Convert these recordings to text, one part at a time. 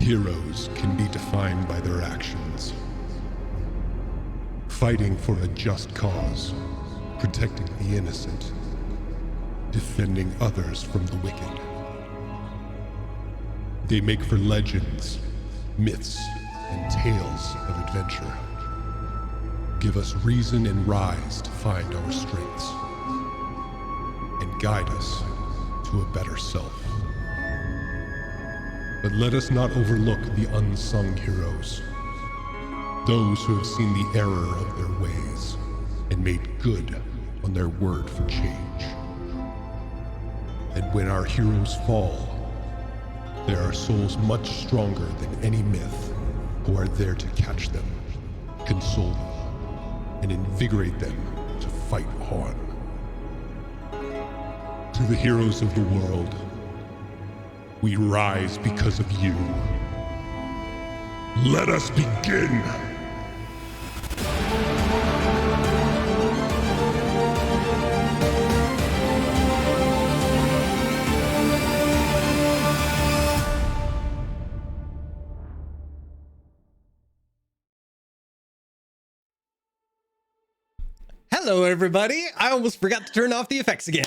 Heroes can be defined by their actions. Fighting for a just cause, protecting the innocent, defending others from the wicked. They make for legends, myths, and tales of adventure. Give us reason and rise to find our strengths, and guide us to a better self. But let us not overlook the unsung heroes, those who have seen the error of their ways and made good on their word for change. And when our heroes fall, there are souls much stronger than any myth who are there to catch them, console them, and invigorate them to fight on. To the heroes of the world, we rise because of you. Let us begin! Hello, everybody. I almost forgot to turn off the effects again.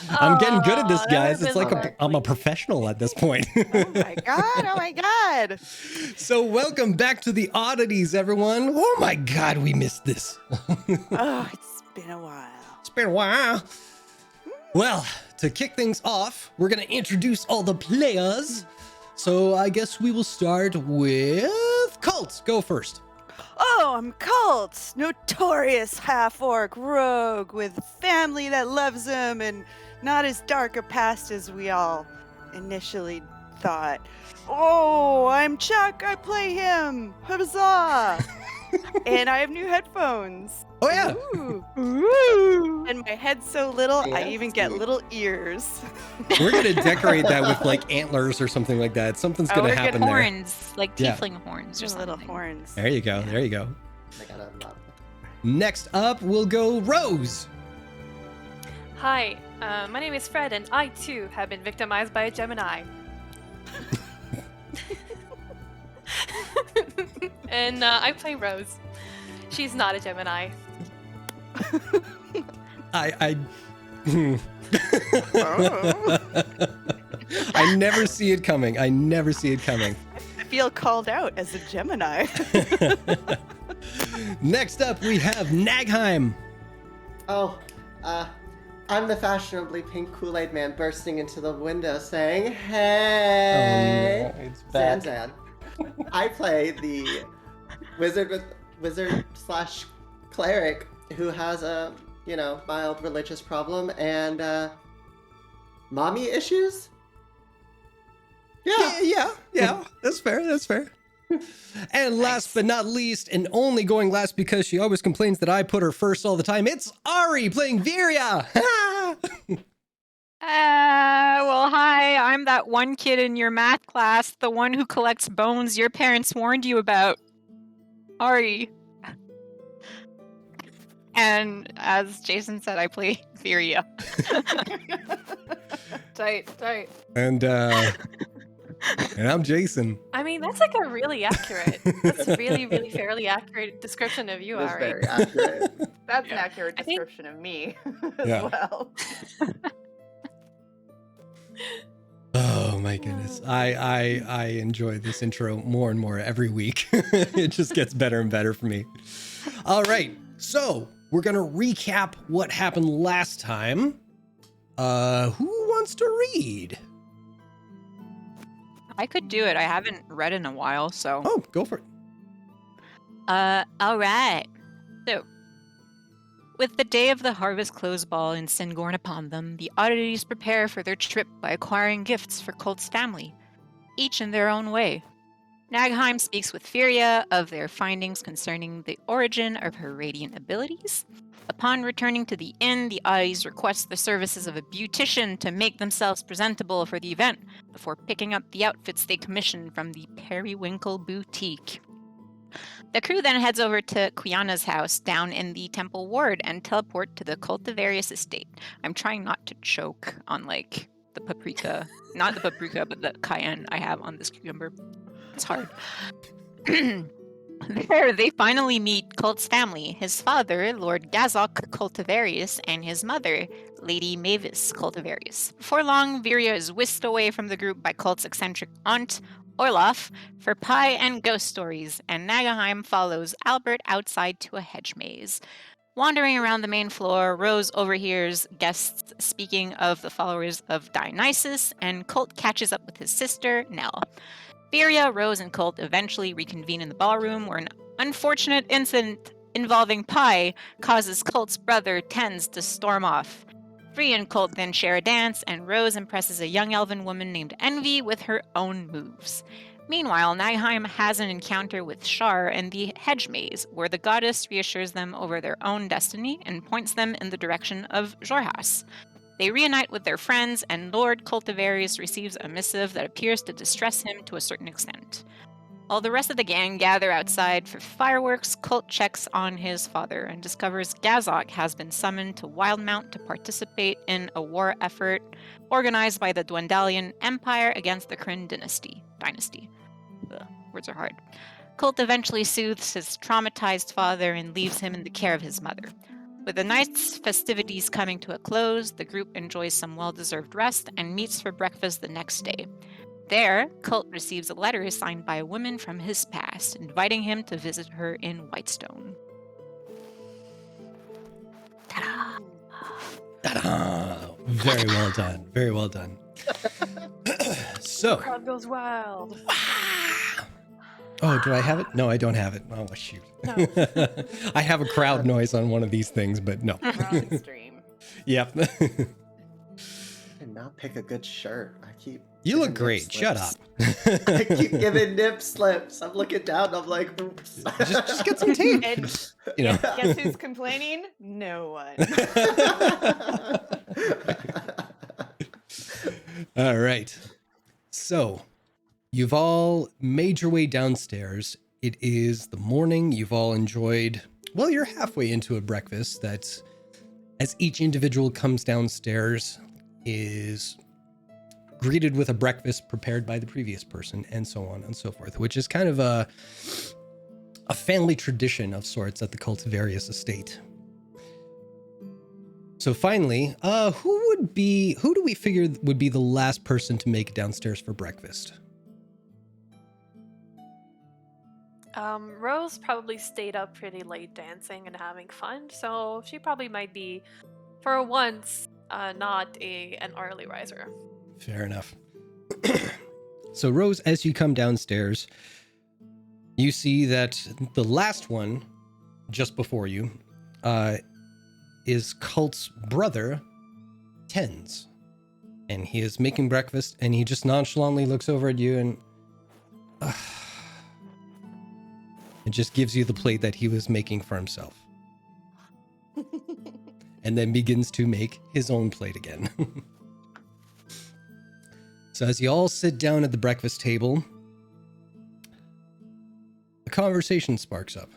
I'm getting good at this, guys. It's like I'm a professional at this point. Oh my god, oh my god. So welcome back to the Oddities, everyone. Oh my god, we missed this. Oh, it's been a while. It's been a while. Well, to kick things off, we're going to introduce all the players. So I guess we will start with Colt. Go first. Oh, I'm Colt, notorious half-orc rogue with family that loves him and not as dark a past as we all initially thought. Oh, I'm Chuck, I play him, huzzah! And I have new headphones. Oh yeah. Ooh. And my head's so little, I even get little ears. We're going to decorate that with like antlers or something like that. Something's going to happen there. Horns, like tiefling horns or something. Little horns. There you go. There you go. Next up, we'll go Rose. Hi, my name is Fred, and I too have been victimized by a Gemini. And I play Rose. She's not a Gemini. I never see it coming. I never see it coming. I feel called out as a Gemini. Next up, we have Nagheim. Oh, I'm the fashionably pink Kool-Aid man bursting into the window saying, "Hey, oh, no, it's bad. Zan. I play the wizard slash cleric who has a, mild religious problem and, mommy issues? Yeah. That's fair. And last but not least, and only going last because she always complains that I put her first all the time, it's Ari playing Viria. Well, hi, I'm that one kid in your math class, the one who collects bones your parents warned you about. Ari. And as Jason said, I play Viria. Tight. And I'm Jason. I mean, that's like a really accurate, that's a really fairly accurate description of you, It is Ari. very accurate. That's an accurate description of me as well. Oh my goodness. I enjoy this intro more and more every week. It just gets better and better for me. All right. So we're going to recap what happened last time. Who wants to read? I could do it. I haven't read in a while, so. Oh, go for it. All right. So, with the day of the harvest close ball in Singorn upon them, the Oddities prepare for their trip by acquiring gifts for Colt's family, each in their own way. Nagheim speaks with Firia of their findings concerning the origin of her radiant abilities. Upon returning to the inn, the Oddities request the services of a beautician to make themselves presentable for the event before picking up the outfits they commissioned from the Periwinkle Boutique. The crew then heads over to Quiana's house down in the Temple Ward and teleport to the Cultivarius estate. I'm trying not to choke on, the paprika. Not the paprika, but the cayenne I have on this cucumber. It's hard. There, they finally meet Cult's family, his father, Lord Gazok Cultivarius, and his mother, Lady Mavis Cultivarius. Before long, Viria is whisked away from the group by Cult's eccentric aunt, Orloff, for pie and ghost stories, and Nagaheim follows Albert outside to a hedge maze. Wandering around the main floor, Rose overhears guests speaking of the followers of Dionysus, and Cult catches up with his sister, Nell. Viria, Rose, and Colt eventually reconvene in the ballroom, where an unfortunate incident involving pie causes Colt's brother, Tens, to storm off. Free and Colt then share a dance, and Rose impresses a young elven woman named Envy with her own moves. Meanwhile, Nagheim has an encounter with Shar in the hedge maze, where the goddess reassures them over their own destiny and points them in the direction of Jorhas. They reunite with their friends, and Lord Cultivarius receives a missive that appears to distress him to a certain extent. While the rest of the gang gather outside for fireworks, Cult checks on his father and discovers Gazok has been summoned to Wildmount to participate in a war effort organized by the Dwendalian Empire against the Kryn dynasty. Ugh, words are hard. Cult eventually soothes his traumatized father and leaves him in the care of his mother. With the night's festivities coming to a close, the group enjoys some well-deserved rest and meets for breakfast the next day. There, Cult receives a letter signed by a woman from his past, inviting him to visit her in Whitestone. Ta-da! Ta-da! Very well done. Very well done. So. Crowd goes wild. Oh, do I have it? No, I don't have it. Oh, shoot. No. I have a crowd noise on one of these things, but no. Wrong stream. Yep. And now pick a good shirt. I keep. You look giving great. nip Shut up. slips. I keep giving nip slips. I'm looking down. I'm like, oops. just get some tape. And You know. guess who's complaining? No one. All right. So, you've all made your way downstairs. It is the morning. You've all enjoyed, well, you're halfway into a breakfast that, as each individual comes downstairs, is greeted with a breakfast prepared by the previous person, and so on and so forth, which is kind of a family tradition of sorts at the Cultivarius estate. So finally, who do we figure would be the last person to make it downstairs for breakfast? Rose probably stayed up pretty late dancing and having fun, so she probably might be, for once, not an early riser. Fair enough. So Rose, as you come downstairs, you see that the last one, just before you, is Cult's brother, Tens. And he is making breakfast, and he just nonchalantly looks over at you and it just gives you the plate that he was making for himself. And then begins to make his own plate again. So as you all sit down at the breakfast table, the conversation sparks up.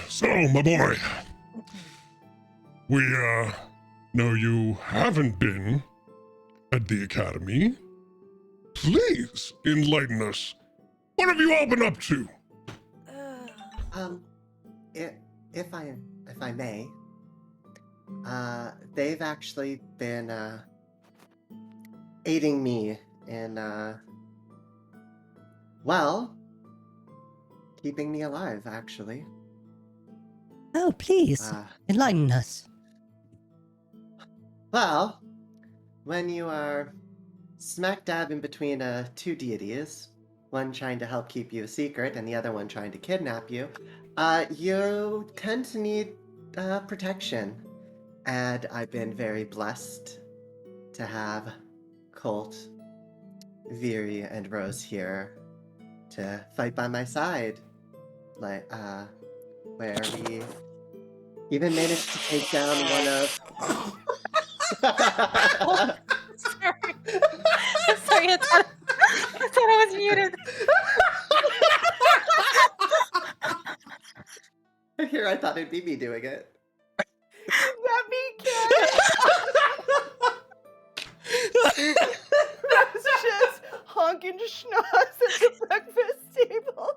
So, my boy, we, know you haven't been at the academy. Please enlighten us. What have you all been up to? If I may, they've actually been, aiding me in, well, keeping me alive, actually. Oh, please, enlighten us. Well, when you are smack dab in between two deities, one trying to help keep you a secret and the other one trying to kidnap you, you tend to need protection. And I've been very blessed to have Colt, Viri, and Rose here to fight by my side. Like, where we even managed to take down one of... Sorry. I'm sorry, I thought I was muted. Here, I thought it'd be me doing it. That me, Ken? and schnoz at the breakfast table.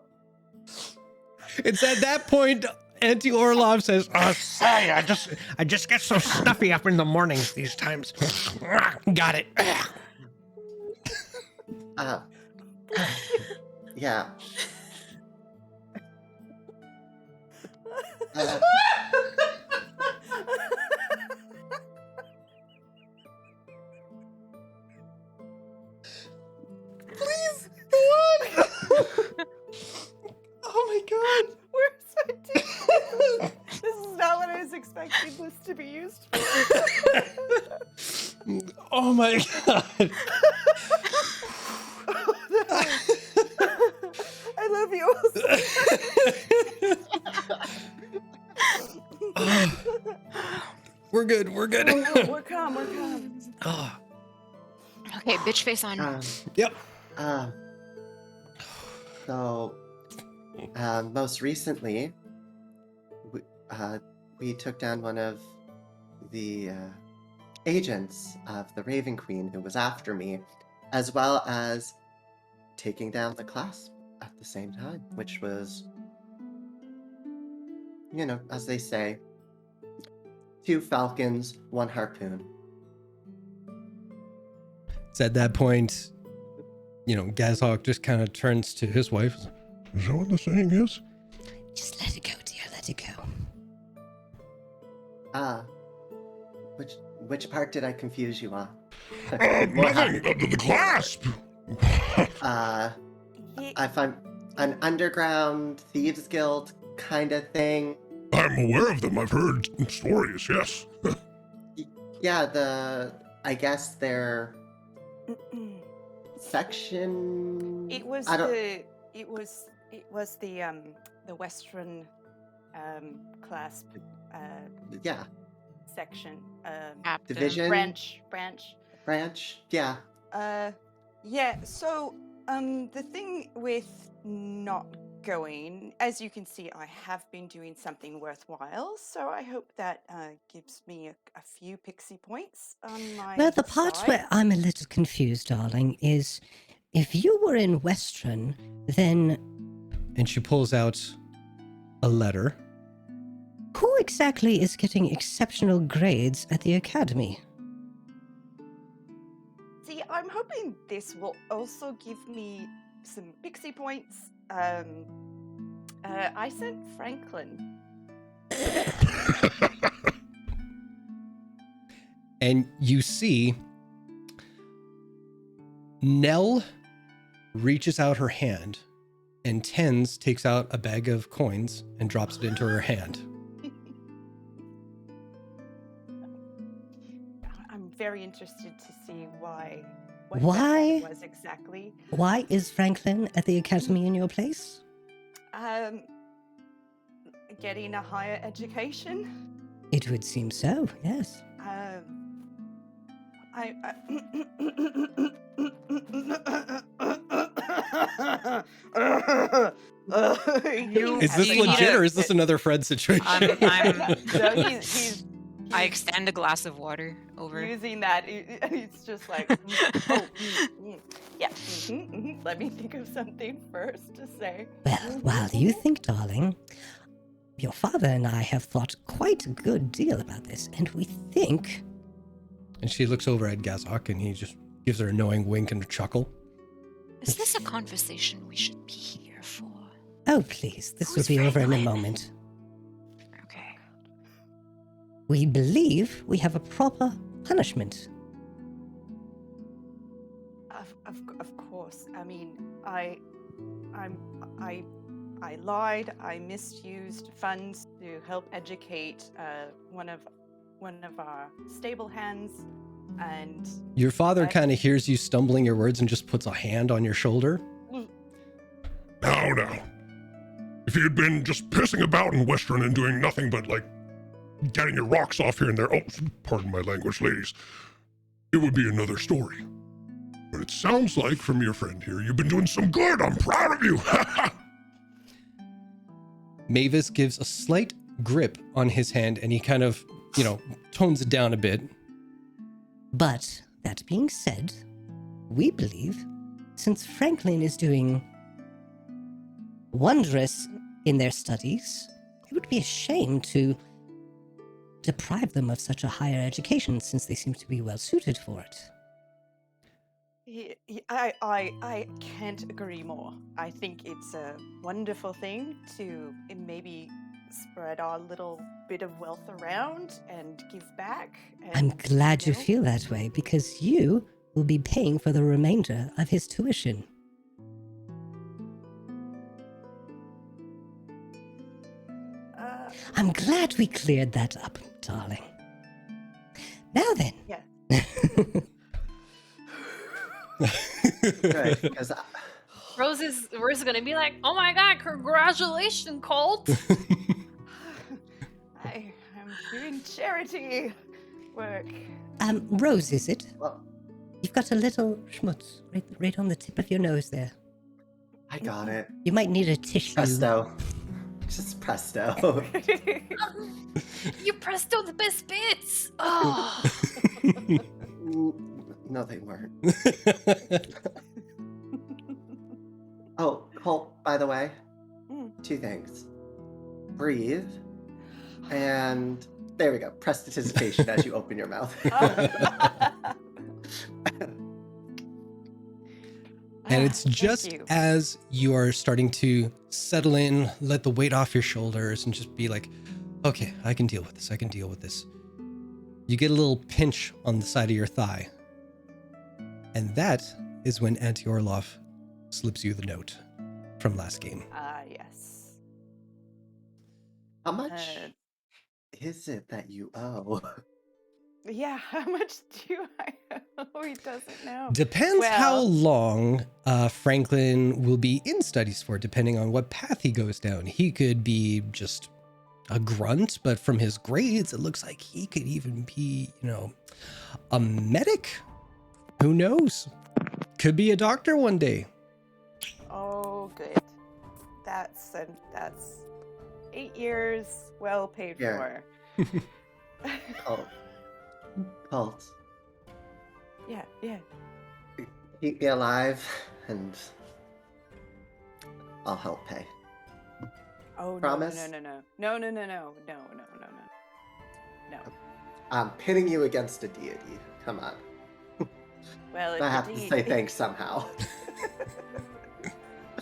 It's at that point Auntie Orlov says, say, I just get so stuffy up in the mornings these times. Got it. Yeah. Please, go on. Oh my god. We're so This is not what I was expecting this to be used for. Oh my god. I love you all so We're good. We're good. We're calm. Oh, Okay, bitch face on. yep. So, most recently, we took down one of the agents of the Raven Queen who was after me, as well as taking down the class at the same time, which was, you know, as they say, 2 falcons, 1 harpoon. It's at that point, you know, Gazhawk just kind of turns to his wife. Is that what the saying is? Just let it go, dear. Let it go. Which part did I confuse you on? Nothing. The clasp. I find an underground thieves guild kind of thing. I'm aware of them. I've heard stories. Yes. Yeah, I guess their section. It was I don't- the Western clasp Yeah, section Captain. division branch. Yeah. Yeah, so the thing with not going, as you can see, I have been doing something worthwhile, so I hope that gives me a few pixie points on my Well, the part side. where I'm a little confused, darling, is if you were in Western, then And she pulls out a letter. who exactly is getting exceptional grades at the academy? See, I'm hoping this will also give me some pixie points. I sent Franklin. And you see Nell reaches out her hand, and Tens takes out a bag of coins and drops it into her hand. I'm very interested to see what Why? that was exactly. Why is Franklin at the academy in your place? Getting a higher education. It would seem so, yes. Is this legit or is this another Fred situation? No, he's I extend a glass of water over. using that. It's just like, yeah. Let me think of something first to say. Well, while you think, darling, your father and I have thought quite a good deal about this, and we think... And she looks over at Gazhawk and he just gives her a knowing wink and a chuckle. Is this a conversation we should be here for? Oh, please, this will Who's be over in a Franklin? moment. Okay. We believe we have a proper punishment. Of course. I mean, I lied. I misused funds to help educate one of our stable hands, and Your father kind of hears you stumbling your words and just puts a hand on your shoulder. Now. If you had been just pissing about in Western and doing nothing but, like, getting your rocks off here and there, oh, pardon my language, ladies, it would be another story. But it sounds like, from your friend here, you've been doing some good. I'm proud of you. Mavis gives a slight grip on his hand and he kind of, tones it down a bit. But, that being said, we believe since Franklin is doing wondrous in their studies, it would be a shame to deprive them of such a higher education since they seem to be well suited for it. I can't agree more. I think it's a wonderful thing to maybe spread our little bit of wealth around and give back. I'm And, glad you know, feel that way because you will be paying for the remainder of his tuition. I'm glad we cleared that up, darling. Now then. Yeah. Good, because Rose is gonna be like, "Oh my god, congratulations, Colt!" I'm doing charity work. Rose, is it? well, You've got a little schmutz right on the tip of your nose there. I got it. You might need a tissue. Presto. Just presto. You presto the best bits. Oh, No, they weren't. Oh, Colt, by the way, Mm. 2 things. Breathe, and there we go. Prestidigitation as you open your mouth. And it's Thank just you. as you are starting to settle in, let the weight off your shoulders, and just be like, okay, I can deal with this. I can deal with this. You get a little pinch on the side of your thigh. And that is when Auntie Orloff slips you the note from last game. Yes. How much Uh, is it that you owe? Yeah, how much do I owe? He doesn't know. Depends how Well- long Franklin will be in studies for, depending on what path he goes down. He could be just a grunt, but from his grades, it looks like he could even be, a medic. Who knows? Could be a doctor one day. Oh, good. That's 8 years well paid Yeah. for. Colt, Yeah. keep me alive, and I'll help pay. Oh, Promise? No. I'm pitting you against a deity. Come on. Well, I have to say thanks somehow.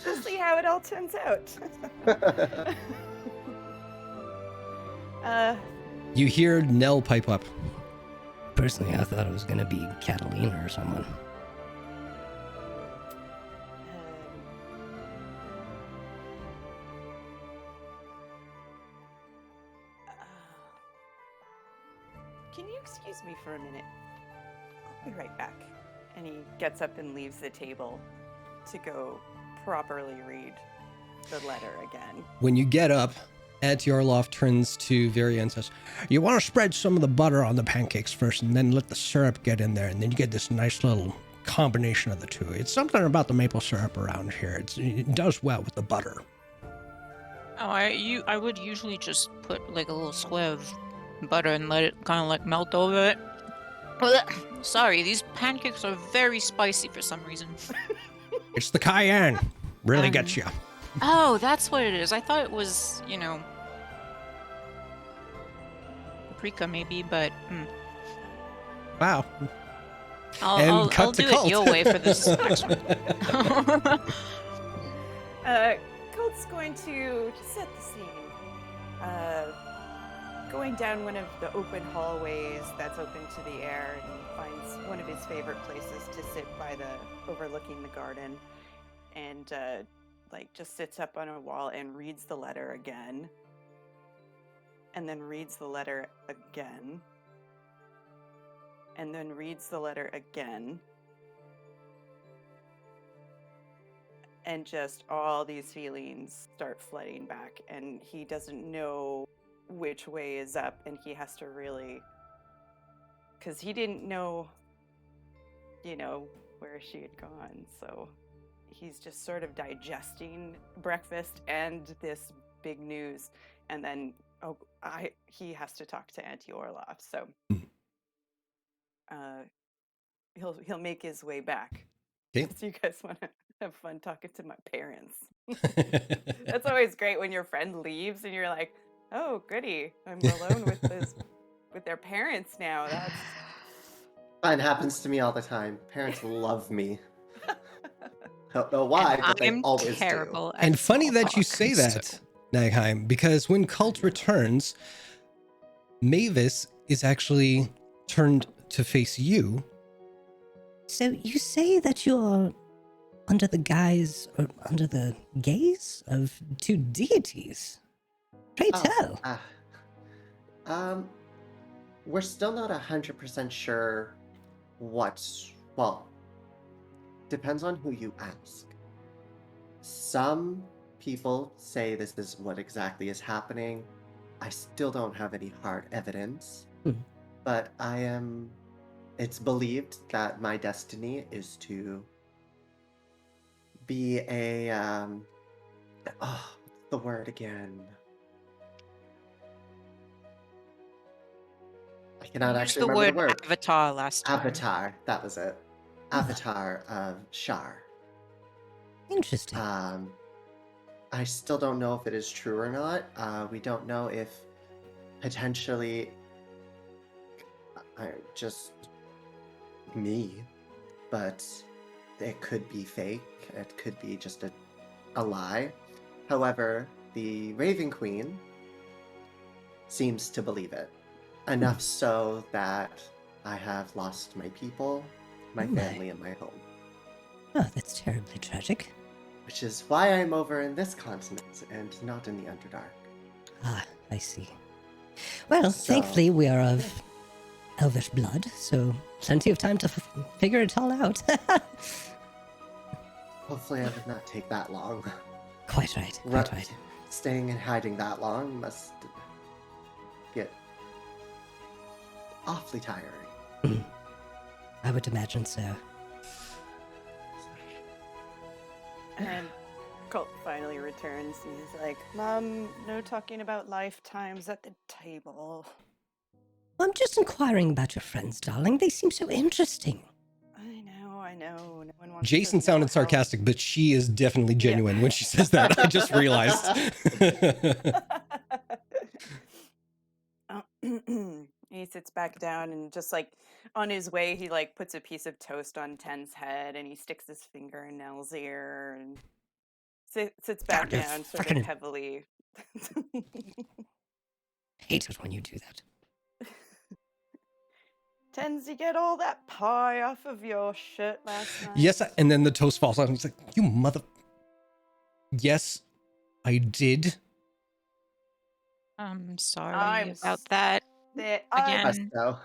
We'll see how it all turns out. You hear Nell pipe up. Personally, I thought it was going to be Catalina or someone. Can you excuse me for a minute? I'll be right back. And he gets up and leaves the table to go properly read the letter again. When you get up, Auntie Orloff turns to Varia and says, you want to spread some of the butter on the pancakes first and then let the syrup get in there, and then you get this nice little combination of the two. It's something about the maple syrup around here. It does well with the butter. Oh, I would usually just put like a little square of butter and let it kind of like melt over it. Sorry, these pancakes are very spicy for some reason. It's the cayenne. Really gets you. Oh, that's what it is. I thought it was, paprika maybe, but Wow. I'll cut to do Colt. it your way for this next one. Colt's going to set the scene. Going down one of the open hallways that's open to the air, and he finds one of his favorite places to sit by overlooking the garden, and just sits up on a wall and reads the letter again, and then reads the letter again, and then reads the letter again, and just all these feelings start flooding back, and he doesn't know which way is up, and he has to really, because he didn't know, where she had gone, so he's just sort of digesting breakfast and this big news, and then he has to talk to Auntie Orloff, so he'll make his way back Okay. So you guys want to have fun talking to my parents? That's always great when your friend leaves and you're like, "Oh, goody, I'm alone with their parents now." That's Fine, happens to me all the time. Parents love me. Don't know And why, but they I'm always do. terrible at And funny small that you talk, say so- that, Nagheim, because when Cult returns, Mavis is actually turned to face you. So you say that you're under the guise or under the gaze of two deities? Pray Oh, tell. We're still not 100% sure what's, well, depends on who you ask. Some people say this is what exactly is happening. I still don't have any hard evidence, but it's believed that my destiny is to be what's the word again? I cannot Use actually the remember the word word. avatar last time. Avatar, that was it. Avatar of Shar. Interesting. I still don't know if it is true or not. We don't know if potentially just me, but it could be fake. It could be just a lie. However, the Raven Queen seems to believe it. Enough so that I have lost my people, my Oh my. family, and my home. Oh, that's terribly tragic. Which is why I'm over in this continent and not in the Underdark. Ah, I see. Well, So- thankfully we are of elvish blood, so plenty of time to figure it all out. Hopefully I would not take that long. Quite right, quite right. Staying and hiding that long must get awfully tiring. I would imagine so. And Colt finally returns and he's like, "Mom, no talking about lifetimes at the table." I'm just inquiring about your friends, darling. They seem so interesting. I know. No one wants Jason to know sounded how- sarcastic, but she is definitely genuine when she says that. I just realized. He sits back down and just like on his way, he like puts a piece of toast on Ten's head and he sticks his finger in Nell's ear and sits back God, you down sort frickin- of heavily. Hate it when you do that. Tends to get all that pie off of your shirt last night. Yes, and then the toast falls out and he's like, you mother... Yes, I did. I'm sorry I'm about that. Again. So,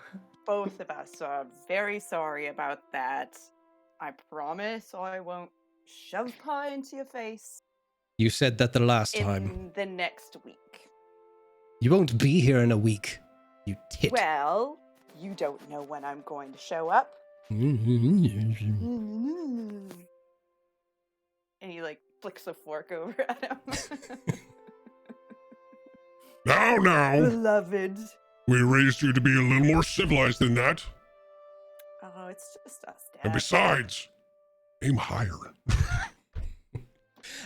Both of us are very sorry about that. I promise I won't shove pie into your face You said that the last in time. the next week. You won't be here in a week, you tit. Well, you don't know when I'm going to show up. And he like flicks a fork over at him. Now, Beloved. we raised you to be a little more civilized than that. Oh, it's just us, Dad. And besides, aim higher.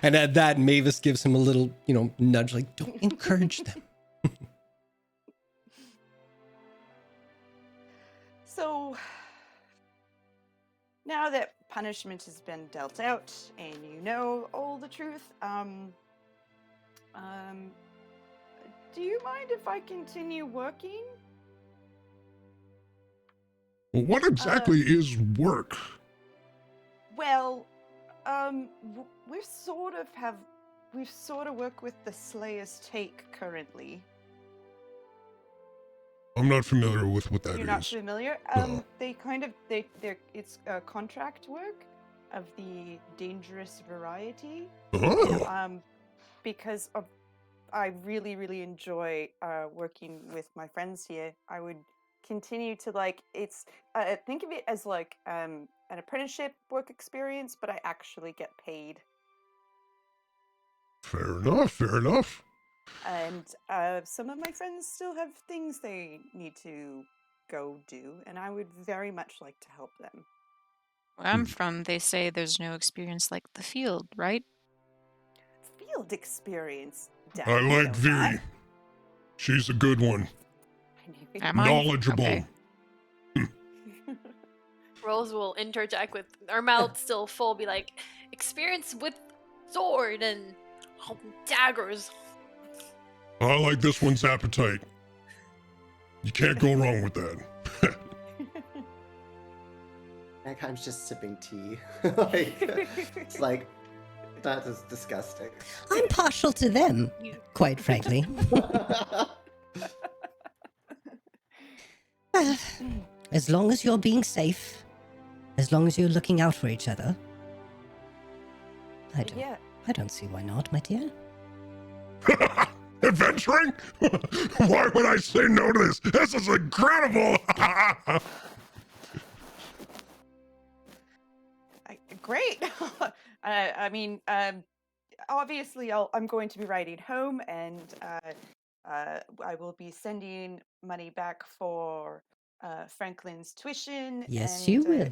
And at that, Mavis gives him a little, nudge, like, don't encourage them. So, now that punishment has been dealt out and you know all the truth, do you mind if I continue working? Well, what exactly is work? Well, we've sort of work with the Slayer's Take currently. I'm not familiar with what that You're is. not familiar? No. It's contract work of the dangerous variety. Oh, Because I really, really enjoy working with my friends here. I would continue to think of it as like an apprenticeship work experience, but I actually get paid. fair enough, fair enough. And some of my friends still have things they need to go do, and I would very much like to help them. Where I'm from, they say there's no experience like the field, right? Field experience. Dad, I you like know Viri. that. She's a good one. I knew it. Am I? Knowledgeable. Okay. Rose will interject with her mouth still full, be like, experience with sword and daggers. I like this one's appetite. You can't go wrong with that. Magheim's just sipping tea. Like, it's like, that is disgusting. I'm partial to them, quite frankly. As long as you're being safe, as long as you're looking out for each other, Yeah. I don't see why not, my dear. Adventuring? Why would I say no to this? This is incredible! Great. I mean, obviously, I'm going to be writing home, and I will be sending money back for Franklin's tuition. Yes, and, you will.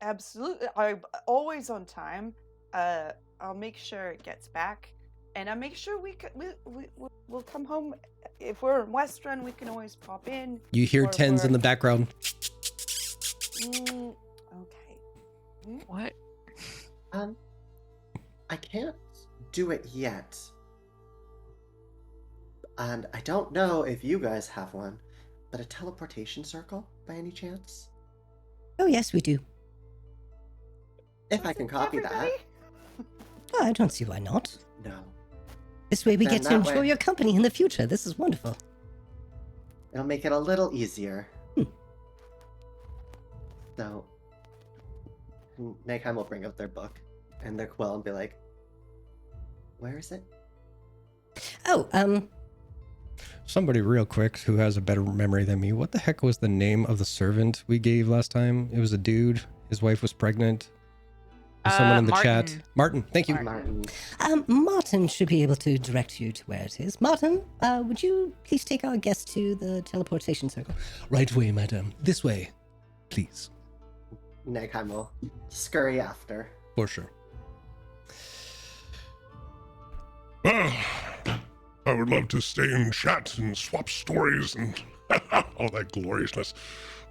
Absolutely. I'm always on time. I'll make sure it gets back, and I'll make sure we'll come home. If we're in West Run, we can always pop in. You hear Or if tens in we're- the background. Okay. What? I can't do it yet. And I don't know if you guys have one, but a teleportation circle, by any chance? Oh, yes, we do. If I can Doesn't copy everybody? Oh, I don't see why not. that. No. This way we Then get to that enjoy way- your company in the future. This is wonderful. It'll make it a little easier. So, Nagheim will bring out their book and their quill and be like, where is it? Oh, Somebody real quick who has a better memory than me. What the heck was the name of the servant we gave last time? It was a dude. His wife was pregnant. There's someone in the chat. Martin. Martin, thank you. Martin. Martin should be able to direct you to where it is. Martin, would you please take our guest to the teleportation circle? Right way, madam. This way, please. Nagheim will scurry after. For sure. I would love to stay and chat and swap stories and all that gloriousness.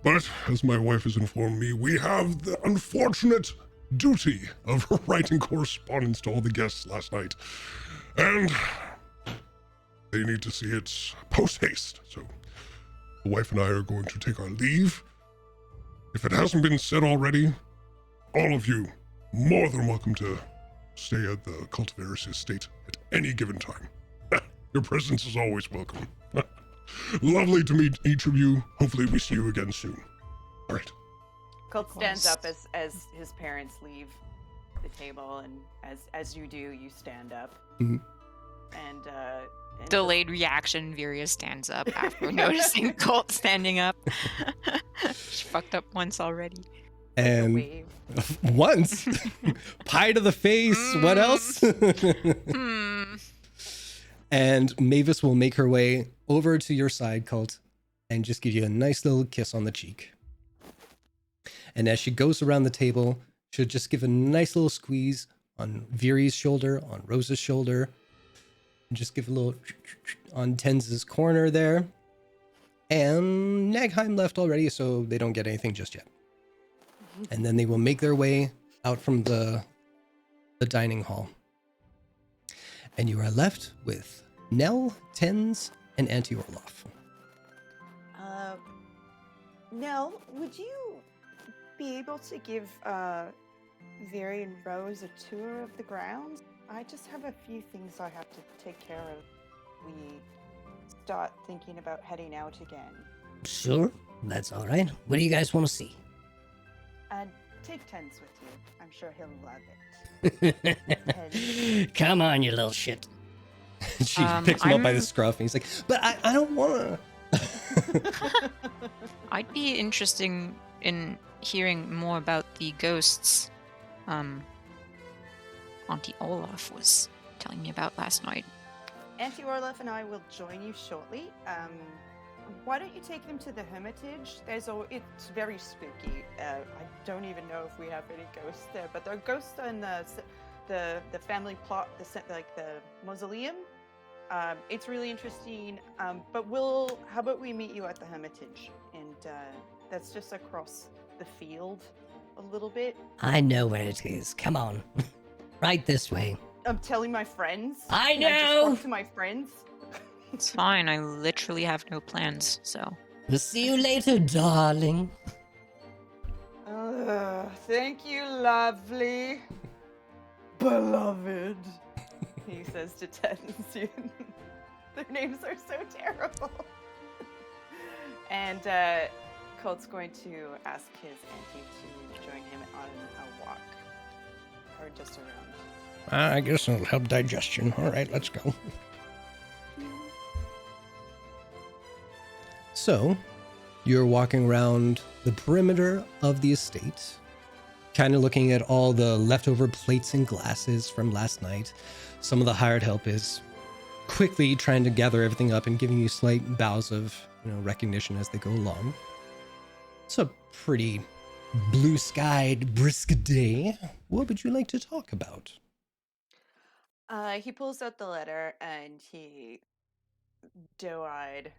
But, as my wife has informed me, we have the unfortunate duty of writing correspondence to all the guests last night. And they need to see it post-haste. So, the wife and I are going to take our leave. If it hasn't been said already, all of you, more than welcome to stay at the Cultivaris estate at any given time. Your presence is always welcome. Lovely to meet each of you. Hopefully we see you again soon. All right. Colt stands up as his parents leave the table, and as you do, you stand up. Mhm. And Delayed reaction. Viria stands up after noticing Colt standing up. She fucked up once already. And wave. once, pie to the face. What else? And Mavis will make her way over to your side, Colt, and just give you a nice little kiss on the cheek. And as she goes around the table, she'll just give a nice little squeeze on Viri's shoulder, on Rose's shoulder, and just give a little on Tenz's corner there. And Nagheim left already, so they don't get anything just yet. And then they will make their way out from the dining hall. And you are left with Nell, Tenz, and Auntie Orloff. Nell, would you be able to give Viri and Rose a tour of the grounds? I just have a few things I have to take care of. We start thinking about heading out again. Sure, that's all right. What do you guys want to see? And take Tenz with you. I'm sure he'll love it. Come on, you little shit. She picks him up by the I'm- scruff, and he's like, "But I don't want to." I'd be interested in hearing more about the ghosts Auntie Olaf was telling me about last night. Auntie Orloff and I will join you shortly. why don't you take them to the Hermitage? It's very spooky. I don't even know if we have any ghosts there, but there are ghosts in the family plot, the mausoleum. It's really interesting. But how about we meet you at the Hermitage, and that's just across the field a little bit. I know where it is. Come on. Right this way. I'm telling my friends. I Can I just know! talk to my friends? It's fine. I literally have no plans, so. We'll see you later, darling. Thank you, lovely. Beloved. He says to Ted and Susan. Their names are so terrible. And Colt's going to ask his auntie to join him on a walk. Or just around. I guess it'll help digestion. All right, let's go. So, you're walking around the perimeter of the estate, kind of looking at all the leftover plates and glasses from last night. Some of the hired help is quickly trying to gather everything up and giving you slight bows of recognition as they go along. It's a pretty blue-skied, brisk day. What would you like to talk about? He pulls out the letter and he, doe-eyed,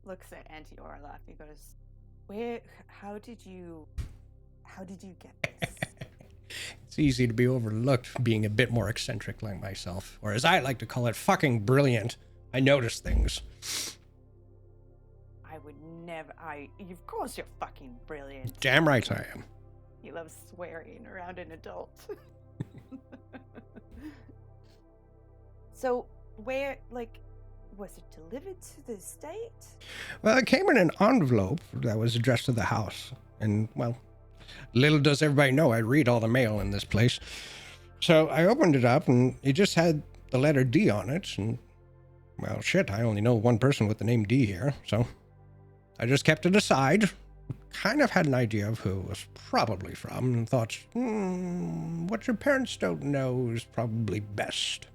looks at Auntie Orlaf. He goes, how did you get this? It's easy to be overlooked being a bit more eccentric like myself, or as I like to call it, fucking brilliant. I notice things. I would never, of course you're fucking brilliant. Damn right I am. He loves swearing around an adult. So, was it delivered to the estate? Well, it came in an envelope that was addressed to the house. And, well, little does everybody know I read all the mail in this place. So I opened it up and it just had the letter D on it. And, well, shit, I only know one person with the name D here. So I just kept it aside. Kind of had an idea of who it was probably from and thought, what your parents don't know is probably best.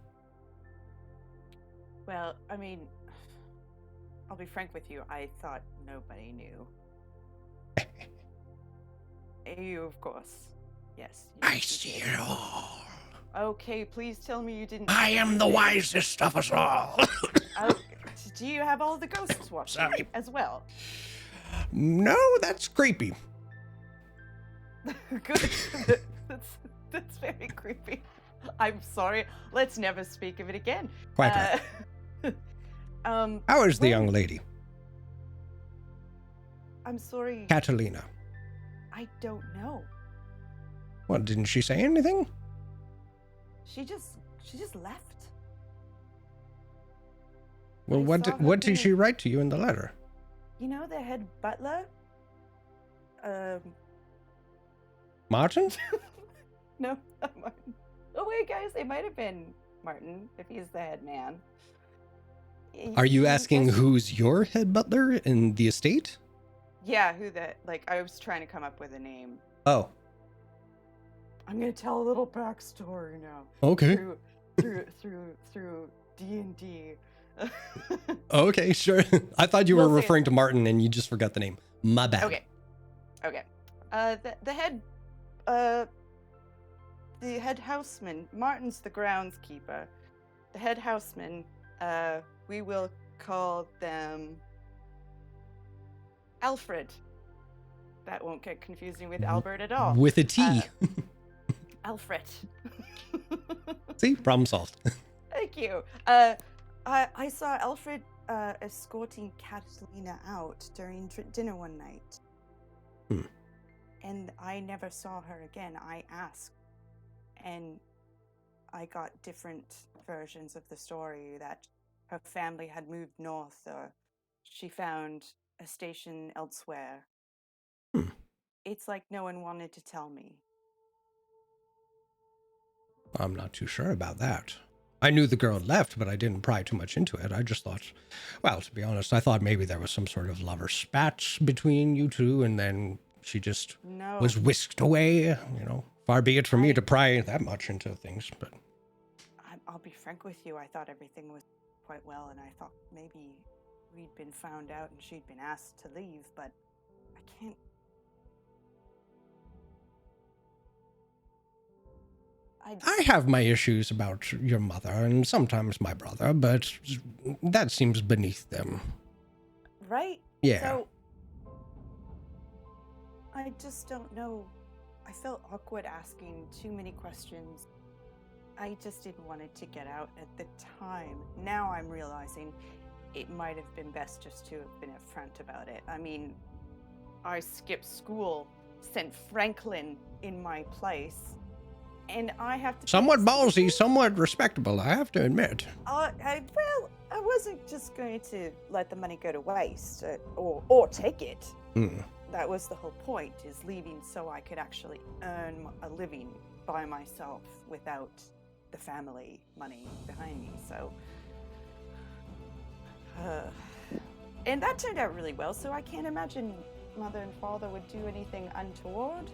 Well, I mean, I'll be frank with you. I thought nobody knew. You, of course. Yes. I see it all. Okay, please tell me you didn't. I am the wisest of us all. Do you have all the ghosts watching Sorry. as well? No, that's creepy. Good. That's very creepy. I'm sorry. Let's never speak of it again. Quite right. How is the young lady? I'm sorry. Catalina. I don't know. Well, didn't she say anything? She just left. Well, I saw her what did being- she write to you in the letter? You know the head butler? Martin? No, not Martin. Oh wait, guys, it might have been Martin if he's the head man. Are you asking Yes. who's your head butler in the estate? Yeah, I was trying to come up with a name. Oh, I'm gonna tell a little backstory now. okay. Through D&D. Okay, sure. I thought you were We'll say- referring to Martin and you just forgot the name. My bad. Okay. The head houseman, Martin's the groundskeeper. The head houseman, we will call them Alfred. That won't get confusing with Albert at all. With a T. Alfred. See? Problem solved. Thank you. I saw Alfred escorting Catalina out during dinner one night. And I never saw her again. I asked. And I got different versions of the story that her family had moved north or she found a station elsewhere. It's like no one wanted to tell me. I'm not too sure about that. I knew the girl had left, but I didn't pry too much into it. I just thought, well, to be honest, I thought maybe there was some sort of lover spat between you two, and then she just No. was whisked away. Far be it from me to pry that much into things, but I'll be frank with you. I thought everything was quite well, and I thought maybe we'd been found out and she'd been asked to leave, but I can't. I have my issues about your mother and sometimes my brother, but that seems beneath them. Right? Yeah. So, I just don't know. I felt awkward asking too many questions. I just didn't want it to get out at the time. Now I'm realizing it might have been best just to have been upfront about it. I mean, I skipped school, sent Franklin in my place, and I have to... Somewhat ballsy, somewhat respectable, I have to admit. Well, I wasn't just going to let the money go to waste, or take it. That was the whole point, is leaving so I could actually earn a living by myself without the family money behind me, so... and that turned out really well, so I can't imagine Mother and Father would do anything untoward.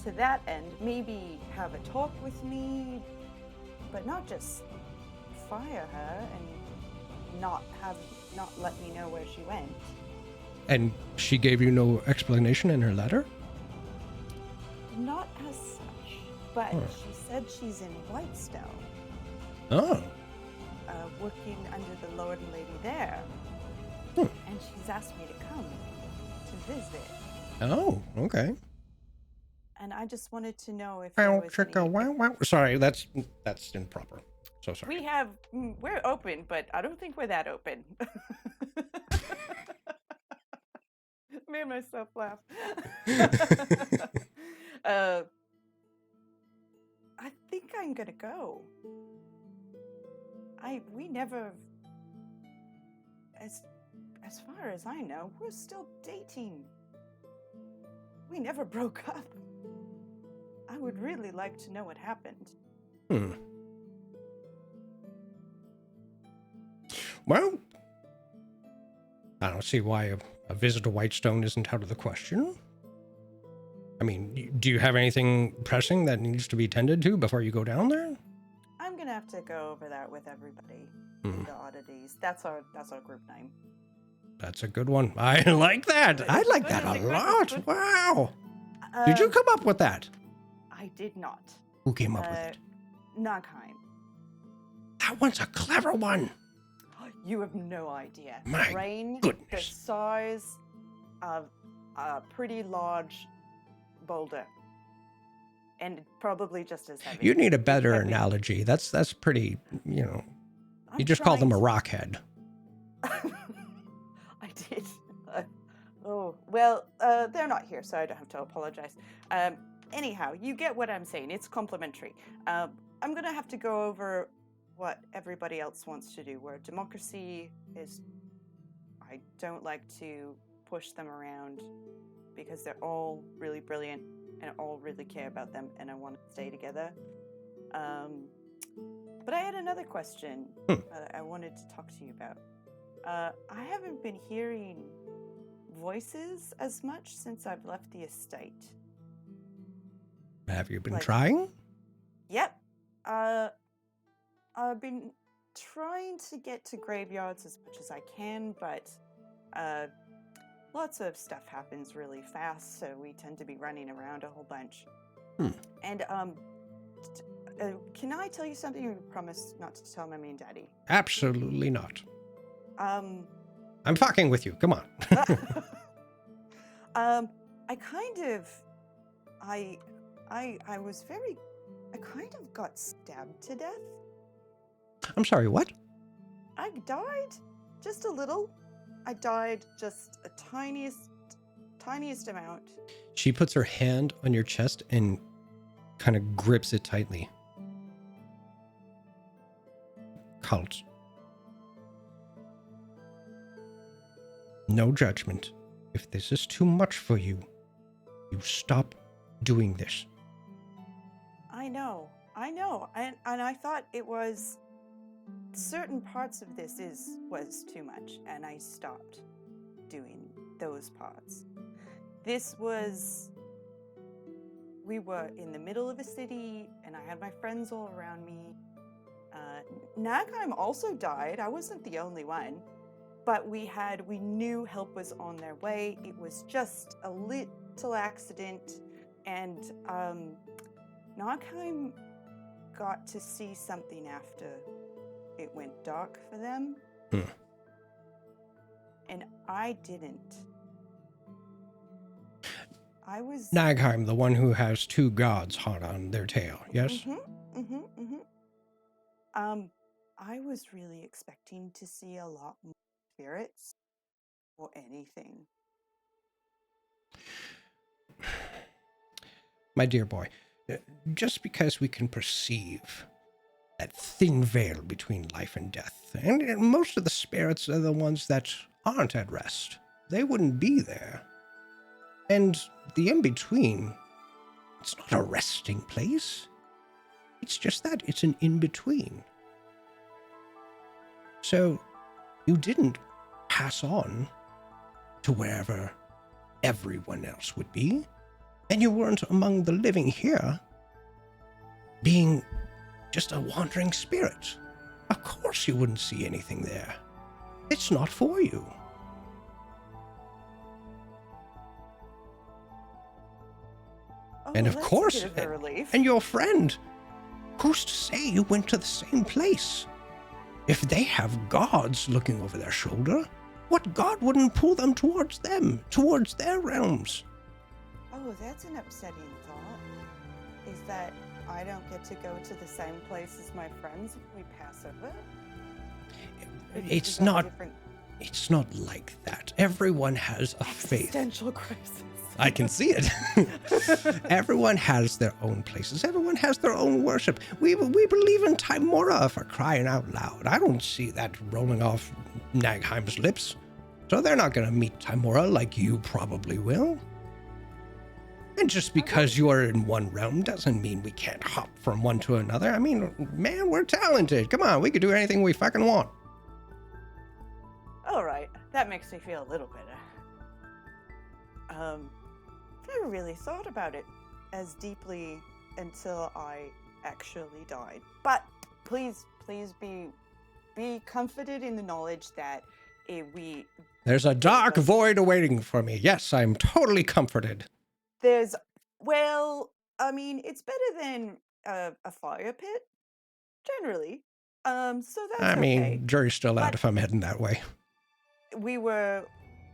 To that end, maybe have a talk with me, but not just fire her and not let me know where she went. And she gave you no explanation in her letter? Not as such, but she said she's in Whitestone. Oh. Working under the Lord and Lady there. And she's asked me to come to visit. Oh, okay. And I just wanted to know if there was any... Sorry, that's improper. So sorry. We're open, but I don't think we're that open. Made myself laugh. I think I'm gonna go. We never, as far as I know, we're still dating. We never broke up. I would really like to know what happened. Well, I don't see why a visit to Whitestone isn't out of the question. I mean, do you have anything pressing that needs to be tended to before you go down there? I'm gonna have to go over that with everybody. The Oddities. That's our group name. That's a good one. I like that. I like that a lot. Wow. Did you come up with that? I did not. Who came up with it? Nagheim. That one's a clever one. You have no idea. My Brain, goodness. the size of a pretty large boulder. And probably just as heavy. You need a better analogy. That's pretty, you just call them a rockhead. I did. They're not here, so I don't have to apologize. Anyhow, you get what I'm saying. It's complimentary. I'm going to have to go over what everybody else wants to do, where democracy is... I don't like to push them around because they're all really brilliant and all really care about them, and I want to stay together. But I had another question that I wanted to talk to you about. I haven't been hearing voices as much since I've left the estate. Have you been trying? Yep. I've been trying to get to graveyards as much as I can, but lots of stuff happens really fast, so we tend to be running around a whole bunch. And can I tell you something? You promised not to tell Mommy and Daddy. Absolutely not. I'm fucking with you. Come on. I kind of got stabbed to death. I'm sorry, what? I died just a little. I died just a tiniest amount. She puts her hand on your chest and kind of grips it tightly. Cult. No judgment. If this is too much for you, you stop doing this. I know. And I thought it was... certain parts of this was too much, and I stopped doing those parts. We were in the middle of a city, and I had my friends all around me. Nagheim also died. I wasn't the only one. but we knew help was on their way. It was just a little accident, and Nogheim got to see something after it went dark for them. And I didn't. I was... Nagheim, the one who has two gods hot on their tail, yes? I was really expecting to see a lot more spirits or anything. My dear boy, just because we can perceive that thin veil between life and death, and most of the spirits are the ones that aren't at rest. They wouldn't be there. And the in-between, it's not a resting place. It's just that, it's an in-between. So, you didn't pass on to wherever everyone else would be, and you weren't among the living here, being just a wandering spirit. Of course you wouldn't see anything there. It's not for you. Oh, And of that's a course, bit of a relief. and your friend, who's to say you went to the same place? If they have gods looking over their shoulder, what god wouldn't pull them, towards their realms? Oh, that's an upsetting thought. Is that I don't get to go to the same place as my friends if we pass over? Because It's we got a not, different it's not like that. Everyone has a faith. existential crisis. I can see it. Everyone has their own places. Everyone has their own worship. We believe in Timora, for crying out loud. I don't see that rolling off Nagheim's lips. So they're not going to meet Timora like you probably will. And just because you are in one realm doesn't mean we can't hop from one to another. I mean, man, we're talented. Come on, we could do anything we fucking want. All right, that makes me feel a little better. Never really thought about it as deeply until I actually died. But please be comforted in the knowledge that There's a dark void awaiting for me. Yes, I'm totally comforted. it's better than a fire pit, generally. So that's I mean, okay. jury's still out But- if I'm heading that way.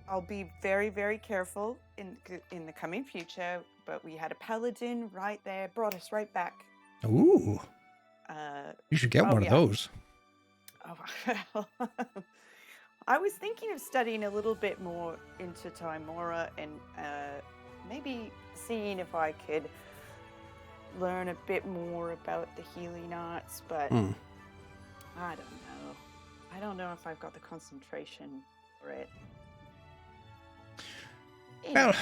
I'll be very, very careful in the coming future, but we had a paladin right there, brought us right back. Ooh, you should get oh, one yeah. of those. Oh, well, I was thinking of studying a little bit more into Timora and maybe seeing if I could learn a bit more about the healing arts, but I don't know. I don't know if I've got the concentration for it. Well, Anyhow,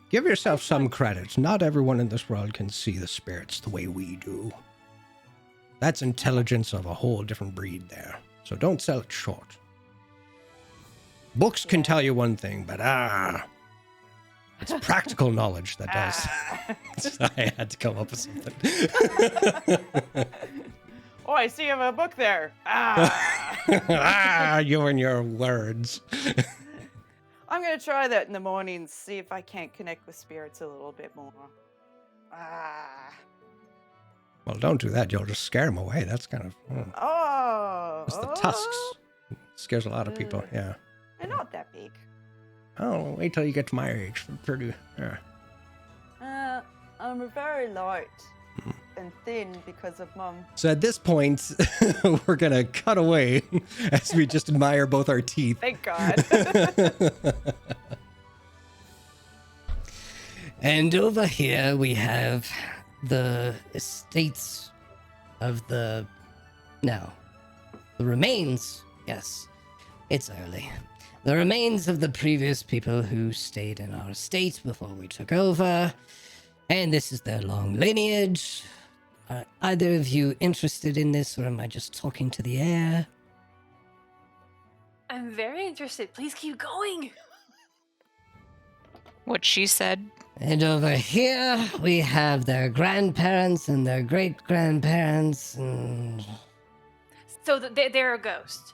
give yourself some credit. Not everyone in this world can see the spirits the way we do. That's intelligence of a whole different breed there. So don't sell it short. Books can tell you one thing, but it's practical knowledge that does. So I had to come up with something. Oh, I see you have a book there. You and your words. I'm going to try that in the morning, see if I can't connect with spirits a little bit more. Well, don't do that. You'll just scare them away. That's kind of... Oh. It's the tusks. It scares a lot of people, yeah. They're not that big. Oh, wait till you get to my age. Pretty, yeah. I'm very light and thin because of Mum. So at this point, we're going to cut away as we just admire both our teeth. Thank God. And over here we have the estates of the remains. Yes, it's early. The remains of the previous people who stayed in our estate before we took over. And this is their long lineage. Are either of you interested in this, or am I just talking to the air? I'm very interested. Please keep going. What she said. And over here, we have their grandparents and their great-grandparents, and... So they're a ghost.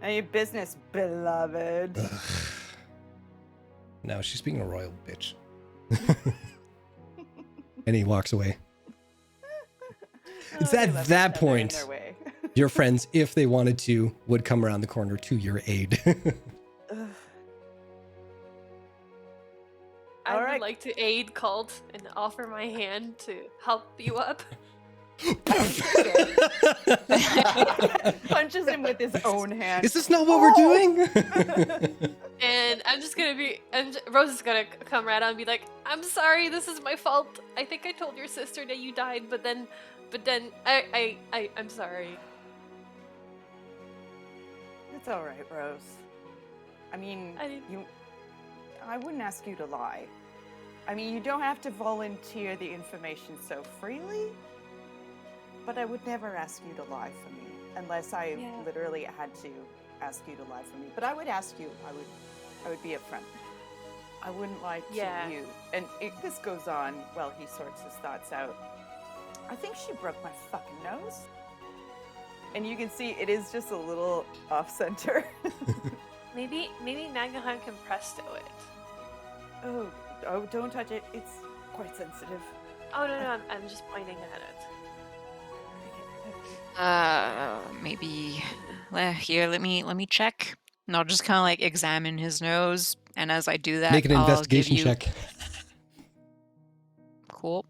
None of your business, beloved. No, she's being a royal bitch. And he walks away. It's they at love that each other in point their way. your friends, if they wanted to, would come around the corner to your aid. Ugh. I All would right. like to aid Colt and offer my hand to help you up. Punches him with his own hand. Is this not what we're doing? And I'm just gonna be, Rose is gonna come right out and be like, I'm sorry, this is my fault. I think I told your sister that you died, but then I'm sorry. It's all right, Rose. I mean, I wouldn't ask you to lie. I mean, you don't have to volunteer the information so freely, but I would never ask you to lie for me unless I literally had to ask you to lie for me. But I would ask you. I would be upfront. I wouldn't lie to you. And this goes on while he sorts his thoughts out. I think she broke my fucking nose. And you can see it is just a little off center. Maybe Nagahan can presto it. Oh, don't touch it. It's quite sensitive. Oh no, I'm just pointing at it. Maybe. Here, let me check. And I'll just kind of like examine his nose, and as I do that, Make an I'll investigation give you... check. Cool.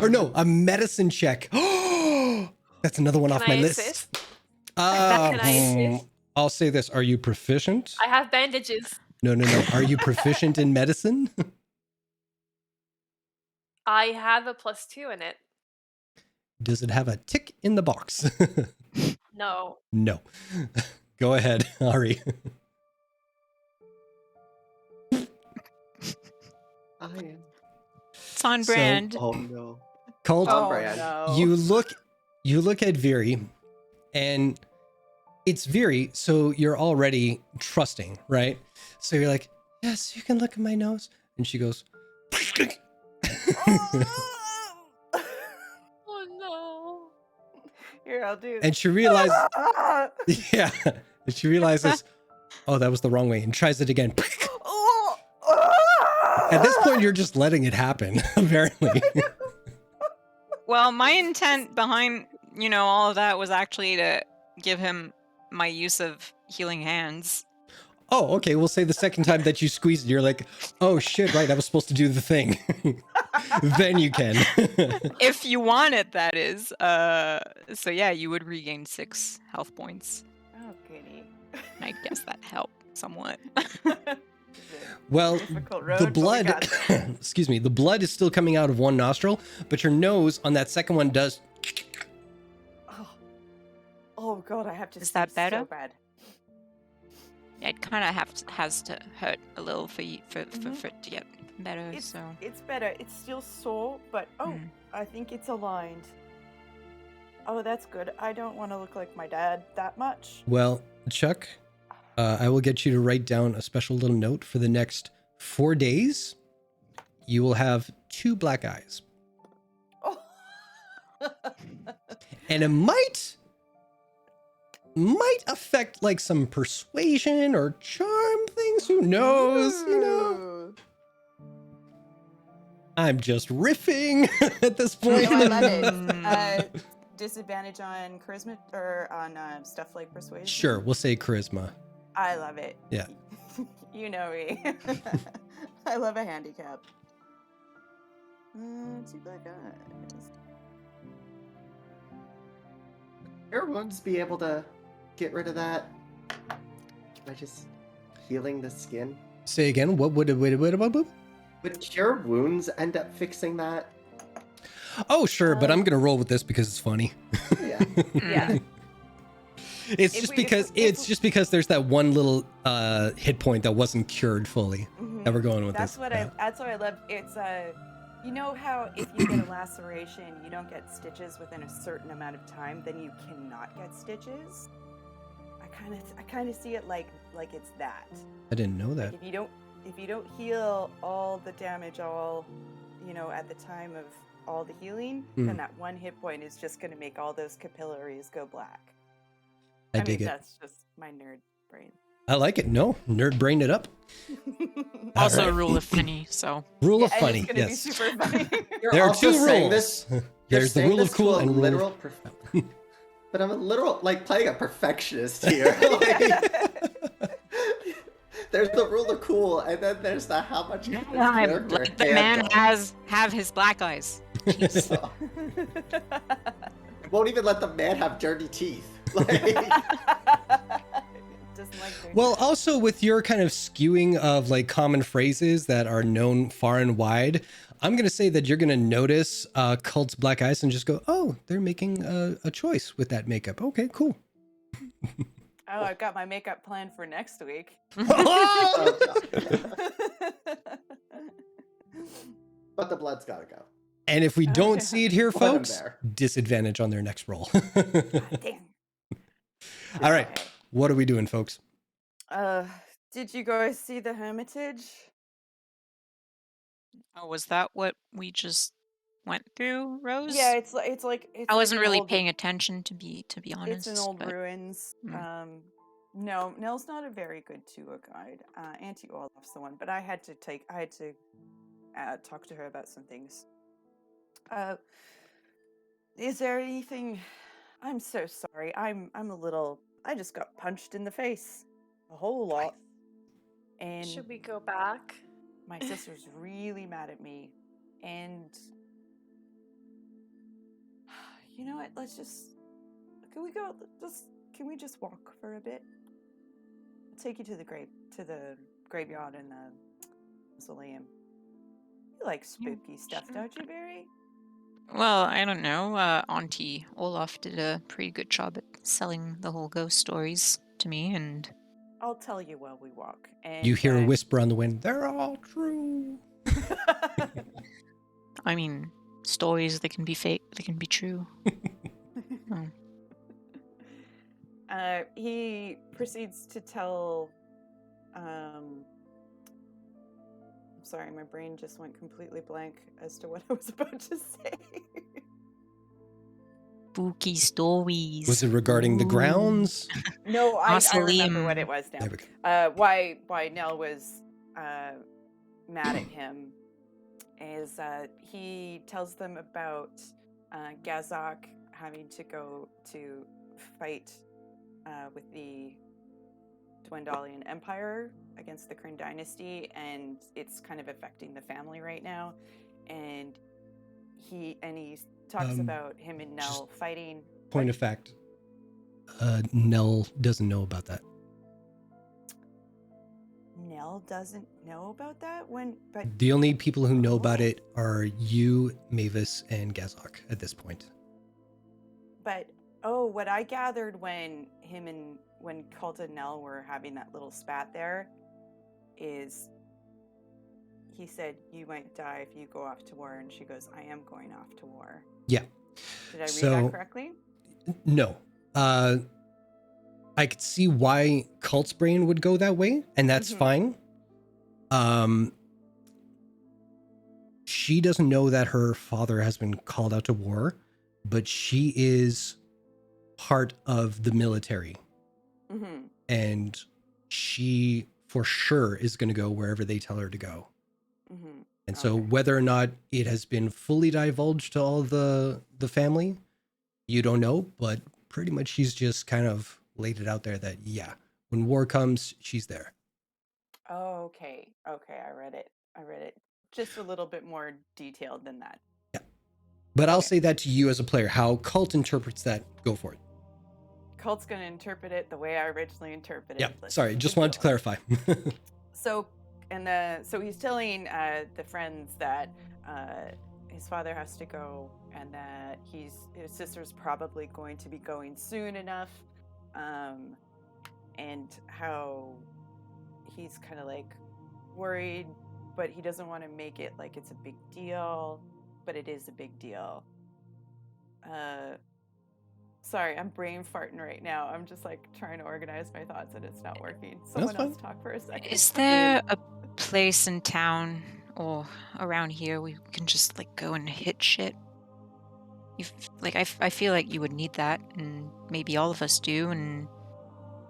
Or no, a medicine check. That's another one Can off my I list. assist? Can I assist? I'll say this. Are you proficient? I have bandages. No. Are you proficient in medicine? I have a +2 in it. Does it have a tick in the box? No. No. Go ahead, Ari. I am. It's on brand. Oh no. Called. Oh, brand. no. You look at Viri, and it's Viri, so you're already trusting, right? So you're like, yes, you can look at my nose. And she goes, Oh no. Here, I'll do it. and she realizes, yeah, and she realizes, oh, that was the wrong way, and tries it again. At this point, you're just letting it happen, apparently. Well, my intent behind, all of that was actually to give him my use of healing hands. Oh, okay. We'll say the second time that you squeeze it, you're like, oh shit, right, I was supposed to do the thing. Then you can. If you want it, that is. So yeah, you would regain 6 health points. Oh, goody. And I guess that helped somewhat. Well, Difficult road, the but we blood, got there. excuse me, the blood is still coming out of one nostril, but your nose on that second one does. Oh god, I have to. Is that sneeze better? So bad. It kind of has to hurt a little for it to get better. It's better. It's still sore, but I think it's aligned. Oh, that's good. I don't want to look like my dad that much. Well, Chuck, I will get you to write down a special little note for the next 4 days. You will have 2 black eyes. Oh. And it might affect like some persuasion or charm things. Who knows? I'm just riffing at this point. No, I love it. Disadvantage on charisma or on stuff like persuasion? Sure, we'll say charisma. I love it. Yeah. You know me. I love a handicap. 2 black eyes. Your wounds be able to get rid of that by just healing the skin? Say again. What would Would cure wounds end up fixing that? Oh, sure, but I'm gonna roll with this because it's funny. Yeah. Yeah. It's just because there's that one little hit point that wasn't cured fully. That we're going with That's this. what Yeah. that's what I love. It's you know how if you get a laceration, you don't get stitches within a certain amount of time, then you cannot get stitches. I kind of see it like it's that. I didn't know that. If you don't heal all the damage at the time of all the healing, then that one hit point is just going to make all those capillaries go black. I dig it. That's just my nerd brain. I like it. No, nerd brained it up. All Also a right. rule of funny, so. Rule of and funny. it's gonna Yes. be super funny. You're There are also two saying rules. this. There's the rule of cool and rule literal. of... But I'm a literal playing a perfectionist here. Like, there's the rule of cool, and then there's the how much Yeah, character let the man handle. have his black eyes. So, won't even let the man have dirty teeth. Like, Doesn't like their Well, also with your kind of skewing of like common phrases that are known far and wide, I'm going to say that you're going to notice Cult's black eyes and just go, oh, they're making a choice with that makeup. Okay, cool. Oh, I've got my makeup planned for next week. oh, God. But the blood's gotta go. And if we don't Okay. see it here, Let 'em folks, there. disadvantage on their next roll. Damn. All right. What are we doing, folks? Did you guys see the Hermitage? Oh, was that what we just went through, Rose? Yeah, it's like I wasn't an really old- paying attention to be It's honest. an old but- ruins. Mm. No, Nell's not a very good tour guide. Auntie Olaf's the one, but I had to talk to her about some things. Is there anything? I'm so sorry. I'm a little. I just got punched in the face, a whole lot, and Should we go back? my sister's really mad at me, and you know what? Let's just. Can we go? Can we just walk for a bit? I'll take you to the graveyard and the mausoleum. You like spooky stuff, sure. don't you, Barry? Well, I don't know. Auntie Olaf did a pretty good job at selling the whole ghost stories to me, and I'll tell you while we walk. And You hear a whisper on the wind. They're all true. I mean, stories they can be fake, they can be true. Oh. He proceeds to tell. I'm sorry, my brain just went completely blank as to what I was about to say. Spooky stories. Was it regarding the Ooh. grounds? No, I remember what Mausoleum. it was now. There we go. Why Nell was mad at him is he tells them about Gazok having to go to fight with the Dwendalian Empire against the Kryn dynasty, and it's kind of affecting the family right now. And he talks about him and Nell fighting. Point of fact, Nell doesn't know about that. Nell doesn't know about that but The only people who know about it are you, Mavis, and Gazok at this point. But what I gathered when Cult and Nell were having that little spat there is he said, "You might die if you go off to war," and she goes, "I am going off to war." Yeah. Did I read So- that correctly? No. I could see why Cult's brain would go that way, and that's Mhm. fine. She doesn't know that her father has been called out to war, but she is part of the military, Mm-hmm. and she for sure is going to go wherever they tell her to go. Mm-hmm. And so Okay. whether or not it has been fully divulged to all the family, you don't know, but pretty much she's just kind of laid it out there that, yeah, when war comes, she's there. Oh, okay. I read it. Just a little bit more detailed than that. But I'll Okay. say that to you as a player. How Cult interprets that, go for it. Cult's gonna interpret it the way I originally interpreted Yeah, it. Let's sorry, just wanted to go. clarify. So he's telling the friends that his father has to go, and that his sister's probably going to be going soon enough, and how he's kind of like worried, but he doesn't want to make it like it's a big deal, but it is a big deal. Sorry, I'm brain farting right now. I'm just like trying to organize my thoughts and it's not working. Someone else fine. talk for a second. Is there a place in town or around here we can just like go and hit shit? I feel like you would need that, and maybe all of us do, and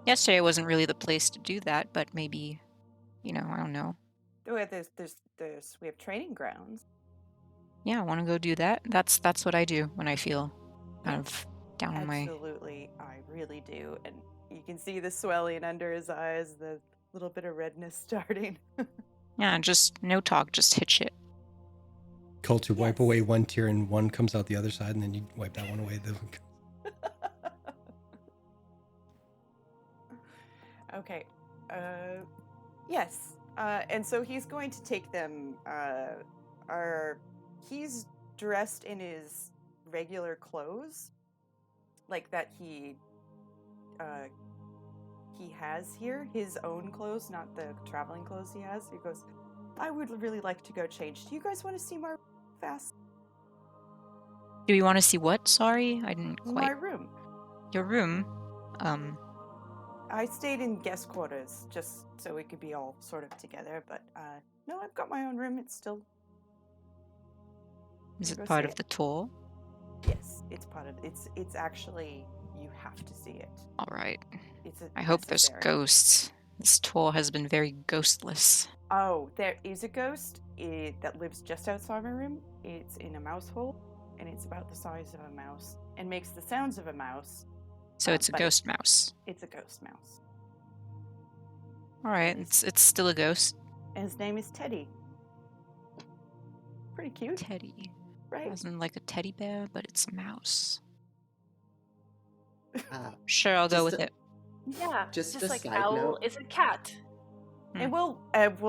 Yesterday wasn't really the place to do that, but maybe, I don't know. We have training grounds. Yeah, I want to go do that. That's what I do when I feel kind of down on my. Absolutely, I really do. And you can see the swelling under his eyes, the little bit of redness starting. Yeah, just no talk, just hit shit. Coulter, wipe Yes. away one tear and one comes out the other side, and then you wipe that one away. Okay. Yes. And so he's going to take them. He's dressed in his regular clothes, like that he has here, his own clothes, not the traveling clothes he has. He goes, I would really like to go change. Do you guys want to see my fast? Do you want to see what? Sorry, I didn't My quite. room. Your room. I stayed in guest quarters just so we could be all sort of together, but no, I've got my own room. It's still. Is Go it part see of the tour? Yes, it's part of. It's actually you have to see it. All right. It's I hope there's necessary. ghosts. This tour has been very ghostless. Oh, there is a ghost that lives just outside my room. It's in a mouse hole, and it's about the size of a mouse and makes the sounds of a mouse. So it's a but ghost mouse. It's a ghost mouse. All right, it's still a ghost. And his name is Teddy. Pretty cute, Teddy. right? As in like a teddy bear, but it's a mouse. Uh, Sure, I'll go Just with a- it. Yeah, Just just a like side owl note. is a cat. And we'll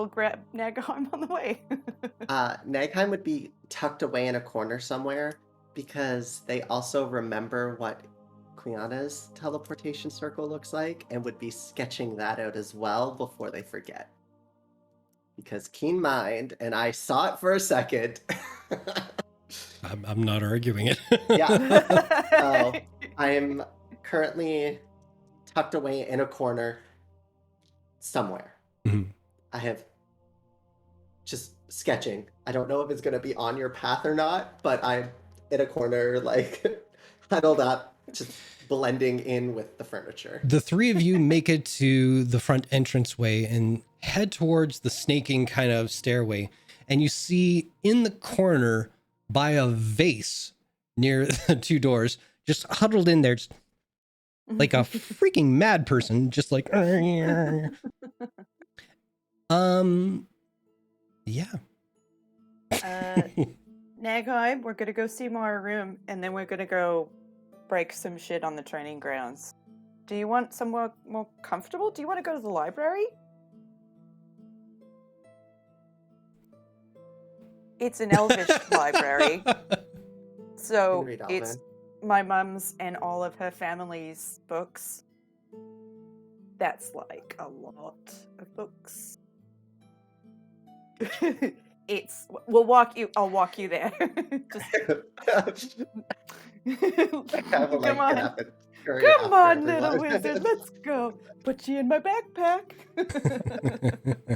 grab Nagheim on the way. Nagheim would be tucked away in a corner somewhere because they also remember what Quiana's teleportation circle looks like and would be sketching that out as well before they forget. Because keen mind, and I saw it for a second. I'm not arguing it. Yeah. So I am currently tucked away in a corner somewhere. Mhm. I have just sketching. I don't know if it's going to be on your path or not, but I'm in a corner, like huddled up, just blending in with the furniture. The three of you make it to the front entranceway and head towards the snaking kind of stairway. And you see in the corner by a vase near the two doors, just huddled in there, just like a freaking mad person, just like, yeah. Nagheim, we're gonna go see my room, and then we're gonna go break some shit on the training grounds. Do you want somewhere more comfortable? Do you want to go to the library? It's an elvish library, so Read it's Elven. my mum's and all of her family's books. That's like a lot of books. I'll walk you there. Just come on. Come on, little wizard, let's go. Put you in my backpack.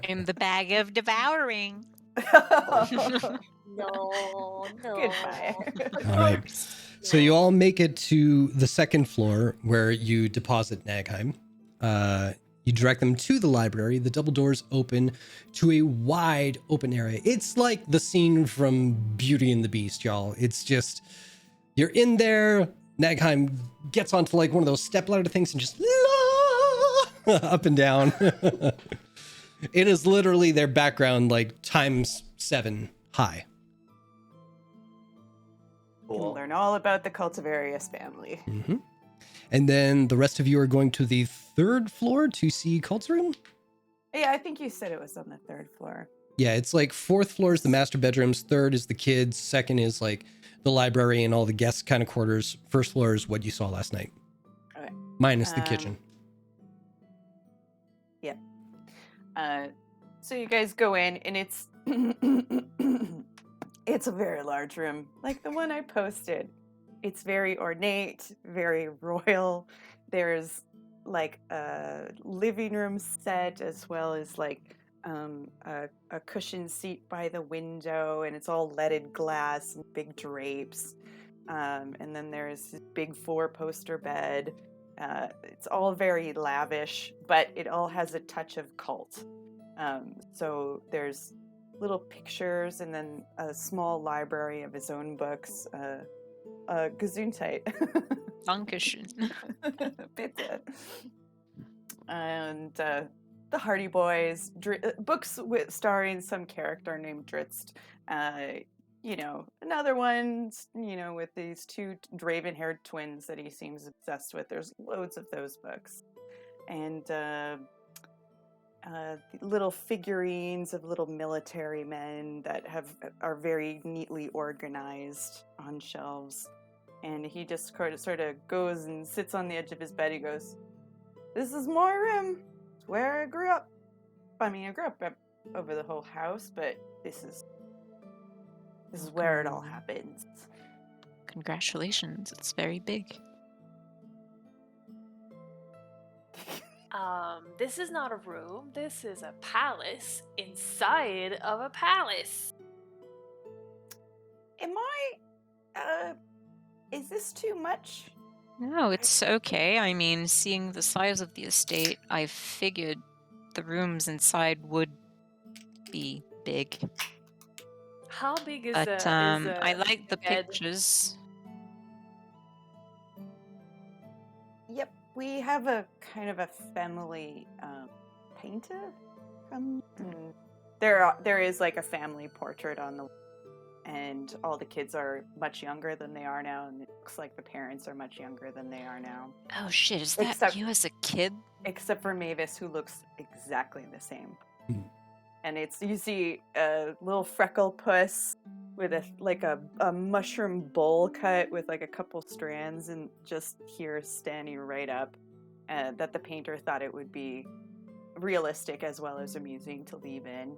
In the bag of devouring. No. Goodbye. All right. So you all make it to the second floor where you deposit Nagheim. You direct them to the library. The double doors open to a wide open area. It's like the scene from Beauty and the Beast, y'all. It's just, you're in there. Nagheim gets onto like one of those stepladder things and just up and down. It is literally their background, like times 7 high. You can learn all about the Cultivarius family. Mm-hmm. And then the rest of you are going to the third floor to see Cult's room? Yeah, I think you said it was on the third floor. Yeah, it's like fourth floor is the master bedrooms, third is the kids, second is like the library and all the guest kind of quarters. First floor is what you saw last night. Okay. Minus the kitchen. Yeah. So you guys go in, and it's it's a very large room, like the one I posted. It's very ornate, very royal. There's like a living room set as well as like a cushion seat by the window, and it's all leaded glass and big drapes. And then there's this big 4-poster bed. It's all very lavish, but it all has a touch of cult. So there's little pictures and then a small library of his own books. Gesundheit. Dankeschön. Bitte. And the Hardy Boys, books starring some character named Dritz. Another one, with these two Draven-haired twins that he seems obsessed with. There's loads of those books. And little figurines of little military men that are very neatly organized on shelves. And he just sort of goes and sits on the edge of his bed. He goes, "This is my room. It's where I grew up. I mean, I grew up over the whole house, but this is where it all happens." Congratulations, it's very big. This is not a room. This is a palace inside of a palace. Am I? Is this too much? No, it's okay. I mean, seeing the size of the estate, I figured the rooms inside would be big. How big is But I like the bed? pictures. Yep, we have a kind of a family painter. There is like a family portrait on the, and all the kids are much younger than they are now, and it looks like the parents are much younger than they are now. Oh shit, is that Except- you as a kid? Except for Mavis, who looks exactly the same. Hmm. And you see a little freckle puss with a mushroom bowl cut with like a couple strands, and just here standing right up, that the painter thought it would be realistic as well as amusing to leave in.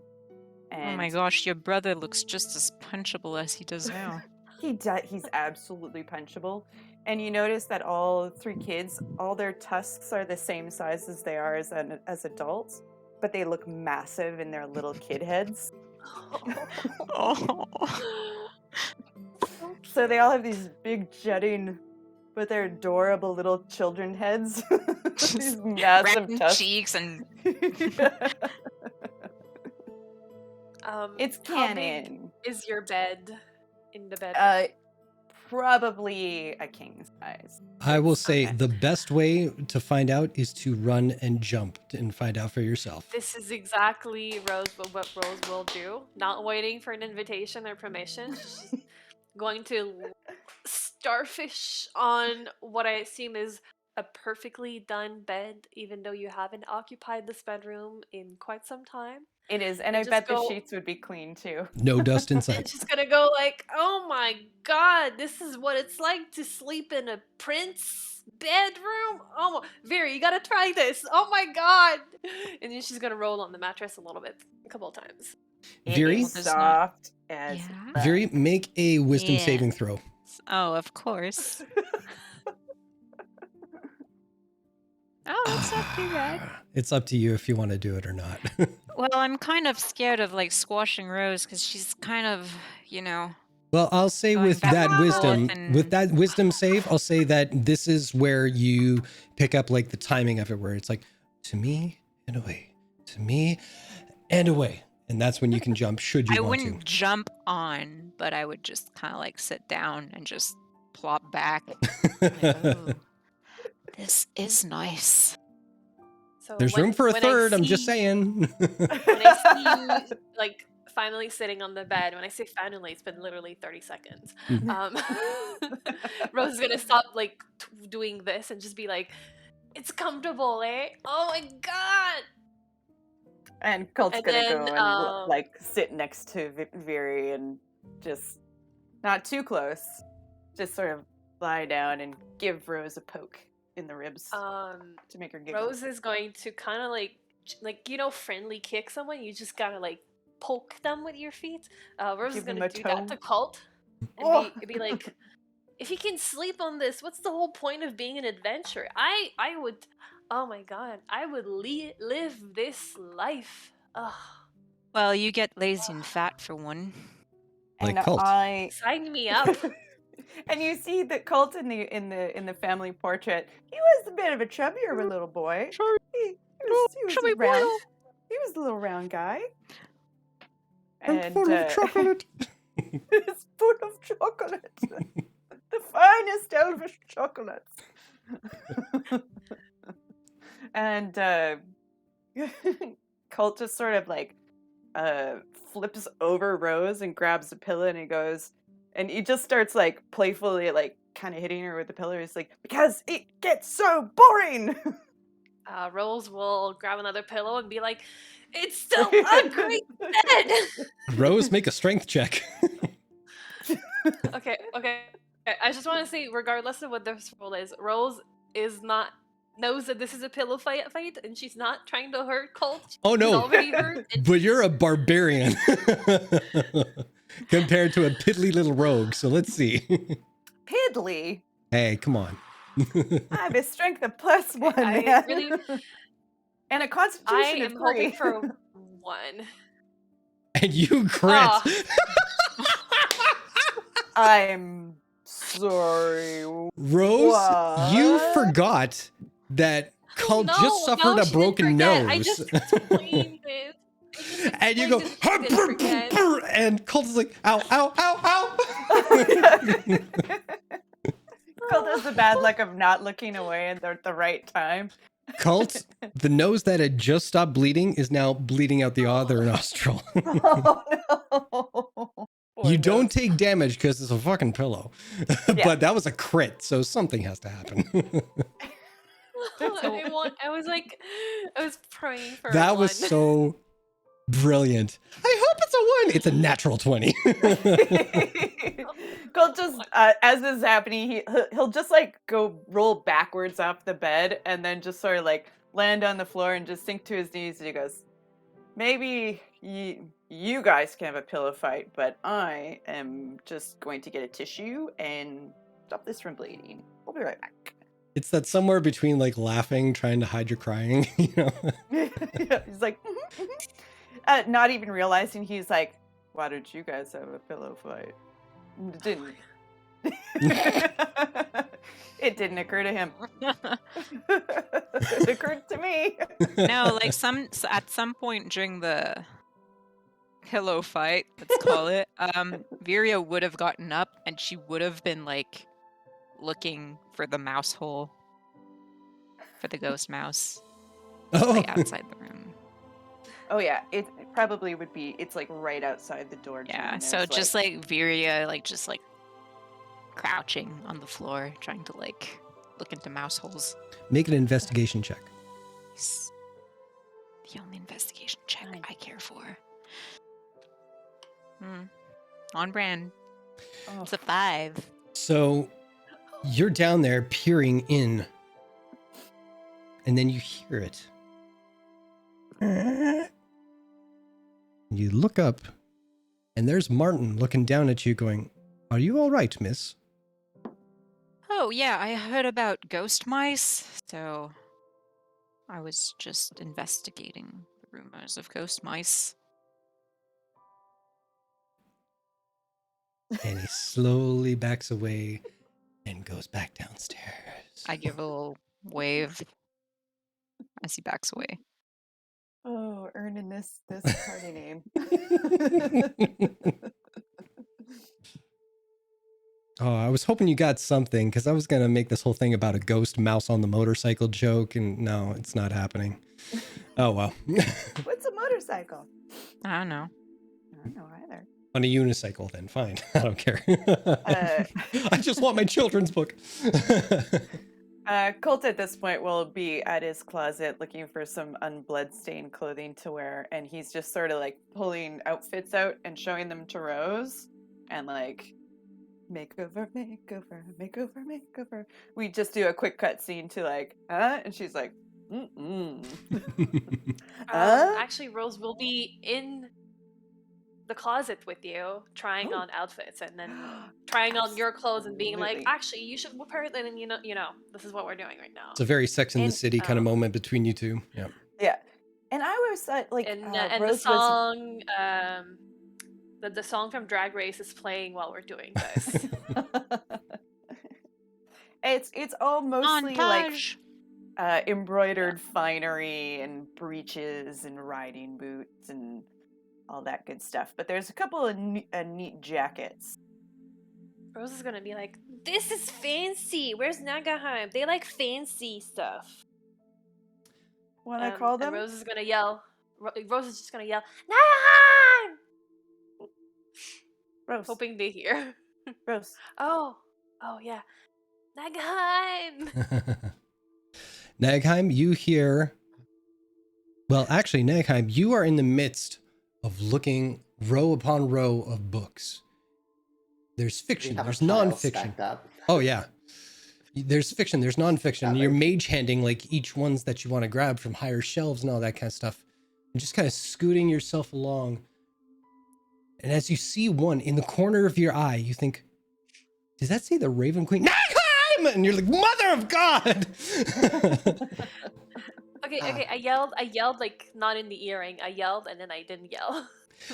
And Oh my gosh, your brother looks just as punchable as he does now. He's absolutely punchable. And you notice that all three kids, all their tusks are the same size as they are as adults, but they look massive in their little kid heads. Oh. So they all have these big jutting, but they're adorable little children heads. These massive Round tusks. cheeks and It's How big canon. is your bed in the bedroom? Probably a king size. I will say Okay. the best way to find out is to run and jump and find out for yourself. This is exactly what Rose will do. Not waiting for an invitation or permission. She's going to starfish on what I assume is a perfectly done bed, even though you haven't occupied this bedroom in quite some time. It is, and And I just bet the go- sheets would be clean too. No dust And inside. she's gonna go like, "Oh my god, this is what it's like to sleep in a prince bedroom. Oh, Very, you gotta try this. Oh my god!" And then she's gonna roll on the mattress a couple of times. It Viri? is There's not- soft as Yeah. fuck. Viri, make a wisdom Yeah. saving throw. Oh, of course. Oh, that's not too bad. It's up to you if you want to do it or not. Well, I'm kind of scared of like squashing Rose because she's kind of, Well, I'll say Going with back that and wisdom, forth and- with that wisdom save, I'll say that this is where you pick up like the timing of it, where it's like to me and away, to me and away, and that's when you can jump. Should you I want wouldn't jump on, but I would just kind of like sit down and just plop back. Like, to? "Ooh, this is nice." So There's when- room for a when I third. I'm just see- saying. When I see you like finally sitting on the bed, when I say finally, it's been literally 30 seconds. Rose is gonna stop like doing this and just be like, "It's comfortable, eh? Oh my god!" And Colt's And gonna then, go and like sit next to Viri and just not too close, just sort of lie down and give Rose a poke in the ribs to make her giggle. Rose is going to kind of like friendly kick someone. You just gotta like poke them with your feet. Rose is Give them gonna a do toe. that to Colt and Oh. be like, "If you can sleep on this, what's the whole point of being an adventurer? I would, oh my god, I would live this life." Ugh. Well, you get lazy and fat for one. Like and Colt. I Sign me up. And you see that Colt in the family portrait, he was a bit of a chubbier little boy. He was chubby round. boy. He was a little round guy. I'm And full of chocolate. it's full of chocolate. The finest elvish chocolates. And Colt just sort of like flips over Rose and grabs a pillow and he goes, and he just starts like playfully like kind of hitting her with the pillow. He's like, because it gets so boring. Rose will grab another pillow and be like, "It's still a great bed." Rose, make a strength check. Okay. I just want to say, regardless of what this role is, Rose knows that this is a pillow fight, and she's not trying to hurt Colt. Oh, no. She's already hurt. But you're a barbarian compared to a piddly little rogue. So let's see. Piddly. Hey, come on. I have a strength of +1, I man. really- And a I constitution am of 3. hoping for 1. And you crit. Ah. I'm sorry. Rose, you What? forgot that Cult No, just suffered a she didn't broken forget. nose. I just explained it. And you go, and Colt is like, ow, ow, ow, ow. Colt has the bad luck of not looking away at the right time. Cult, the nose that had just stopped bleeding is now bleeding out the other nostril. Oh no. You don't take damage because it's a fucking pillow. Yeah. But that was a crit, so something has to happen. I was praying for That one. was so brilliant. I hope it's a 1. It's a natural 20. Colt just, as this is happening, he'll just like go roll backwards off the bed and then just sort of like land on the floor and just sink to his knees. And he goes, maybe you guys can have a pillow fight, but I am just going to get a tissue and stop this from bleeding. I'll be right back. It's that somewhere between like laughing, trying to hide your crying, you know? Yeah, he's like, not even realizing he's like, why don't you guys have a pillow fight? It didn't. It didn't occur to him. It occurred to me. No, like at some point during the pillow fight, let's call it, Viria would have gotten up and she would have been like looking for the mouse hole, for the ghost mouse, like outside the room. Oh yeah, it probably would be. It's like right outside the door. Yeah, so just like Viria, like just like crouching on the floor, trying to like look into mouse holes. Make an investigation check. It's the only investigation check I care for. On brand. Oh. It's a 5. So you're down there peering in, and then you hear it. You look up, and there's Martin looking down at you going, "Are you all right, miss?" Oh, yeah, I heard about ghost mice, so I was just investigating the rumors of ghost mice. And he slowly backs away and goes back downstairs. I give a little wave as he backs away. Oh, earning this party name. Oh, I was hoping you got something, because I was going to make this whole thing about a ghost mouse on the motorcycle joke, and no, it's not happening. Oh, well. What's a motorcycle? I don't know. I don't know either. On a unicycle, then fine. I don't care. I just want my children's book. Colt at this point will be at his closet looking for some unbloodstained clothing to wear, and he's just sort of like pulling outfits out and showing them to Rose, and like, makeover, makeover, makeover, makeover. We just do a quick cut scene to like, and she's like, Actually, Rose will be in the closet with you, trying on outfits, and then trying on your clothes and being like, Absolutely. actually, you should wear it, and you know, this is what we're doing right now. It's a very Sex in the And, City kind of moment between you two. Yeah. yeah. And I always thought like, And Rose the was song, the song from Drag Race is playing while we're doing this. It's all mostly like Montage. embroidered finery and breeches and riding boots and all that good stuff. But there's a couple of neat jackets. Rose is gonna be like, "This is fancy. Where's Nagaheim? They like fancy stuff." What I call And them? Rose is gonna yell. Rose is just gonna yell, "Nagaheim!" Rose. Hoping they hear. Rose. Oh yeah, Nagaheim. Nagheim, you hear. Well, actually, Nagheim, you are in the midst of looking row upon row of books. There's We fiction, have a there's pile nonfiction. stacked up. Oh, yeah. There's fiction, there's nonfiction. You're mage handing like each ones that you want to grab from higher shelves and all that kind of stuff. And just kind of scooting yourself along. And as you see one in the corner of your eye, you think, does that say the Raven Queen? Nagheim! And you're like, Mother of God! Okay. I yelled like not in the earring. I yelled and then I didn't yell.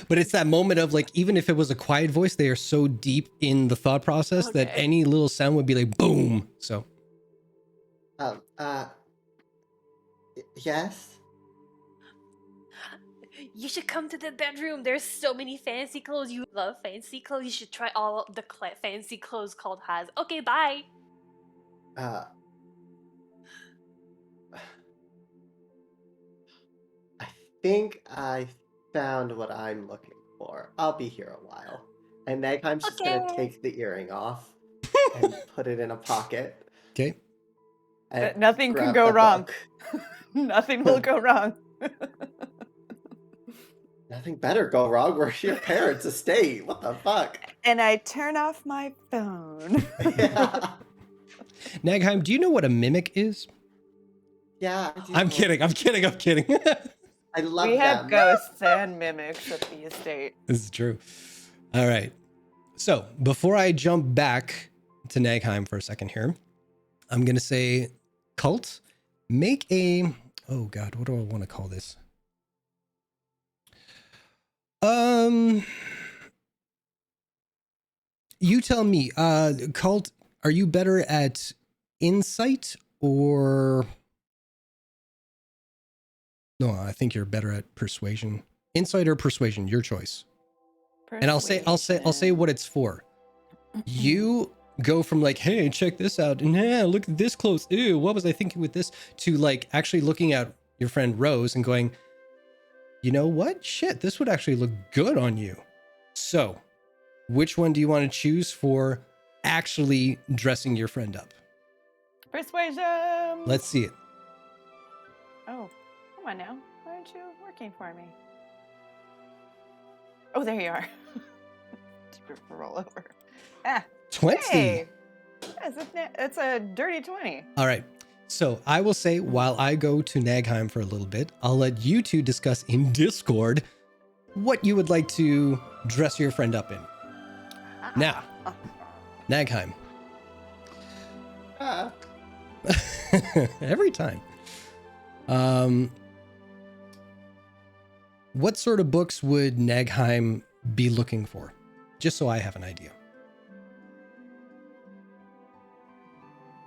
But it's that moment of like, even if it was a quiet voice, they are so deep in the thought process that Okay. any little sound would be like boom. So Yes? You should come to the bedroom. There's so many fancy clothes. You love fancy clothes. You should try all the fancy clothes called has. Okay, bye. I think I found what I'm looking for. I'll be here a while. And Nagheim's just gonna Okay. take the earring off and put it in a pocket. okay. And Nothing can grab go the wrong. book. Nothing will go wrong. Nothing better go wrong. We're your parents' estate. What the fuck? And I turn off my phone. Yeah. Nagheim, do you know what a mimic is? Yeah. I do. I'm kidding. I love We have them. ghosts and mimics at the estate. This is true. All right. So before I jump back to Nagheim for a second here, I'm going to say, Cult, make a, oh God, what do I want to call this? You tell me, Cult, are you better at insight or? No, I think you're better at persuasion. Insight or persuasion, your choice. And I'll say what it's for. You go from like, hey, check this out, and yeah, look at this close. Ew, what was I thinking with this? To like actually looking at your friend Rose and going, you know what? Shit, this would actually look good on you. So, which one do you want to choose for actually dressing your friend up? Persuasion. Let's see it. Oh, come on now. Why aren't you working for me? Oh, there you are. Roll over. Ah, 20. hey. It's a dirty 20. All right. So I will say, while I go to Nagheim for a little bit, I'll let you two discuss in Discord what you would like to dress your friend up in. Now, Nagheim. Every time. What sort of books would Nagheim be looking for? Just so I have an idea.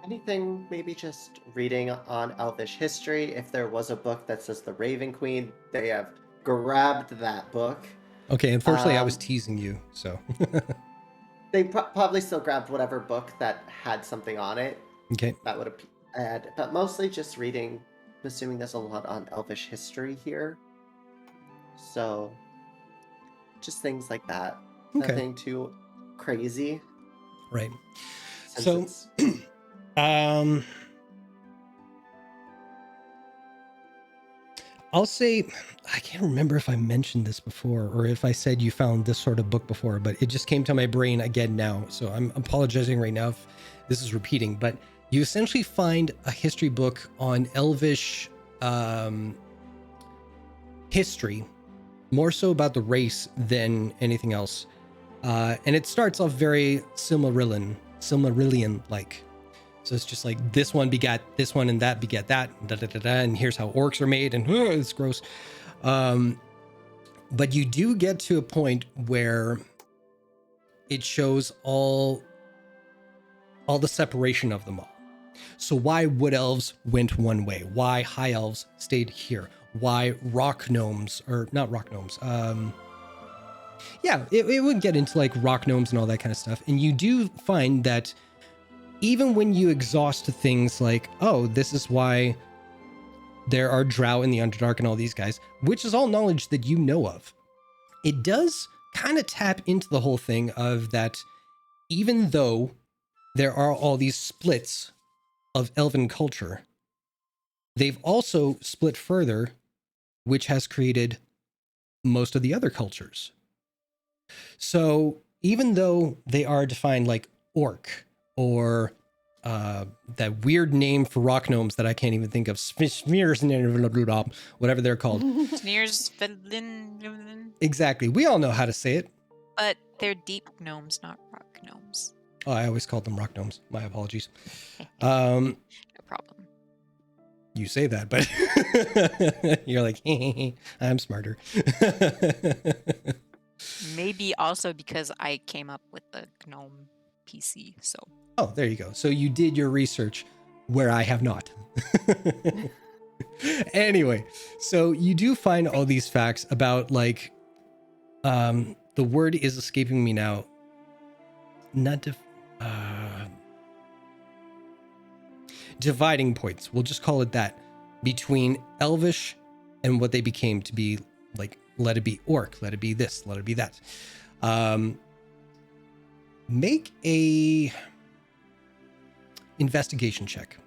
Anything, maybe just reading on Elvish history. If there was a book that says the Raven Queen, they have grabbed that book. Okay, unfortunately, I was teasing you, so. They probably still grabbed whatever book that had something on it. Okay. That would add, but mostly just reading. I'm assuming there's a lot on Elvish history here. So, just things like that. Okay. Nothing too crazy. Right. Since So, it's- I'll say, I can't remember if I mentioned this before or if I said you found this sort of book before, but it just came to my brain again now. So I'm apologizing right now if this is repeating, but you essentially find a history book on Elvish history, more so about the race than anything else. And it starts off very Silmarillion-like. So it's just like this one begat this one and that begat that, and here's how orcs are made, and it's gross. But you do get to a point where it shows all the separation of them all. So why wood elves went one way? Why high elves stayed here? Why rock gnomes, or not rock gnomes? Yeah, it would get into like rock gnomes and all that kind of stuff. And you do find that even when you exhaust things like, oh, this is why there are drow in the Underdark and all these guys, which is all knowledge that you know of, it does kind of tap into the whole thing of that even though there are all these splits of elven culture, they've also split further, which has created most of the other cultures. So even though they are defined like orc or that weird name for rock gnomes that I can't even think of, smears, whatever they're called. Sneers, Exactly. We all know how to say it. but they're deep gnomes, not rock gnomes. Oh, I always called them rock gnomes. My apologies. No problem. You say that, but you're like, I'm smarter. Maybe also because I came up with the gnome PC, so. Oh, there you go. So you did your research where I have not. Anyway, so you do find all these facts about like, the word is escaping me now. Dividing points, we'll just call it that, between Elvish and what they became to be, like, let it be orc, let it be this, let it be that. Make a investigation check.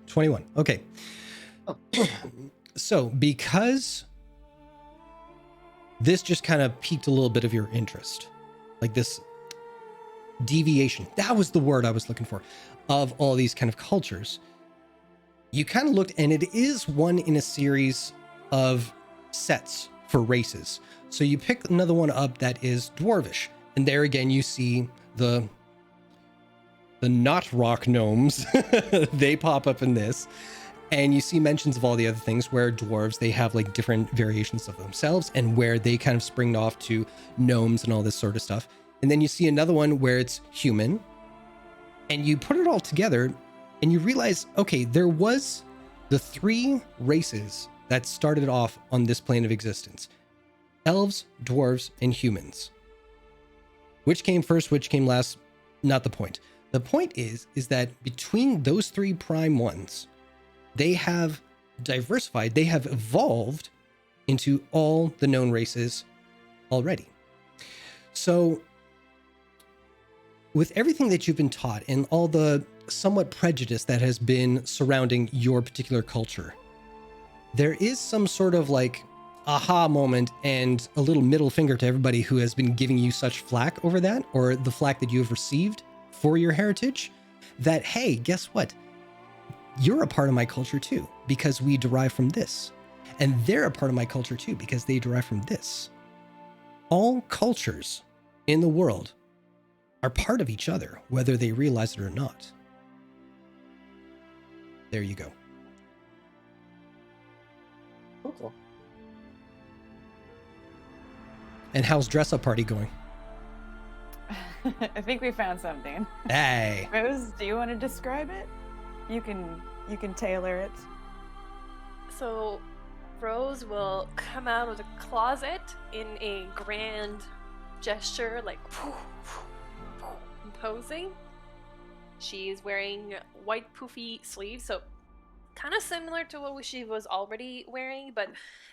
$21. Okay. So, because this just kind of piqued a little bit of your interest, like this deviation, that was the word I was looking for, of all these kind of cultures, you kind of looked, and it is one in a series of sets for races. So you pick another one up that is dwarvish, and there again you see the not rock gnomes. They pop up in this. And you see mentions of all the other things where dwarves, they have like different variations of themselves and where they kind of spring off to gnomes and all this sort of stuff. And then you see another one where it's human, and you put it all together and you realize, okay, there was the three races that started off on this plane of existence: elves, dwarves, and humans. Which came first, which came last, not the point. The point is that between those three prime ones, they have diversified, they have evolved into all the known races already. So with everything that you've been taught and all the somewhat prejudice that has been surrounding your particular culture, there is some sort of like aha moment and a little middle finger to everybody who has been giving you such flack over that, or the flack that you have received for your heritage, that, hey, guess what? You're a part of my culture too, because we derive from this. And they're a part of my culture too, because they derive from this. All cultures in the world are part of each other, whether they realize it or not. There you go. Cool. And how's dress up party going? I think we found something. Hey. Rose, do you want to describe it? You can tailor it. So, Rose will come out of the closet in a grand gesture, like imposing. She's wearing white poofy sleeves, so kind of similar to what she was already wearing, but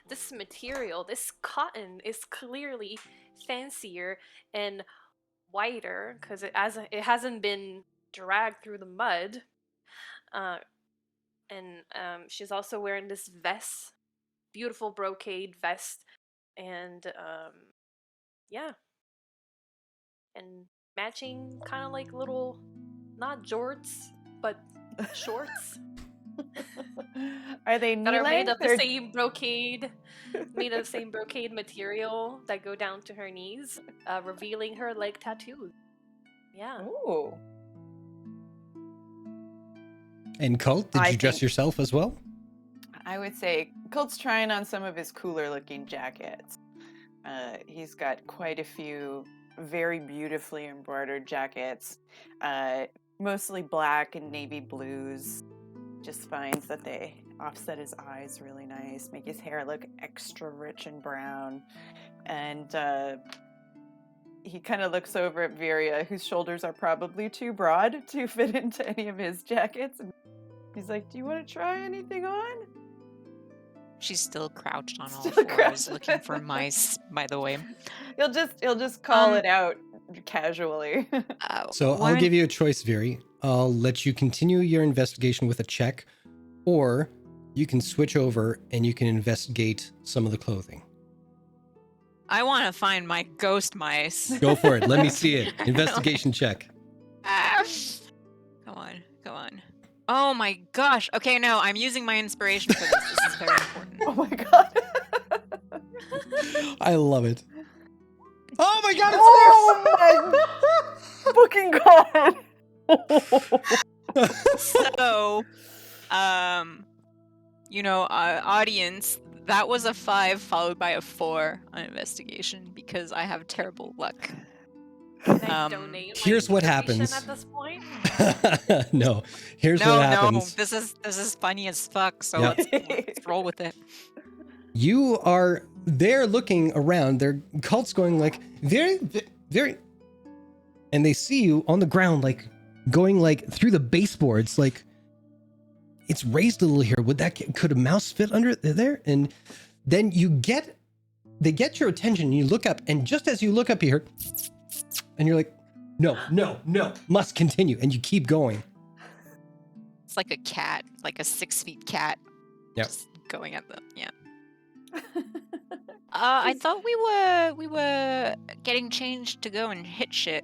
this material, this cotton, is clearly fancier and whiter because it hasn't been dragged through the mud. She's also wearing this vest, beautiful brocade vest, and yeah, and matching kind of like little, not jorts, but shorts Are they that are made of knee-length the same brocade material that go down to her knees, revealing her leg tattoos. Yeah. Ooh. And Colt, did you dress yourself as well? I would say Colt's trying on some of his cooler looking jackets. He's got quite a few very beautifully embroidered jackets, mostly black and navy blues. Just finds that they offset his eyes really nice, make his hair look extra rich and brown. And he kind of looks over at Viria, whose shoulders are probably too broad to fit into any of his jackets. And he's like, "Do you want to try anything on?" She's still crouched on all Still fours, crouched. looking for mice. By the way, He'll just call it out casually. So I'll give you a choice, Viri. I'll let you continue your investigation with a check, or you can switch over and you can investigate some of the clothing. I want to find my ghost mice. Go for it. Let me see it. Investigation check. Come on. Oh my gosh. Okay, no, I'm using my inspiration for this. This is very important. Oh my god. I love it. Oh my god, Oh my fucking god. So, audience, that was a 5 followed by a 4 on investigation because I have terrible luck. Can I donate my here's what inspiration happens. at this point? No, here's what happens. This is funny as fuck. So Yep. let's roll with it. You are there looking around. Their cult's going like very, very, and they see you on the ground, like going like through the baseboards, like it's raised a little here. Could a mouse fit under there? And then they get your attention. And you look up, and just as you look up here, and you're like, no, must continue, and you keep going. It's like a cat, like a 6 feet cat. Yep. Just going at them. Yeah. I thought we were getting changed to go and hit shit.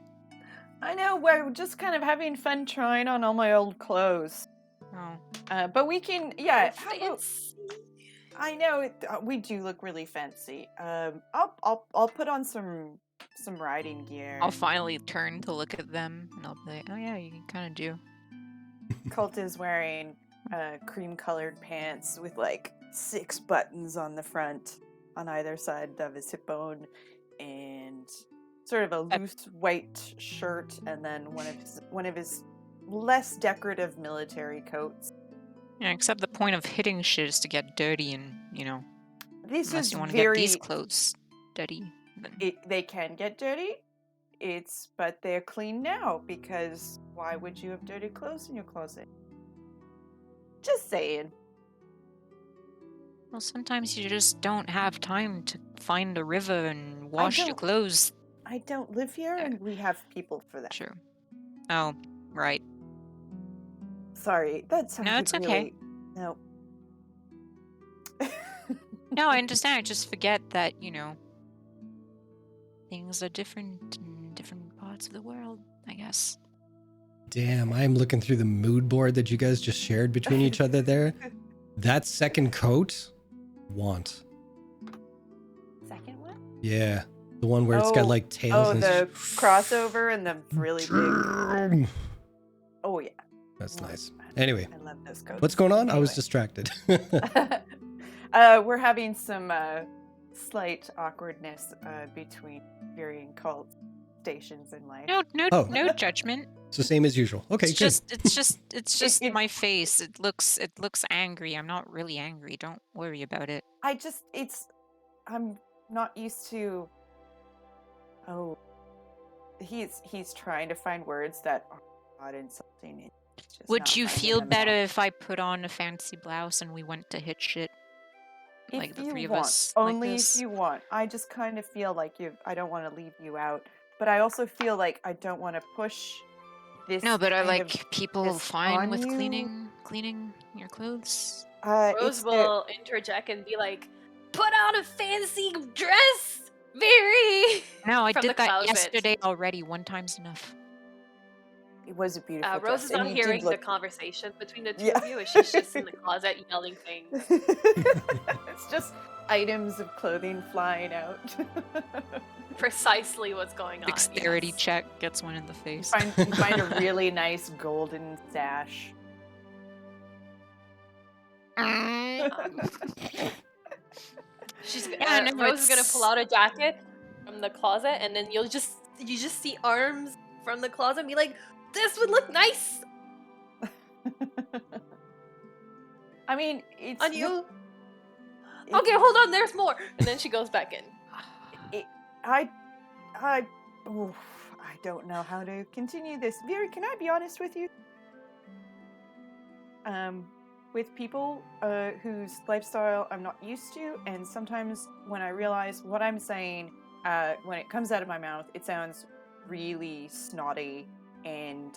I know, we're just kind of having fun trying on all my old clothes. Oh. But we can, yeah. Fancy. I know we do look really fancy. I'll put on some riding gear. I'll finally turn to look at them, and I'll be like, "Oh yeah, you kind of do." Colt is wearing cream-colored pants with like 6 buttons on the front, on either side of his hip bone, and sort of a loose white shirt, and then one of his less decorative military coats. Yeah, except the point of hitting shit is to get dirty, and This unless is you want to get very. these clothes dirty. Then... They can get dirty. But they're clean now, because why would you have dirty clothes in your closet? Just saying. Well, sometimes you just don't have time to find a river and wash your don't- clothes. I don't live here, and we have people for that. True. Oh, right. Sorry, that sounded it's okay. really... No. No, I understand. I just forget that, things are different in different parts of the world, I guess. Damn, I'm looking through the mood board that you guys just shared between each other there. That second coat, want. Second one? Yeah, the one where it's got like tails. Oh, and the crossover and the really big... Oh, yeah. That's nice. Anyway, I love those coats. what's going on? I was Anyway. distracted. We're having some slight awkwardness between varying cult stations in life. No judgment. So same as usual. Okay, It's good. just my face. It looks angry. I'm not really angry. Don't worry about it. I'm not used to. Oh, he's trying to find words that are not insulting. It's just Would not you finding feel them better out. if I put on a fancy blouse and we went to hit shit? Like If the you 3 of want, us. only like if this? you want. I just kind of feel like I don't want to leave you out, but I also feel like I don't want to push this. No, but are kind like of people this fine on with you. cleaning your clothes? It's Rose the- will interject and be like, "Put on a fancy dress, Very." No, I From the did that closet. yesterday already. One time's enough. It was a beautiful Rose dress, is and not you did hearing the look- conversation between the two Yeah. of you, and she's just in the closet yelling things. It's just items of clothing flying out. Precisely what's going on. Dexterity yes. check gets one in the face. You find a really nice golden sash. Yeah, no, Rose is gonna it's- pull out a jacket from the closet, and then you just see arms from the closet and be like, "This would look nice I mean, it's on you." it- Okay, hold on. There's more, and then she goes back in. I, oof, I don't know how to continue this. Vera, can I be honest with you? With people whose lifestyle I'm not used to, and sometimes when I realize what I'm saying, when it comes out of my mouth, it sounds really snotty and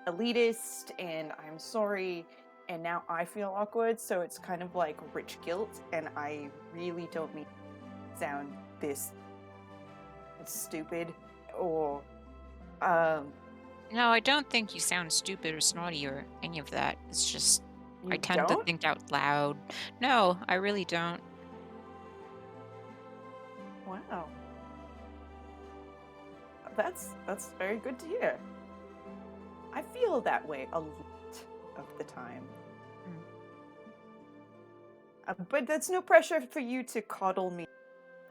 elitist, and I'm sorry, and now I feel awkward, so it's kind of like rich guilt, and I really don't mean to sound this stupid or No, I don't think you sound stupid or snotty or any of that. It's just I you tend don't? to think out loud. No, I really don't. Wow. That's very good to hear. I feel that way a lot of the time. But that's no pressure for you to coddle me,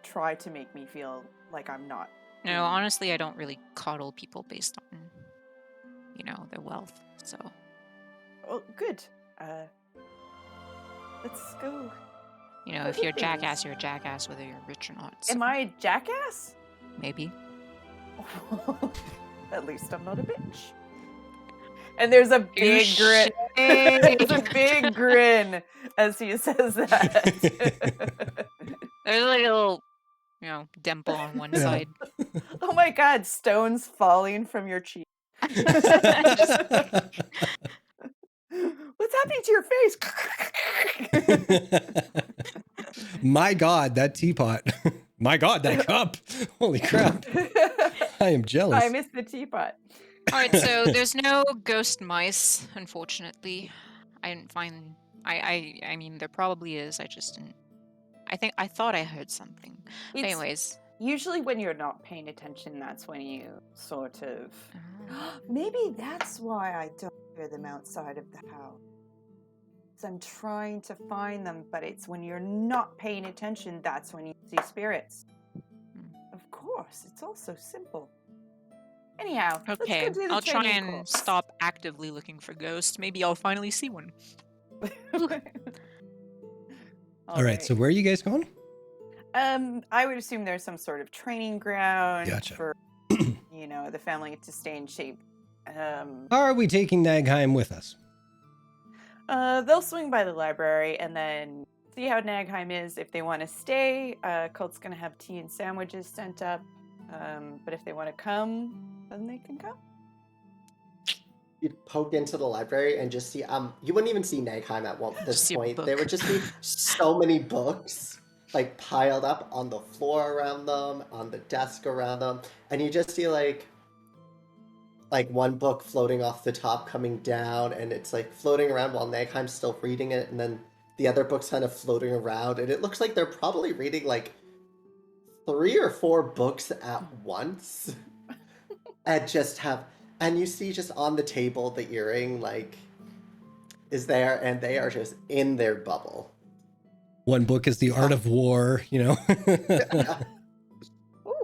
try to make me feel like I'm not. No, honestly, I don't really coddle people based on, their wealth. So, Oh, good. Let's go. if you're a jackass, you're a jackass, whether you're rich or not. So Am I a jackass? maybe. At least I'm not a bitch. And there's a big grin. There's a big grin as he says that. There's like a little, dimple on one Yeah. side. Oh my god, stones falling from your cheek. What's happening to your face? My God, that teapot. My God, that cup. Holy crap. I am jealous. I missed the teapot. All right, so there's no ghost mice, unfortunately. I didn't find. I mean, there probably is. I just didn't. I thought I heard something. But It's anyways, usually when you're not paying attention, that's when you sort of. Oh. Maybe that's why I don't hear them outside of the house. 'Cause I'm trying to find them, but it's when you're not paying attention, that's when you see spirits. Of course, it's all so simple. Anyhow, let's okay, go do the I'll try training and course. stop actively looking for ghosts. Maybe I'll finally see one. All right, so where are you guys going? I would assume there's some sort of training ground Gotcha. for, the family to stay in shape. Are we taking Nagheim with us? They'll swing by the library and then see how Nagheim is. If they want to stay, Cult's gonna have tea and sandwiches sent up. But if they want to come, then they can come. You'd poke into the library and just see you wouldn't even see Nagheim at Just this see a point. book. There would just be so many books like piled up on the floor around them, on the desk around them, and you just see like one book floating off the top coming down, and it's like floating around while Nagheim's still reading it, and then the other book's kind of floating around, and it looks like they're probably reading like 3 or 4 books at once. And you see just on the table the earring is there, and they are just in their bubble. One book is The Art of War, Ooh,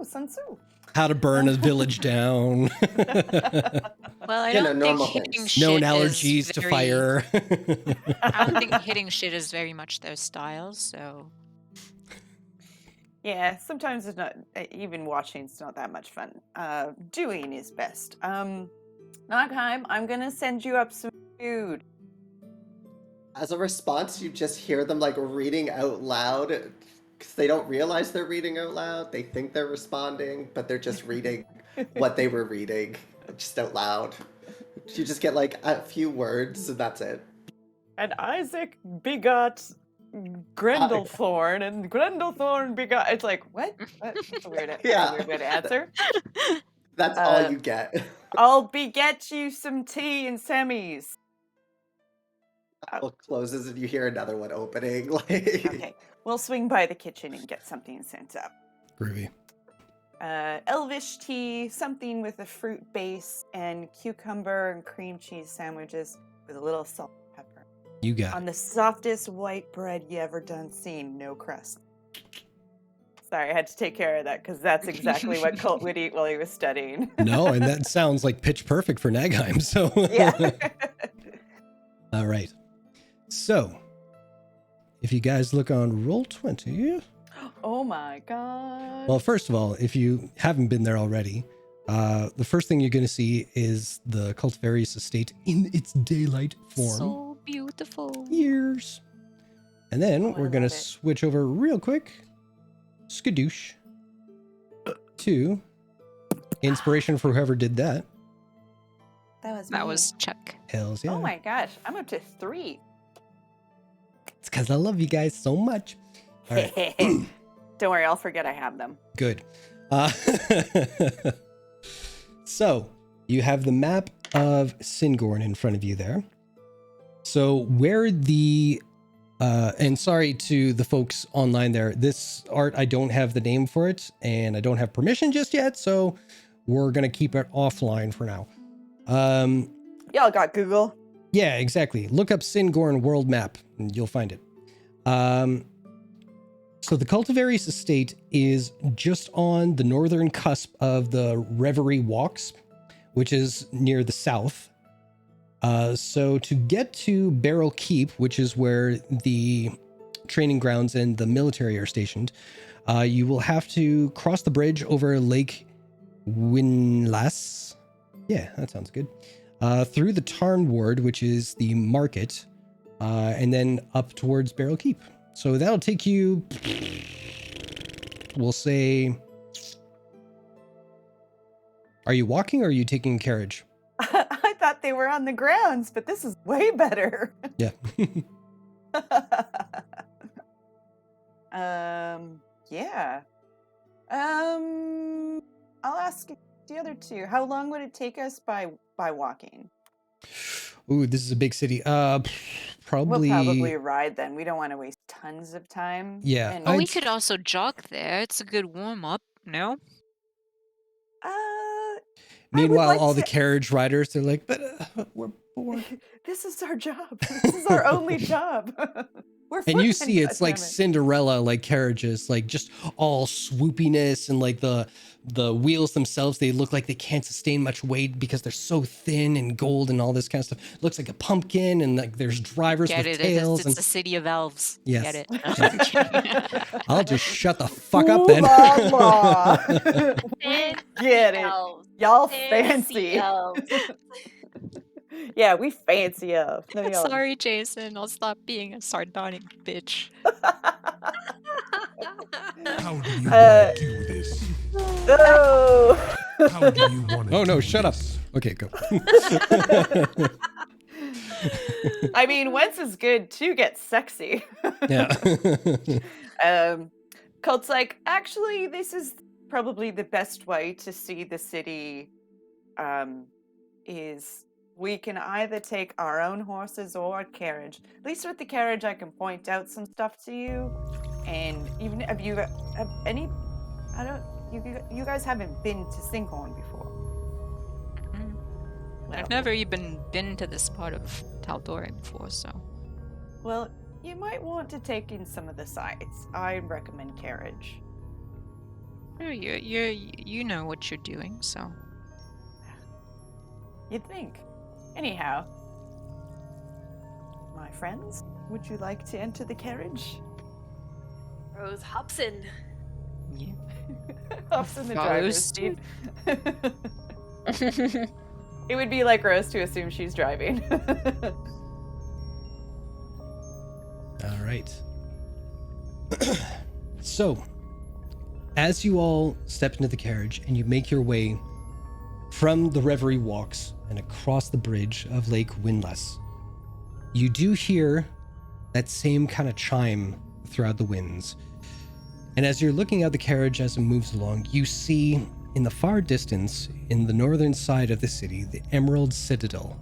Sun Tzu. How to burn a village down. Well, I You know, don't think normal hitting things. shit Known is allergies to very- fire. I don't think hitting shit is very much their style. So Yeah, sometimes it's not, even watching's not that much fun. Doing is best. Nagheim, I'm gonna send you up some food. As a response, you just hear them reading out loud, because they don't realize they're reading out loud. They think they're responding, but they're just reading what they were reading, just out loud. You just get a few words, and that's it. And Isaac begot Grendelthorn, and Grendelthorn begot. It's like, what? That's a weird, Yeah. weird way to answer. That's all you get. I'll beget you some tea and semis. Book closes, and you hear another one opening. Okay, we'll swing by the kitchen and get something sent up. Groovy. Elvish tea, something with a fruit base, and cucumber and cream cheese sandwiches with a little salt and pepper. You got On it. the softest white bread you ever done seen, no crust. Sorry, I had to take care of that because that's exactly what Colt would eat while he was studying. No, and that sounds like pitch perfect for Nagheim. So Yeah. All right. So if you guys look on Roll20, Oh my god. well, first of all, if you haven't been there already, the first thing you're going to see is the Cultivarius estate in its daylight form. So beautiful. Years. And then Oh, I we're going to love it. switch over real quick, skadoosh, to inspiration for whoever did that. That That me. was Chuck. Hells yeah. Oh my gosh, I'm up to 3. It's because I love you guys so much. All right. Don't worry, I'll forget I have them. Good. So you have the map of Singorn in front of you there. So where the and sorry to the folks online there, this art, I don't have the name for it and I don't have permission just yet, so we're gonna keep it offline for now. Y'all got Google. Yeah, exactly. Look up Singorn world map and you'll find it. So the Cultivarius estate is just on the northern cusp of the Reverie Walks, which is near the south. So to get to Barrel Keep, which is where the training grounds and the military are stationed, you will have to cross the bridge over Lake Winlas. Yeah, that sounds good. Through the Tarn Ward, which is the market, and then up towards Barrel Keep. So that'll take you, we'll say, are you walking or are you taking a carriage? I thought they were on the grounds, but this is way better. Yeah. Yeah. I'll ask the other two. How long would it take us by walking? Ooh, this is a big city. Probably. We'll probably ride then. We don't want to waste tons of time. Yeah, And, Oh, we I'd- could also jog there. It's a good warm up, no? I would Meanwhile, like all the to- carriage riders, they're like, but we're bored. This is our job. This is our only job. We're And you fine, see it's like goddammit. Cinderella like carriages, like just all swoopiness, and like the wheels themselves, they look like they can't sustain much weight because they're so thin and gold and all this kind of stuff. It looks like a pumpkin, and like there's drivers Get with it? tails. It's And a city of elves. Yes. Get it? I'll just shut the fuck up Ooh then. la la. Get it. Elves. Y'all Fancy fancy. elves. Yeah, we fancy elves. No, y'all. Sorry, Jason. I'll stop being a sardonic bitch. How do you Uh, want to do this? Oh. How do you want to Oh no, do shut up. this? Okay, go. I mean, Wentz is good to get sexy. Yeah. Cult's like, actually, this is probably the best way to see the city. Is we can either take our own horses or a carriage. At least with the carriage, I can point out some stuff to you. And even have any? I don't. You guys haven't been to Sinkhorn before. Well, I've never even been to this part of TAL'DOREI before, so. Well, you might want to take in some of the sights. I recommend carriage. Oh, you know what you're doing, so. You'd think. Anyhow, my friends, would you like to enter the carriage? Rose hops in. Yeah. Hops in the Rose. driver's seat. It would be like Rose to assume she's driving. All right. So, as you all step into the carriage and you make your way from the Reverie Walks and across the bridge of Lake Windless, you do hear that same kind of chime throughout the winds. And as you're looking at the carriage as it moves along, you see in the far distance, in the northern side of the city, the Emerald Citadel.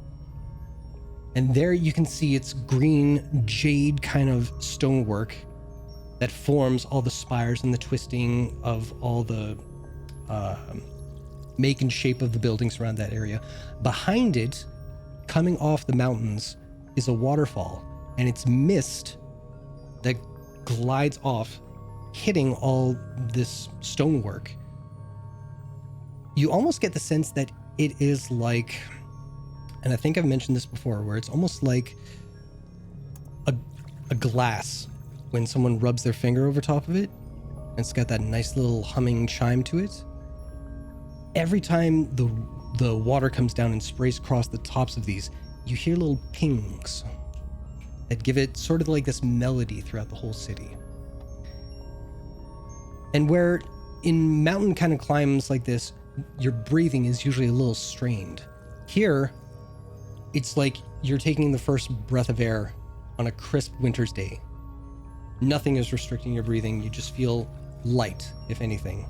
And there you can see its green jade kind of stonework that forms all the spires and the twisting of all the make and shape of the buildings around that area. Behind it, coming off the mountains, is a waterfall and it's mist that glides off, hitting all this stonework. You almost get the sense that it is like, and I think I've mentioned this before, where it's almost like a glass when someone rubs their finger over top of it, and it's got that nice little humming chime to it. Every time the water comes down and sprays across the tops of these, you hear little pings that give it sort of like this melody throughout the whole city. And where in mountain kind of climbs like this, your breathing is usually a little strained. Here, it's like you're taking the first breath of air on a crisp winter's day. Nothing is restricting your breathing. You just feel light, if anything.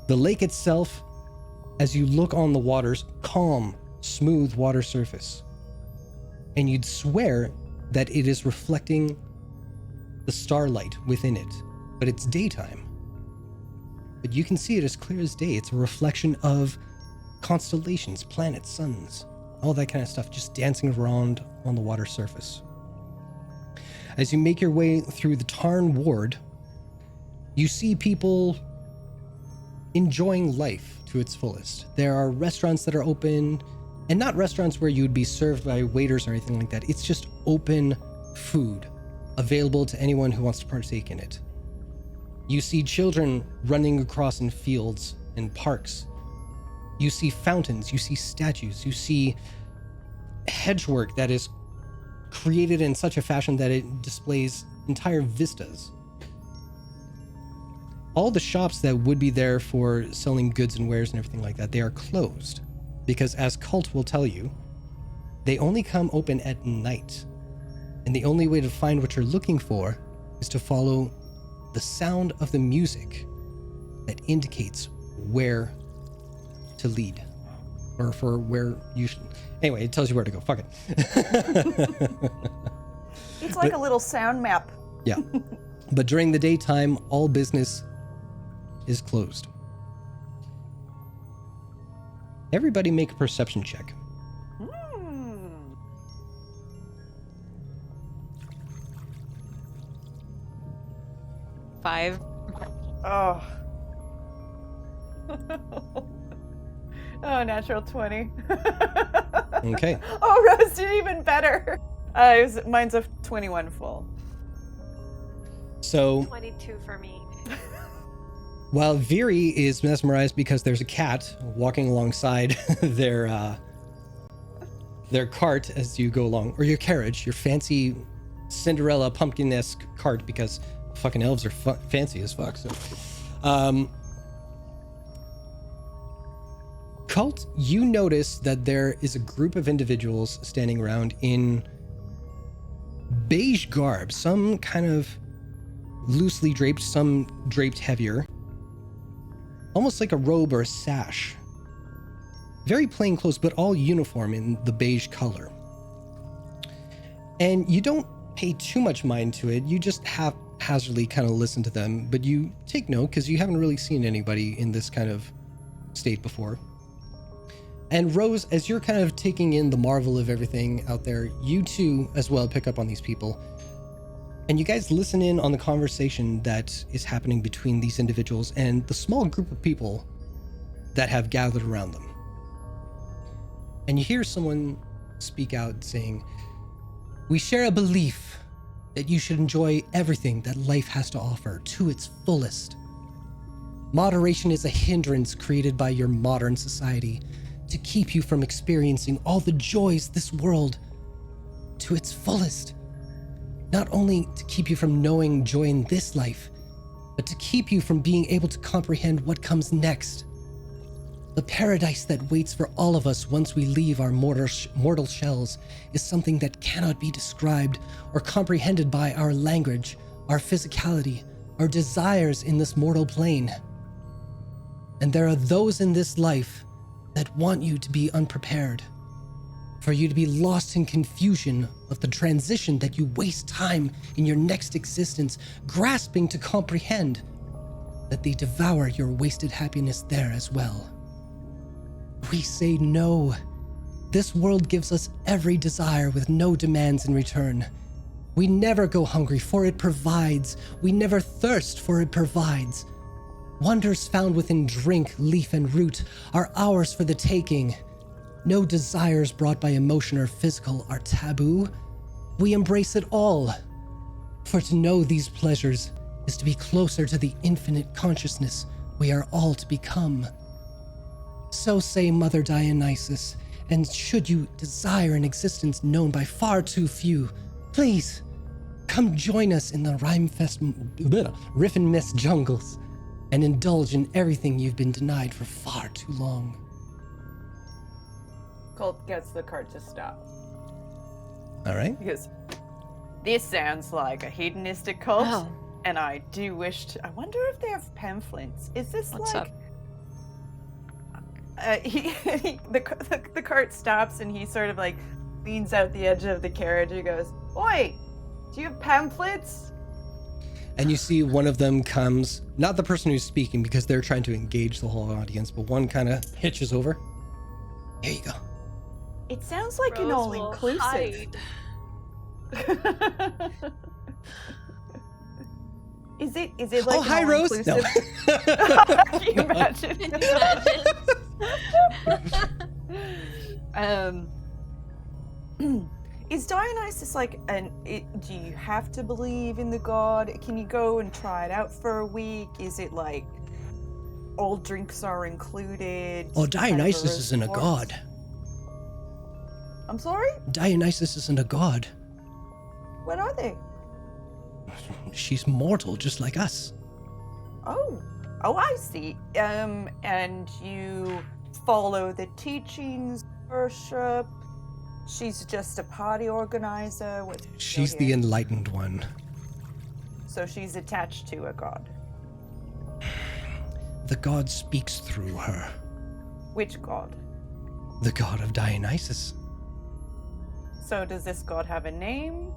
The lake itself, as you look on the water's calm, smooth water surface, and you'd swear that it is reflecting the starlight within it, but it's daytime. But you can see it as clear as day. It's a reflection of constellations, planets, suns, all that kind of stuff just dancing around on the water surface. As you make your way through the Tarn Ward, you see people enjoying life to its fullest. There are restaurants that are open, and not restaurants where you'd be served by waiters or anything like that. It's just open food available to anyone who wants to partake in it. You see children running across in fields and parks. You see fountains, you see statues, you see hedgework that is created in such a fashion that it displays entire vistas. All the shops that would be there for selling goods and wares and everything like that, they are closed. Because as Cult will tell you, they only come open at night. And the only way to find what you're looking for is to follow the sound of the music that indicates where to lead. Or for where you should... Anyway, it tells you where to go. Fuck it. It's like a little sound map. Yeah. But during the daytime, all business is closed. Everybody make a perception check. 5. Oh. Oh, natural 20. Okay. Oh, Rose did even better. Mine's a 21 full. So 22 for me. while Viri is mesmerized because there's a cat walking alongside their cart as you go along, or your carriage, your fancy Cinderella pumpkin-esque cart, because fucking elves are fancy as fuck. So, Cult, you notice that there is a group of individuals standing around in beige garb, some kind of loosely draped, some draped heavier, almost like a robe or a sash. Very plain clothes, but all uniform in the beige color. And you don't pay too much mind to it. You just haphazardly kind of listen to them, but you take note because you haven't really seen anybody in this kind of state before. And Rose, as you're kind of taking in the marvel of everything out there, you too as well pick up on these people. And you guys listen in on the conversation that is happening between these individuals and the small group of people that have gathered around them. And you hear someone speak out saying, "We share a belief that you should enjoy everything that life has to offer to its fullest. Moderation is a hindrance created by your modern society to keep you from experiencing all the joys this world to its fullest. Not only to keep you from knowing joy in this life, but to keep you from being able to comprehend what comes next. The paradise that waits for all of us once we leave our mortal shells is something that cannot be described or comprehended by our language, our physicality, our desires in this mortal plane. And there are those in this life that want you to be unprepared, for you to be lost in confusion of the transition that you waste time in your next existence grasping to comprehend that they devour your wasted happiness there as well. We say no. This world gives us every desire with no demands in return. We never go hungry, for it provides. We never thirst, for it provides. Wonders found within drink, leaf, and root are ours for the taking. No desires brought by emotion or physical are taboo. We embrace it all. For to know these pleasures is to be closer to the infinite consciousness we are all to become. So say Mother Dionysus, and should you desire an existence known by far too few, please, come join us in the Riff and Mist jungles and indulge in everything you've been denied for far too long. Colt gets the cart to stop. All right. He goes, this sounds like a hedonistic cult, Oh. and I do wish to... I wonder if they have pamphlets. Is this What's like... up? The cart stops, and he sort of like leans out the edge of the carriage and goes, Oi, do you have pamphlets? And you see one of them comes, not the person who's speaking because they're trying to engage the whole audience, but one kind of hitches over. Here you go. It sounds like an Rose will all-inclusive. hide. Is it like Oh, an hi, Rose. No. all-inclusive? Can you imagine? Is Dionysus like do you have to believe in the god? Can you go and try it out for a week? Is it like all drinks are included? Oh, kind of a Dionysus isn't a resort? god. I'm sorry? Dionysus isn't a god. What are they? She's mortal, just like us. Oh, I see. And you follow the teachings, worship. She's just a party organizer. What's the deal She's the here? enlightened one. So she's attached to a god. The god speaks through her. Which god? The god of Dionysus. So does this god have a name?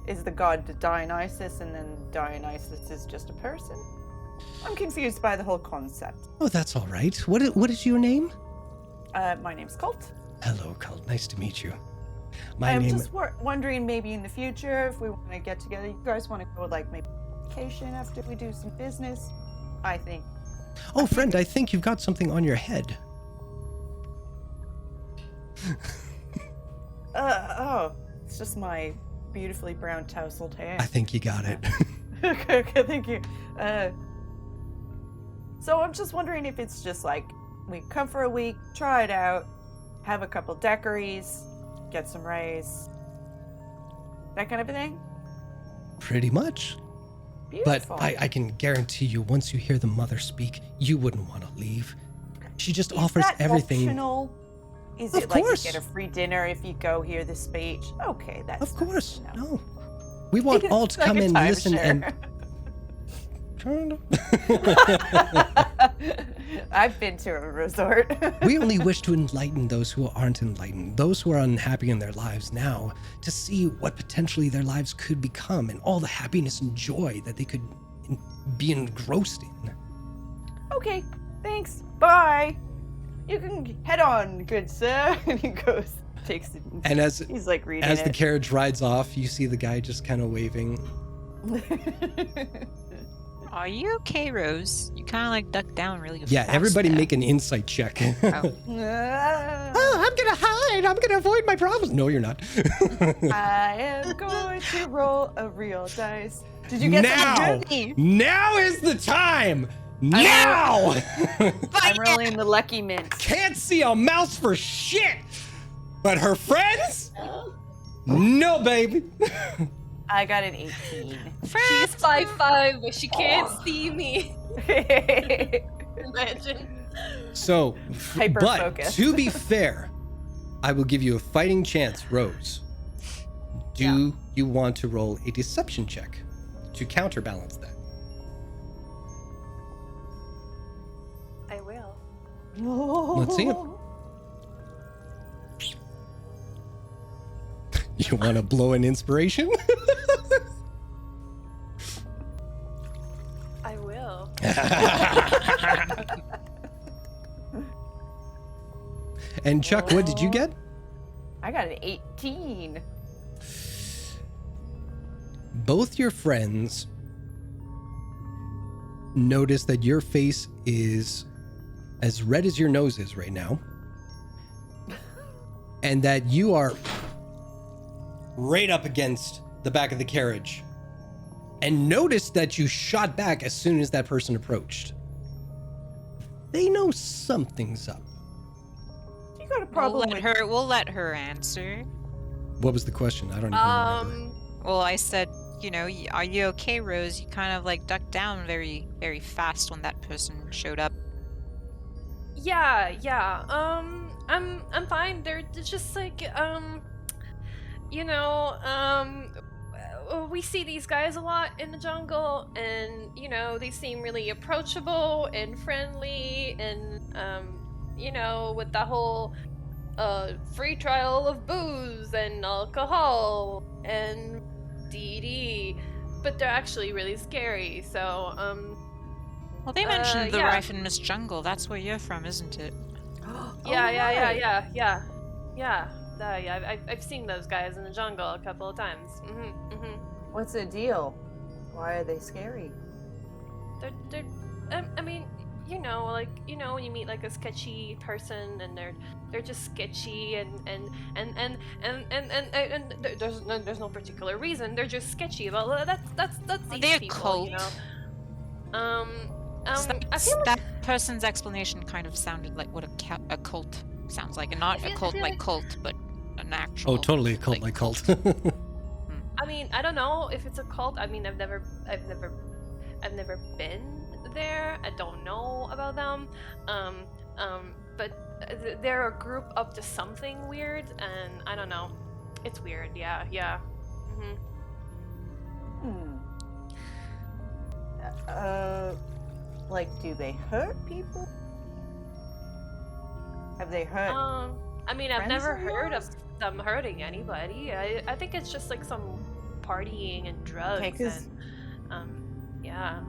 Is the god Dionysus and then Dionysus is just a person? I'm confused by the whole concept. Oh, that's all right. What is your name? My name's Colt. Hello, Colt. Nice to meet you. My I'm name. just wondering maybe in the future if we want to get together. You guys want to go like maybe vacation after we do some business? I think. Oh, friend, I think you've got something on your head. It's just my beautifully brown tousled hair. I think you got it. Okay, thank you. So I'm just wondering if it's just like we come for a week, try it out, have a couple daiquiris, get some rice, that kind of a thing. Pretty much. Beautiful. But I can guarantee you, once you hear the mother speak, you wouldn't want to leave. She just offers that everything. Optional? Is Of it like course. you get a free dinner if you go hear the speech? Okay, that's Of course. nice to know. No. We want all to It's come like a in, listen, timeshare. and. I've been to a resort. We only wish to enlighten those who aren't enlightened, those who are unhappy in their lives now, to see what potentially their lives could become and all the happiness and joy that they could be engrossed in. Okay, thanks. Bye. You can head on, good sir. And he goes, takes it. And as He's like reading as the it. carriage rides off, you see the guy just kind of waving. Are you okay, Rose? You kind of like ducked down really fast. Yeah, everybody there. make an insight check. Oh. Oh, I'm gonna hide. I'm gonna avoid my problems. No, you're not. I am going to roll a real dice. Did you get Now, something good? now is the time. Now. I'm rolling the lucky mint. Can't see a mouse for shit. But her friends? No, baby. I got an 18. She's 5'5", but she can't see me. Imagine. So, but Hyper-focused. to be fair, I will give you a fighting chance, Rose. Do you want to roll a deception check to counterbalance that? I will. Let's see it. You want to blow an inspiration? I will. And Chuck, what did you get? I got an 18. Both your friends notice that your face is as red as your nose is right now, and that you are right up against the back of the carriage, and notice that you shot back as soon as that person approached. They know something's up. You got a problem with We'll let her answer. What was the question? I don't even remember. Well, I said, you know, are you okay, Rose? You kind of like ducked down very, very fast when that person showed up. Yeah. I'm fine. They're just like, you know, we see these guys a lot in the jungle, and you know, they seem really approachable and friendly, and you know, with the whole free trial of booze and alcohol and DD, but they're actually really scary. So Well, they mentioned the yeah. Rife and Miss Jungle. That's where you're from, isn't it? Yeah. I've seen those guys in the jungle a couple of times. What's the deal? Why are they scary? They're I mean, you know, like, you know, when you meet like a sketchy person and they're just sketchy and there's no particular reason. They're just sketchy. Well, that's these They're people, cult. you know. So I feel like that person's explanation kind of sounded like what a cult sounds like, and not a cult like cult, but an actual. Oh, totally a cult like cult. I mean, I don't know if it's a cult. I mean, I've never been there. I don't know about them. But they're a group up to something weird, and I don't know. It's weird. Yeah. Like, do they hurt people? Have they hurt? I mean, I've friends never of heard of yours? them hurting anybody. I think it's just like some partying and drugs Okay, 'cause- and yeah,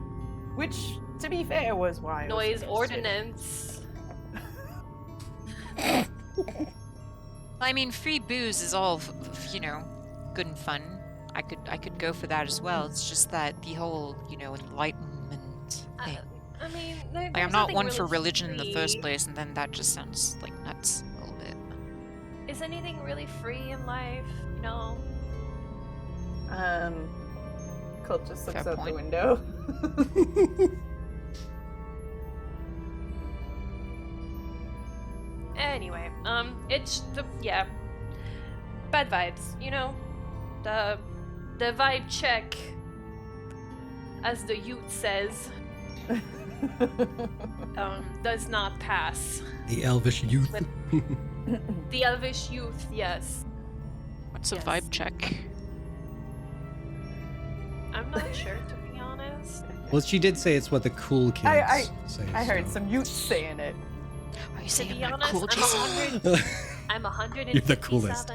Which, to be fair, was why I was noise interested. ordinance. I mean, free booze is all, you know, good and fun. I could go for that as well. It's just that the whole, you know, enlightenment thing. I mean, Like, there's I'm not nothing one for really religion in the first free. place, and then that just sounds like nuts a little bit. Is anything really free in life? You know. Colt just looks Fair out the point. window. Anyway, it's bad vibes. You know, the vibe check, as the youth says, does not pass. The elvish youth. The elvish youth, yes. What's a Yes. vibe check? I'm not sure, to be honest. Well, she did say it's what the cool kids say. I heard so. some youths saying it. Are you To saying be I'm not honest, cool, Jason? I'm 157. You're the coolest.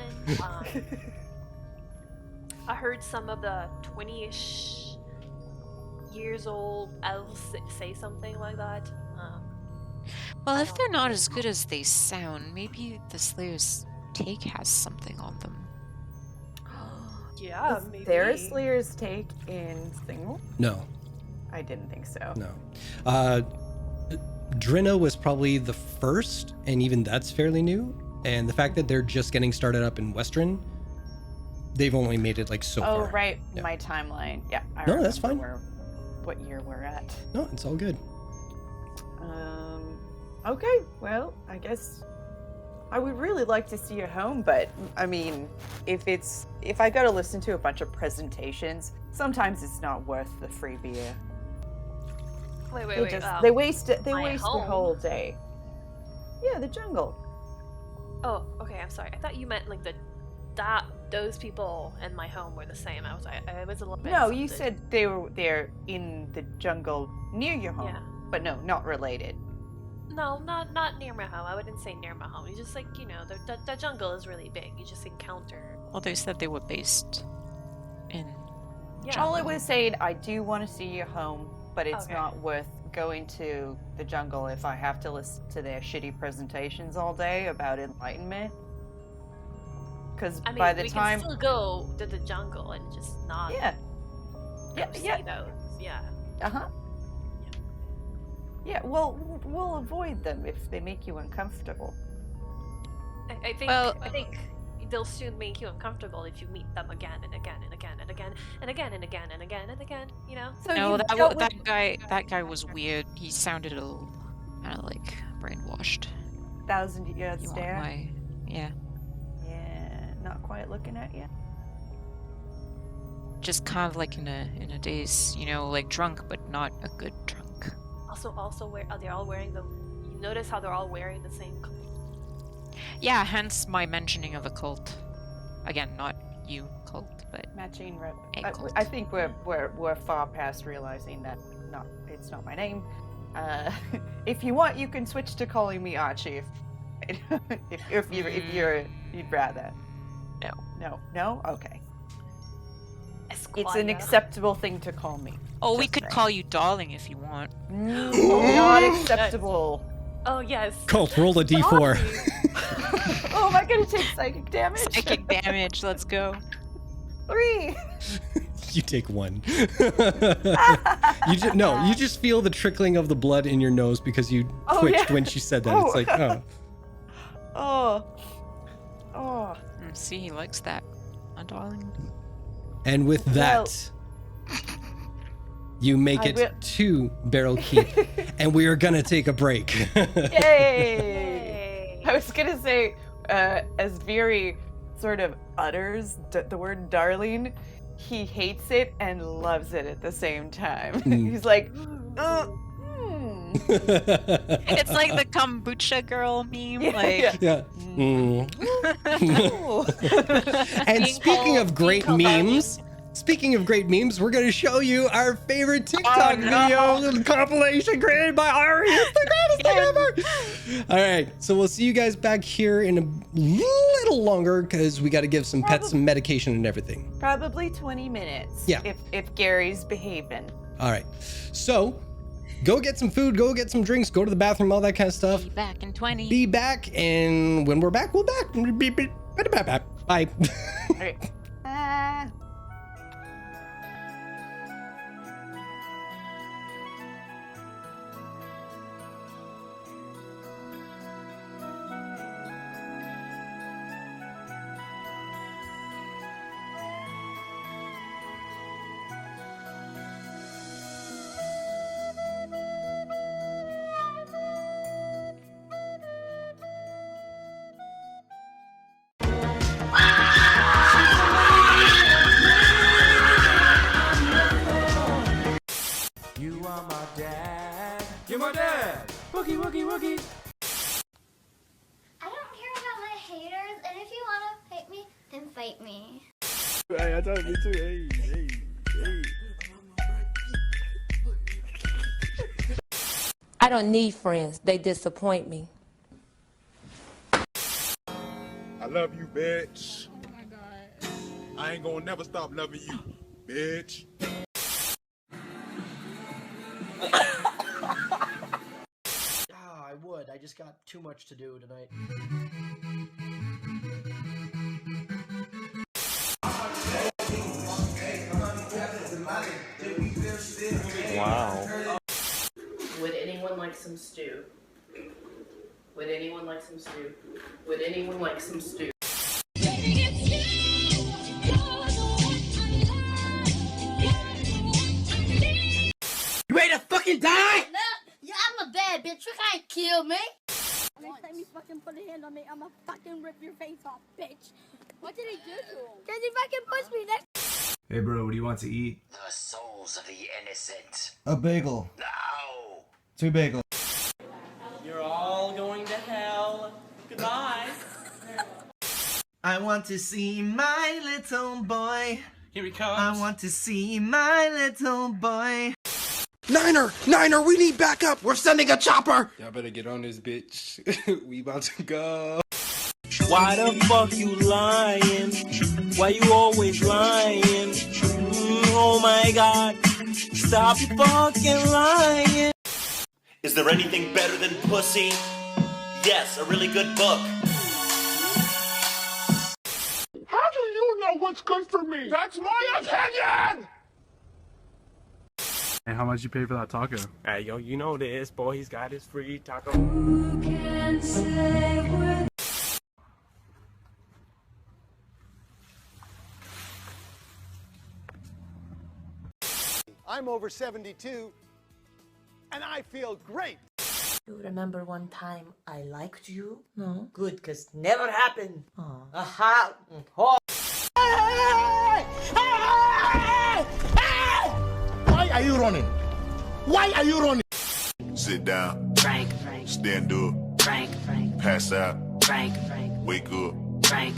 I heard some of the 20-ish years old elves say something like that. Well, I if they're don't not know. as good as they sound, maybe the Slayer's take has something on them. Yeah, Is maybe. there a Slayer's take in Single? No, I didn't think so. no. Drina was probably the first, and even that's fairly new. And the fact that they're just getting started up in Western, they've only made it like so Oh, far. right. Yeah. My timeline. Yeah. I No, that's remember what year we're at. No, it's all good. Okay. Well, I guess I would really like to see a home, but I mean, if I got to listen to a bunch of presentations, sometimes it's not worth the free beer. Wait. They waste the my home? whole day. Yeah, the jungle. Oh, okay. I'm sorry. I thought you meant like those people and my home were the same. I was a little bit. No, you insulted. said they're in the jungle near your home, Yeah. but no, not related. No, not near my home. I wouldn't say near my home. It's just like, you know, the jungle is really big. You just encounter. Well, they said they were based in Yeah. All I was saying, I do want to see your home, but it's Okay. not worth going to the jungle if I have to listen to their shitty presentations all day about enlightenment. Because I mean, by the we time, can still go to the jungle and just not yeah, go see those. Yeah. uh-huh. Yeah, well, we'll avoid them if they make you uncomfortable. I think Well- I think they'll soon make you uncomfortable if you meet them again and again and again and again and again and again and again and again. You know. So No, you've that dealt that guy was weird. He sounded a little kind of like brainwashed. 1,000-yard You want stare. my yeah, Yeah, not quite looking at you. just kind of like in a daze, you know, like drunk but not a good drunk. Also, are they all wearing the? You notice how they're all wearing the same. Yeah, hence my mentioning of a cult. Again, not you cult, but Matching A cult. I think we're far past realizing that it's not my name. If you want, you can switch to calling me Archie if you'd rather. No. Okay. It's an Esquire. acceptable thing to call me. oh, we Just could saying. call you darling if you want. No, not acceptable. Oh yes. Cult, roll a d4. Oh, am I gonna take psychic damage? Psychic damage. Let's go. 3. You take 1. You just feel the trickling of the blood in your nose because you Oh, twitched yeah. when she said that. Oh. It's like, oh. Oh. See, he likes that, my darling. And with that, you make I it will- to Barrel Keep, and we are gonna take a break. Yay! I was gonna say, as Veery sort of utters the word darling, he hates it and loves it at the same time. Mm. He's like, It's like the kombucha girl meme. Yeah, like, yeah. Yeah. Mm. And Being speaking of called- great being called memes, we're gonna show you our favorite TikTok no. video compilation created by Ari. It's the greatest thing ever. All right, so we'll see you guys back here in a little longer because we got to give some pets some medication and everything. probably 20 minutes. Yeah. If Gary's behaving. All right, so go get some food, go get some drinks, go to the bathroom, all that kind of stuff. be back in 20. Be back, and when we're back, we'll back. Bye. Okay. You are my dad. You're my dad. Wookie, wookie, wookie. I don't care about my haters, and if you want to fight me, then fight me. Hey, I told you too. Hey. I don't need friends. They disappoint me. I love you, bitch. Oh my God. I ain't gonna never stop loving you, bitch. I would. I just got too much to do tonight. Wow. Would anyone like some stew? Would anyone like some stew? Would anyone like some stew? You ready to fucking die? No, yeah, I'm a bad bitch. You can't kill me. Next time you fucking put a hand on me, I'ma fucking rip your face off, bitch. What did he do to him? Cause he fucking pushed me next. Hey, bro, what do you want to eat? The souls of the innocent. A bagel. No! 2 bagels. You're all going to hell. Goodbye. I want to see my little boy. Here he comes. I want to see my little boy. Niner, we need backup. We're sending a chopper. Y'all better get on this bitch. We about to go. Why the fuck you lying? Why you always lying? Oh my god. stop fucking lying. Is there anything better than pussy? Yes, a really good book. How do you know what's good for me? That's my opinion! And how much you pay for that taco? Hey, yo, you know this, boy. He's got his free taco. I'm over 72, and I feel great. You remember one time I liked you? No? Good, cause never happened. Aha! Oh. Why are you running? Why are you running? Sit down. Frank. Stand up. Frank. Pass out. Frank. Wake up. Frank.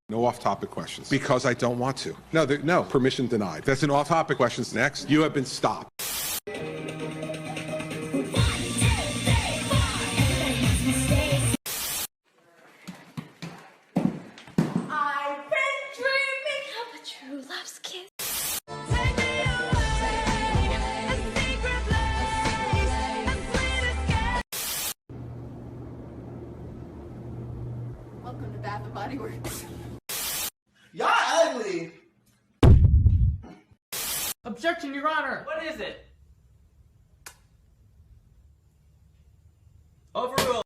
No off-topic questions. Because I don't want to. No, permission denied. That's an off-topic questions. Next. You have been stopped. I've been dreaming of a true love's kiss. Welcome to Bath and Body Works. Y'all ugly. Objection, Your Honor. What is it? Overruled.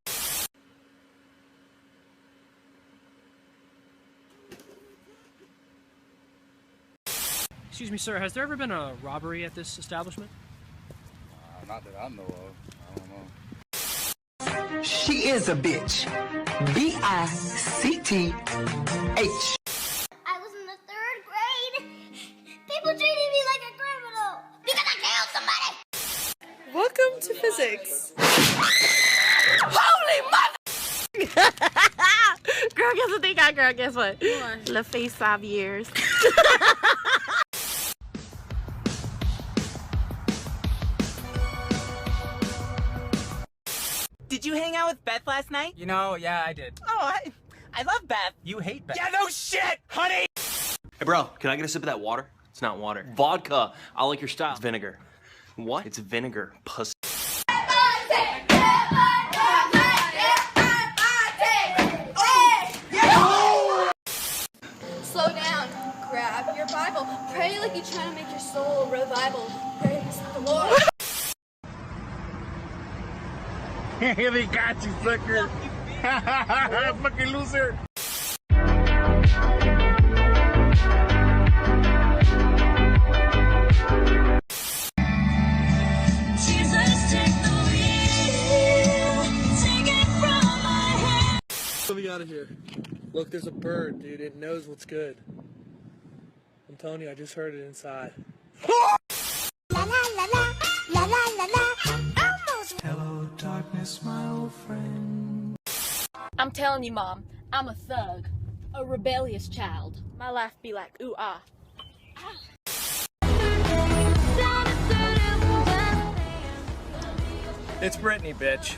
Excuse me, sir, has there ever been a robbery at this establishment? Not that I know of. I don't know. She is a bitch. B-I-C-T-H. I was in the 3rd grade. People treated me like a criminal because I killed somebody. Welcome to physics. Holy mother! Girl, guess what they got, girl? Guess what? Le face 5 years. Did you hang out with Beth last night? You know, yeah, I did. Oh, I love Beth. You hate Beth. Yeah, no shit, honey! Hey, bro, can I get a sip of that water? It's not water. Vodka. I like your style. It's vinegar. What? It's vinegar, pussy. Slow down. Grab your Bible. Pray like you're trying to make your soul revival. Praise the Lord. They got you, sucker. Fucking loser. Let me out of here. Look, there's a bird, dude. It knows what's good. I'm telling you, I just heard it inside. Hello, darkness, my old friend. I'm telling you, Mom, I'm a thug. A rebellious child. My life be like, ooh, ah. It's Brittany, bitch.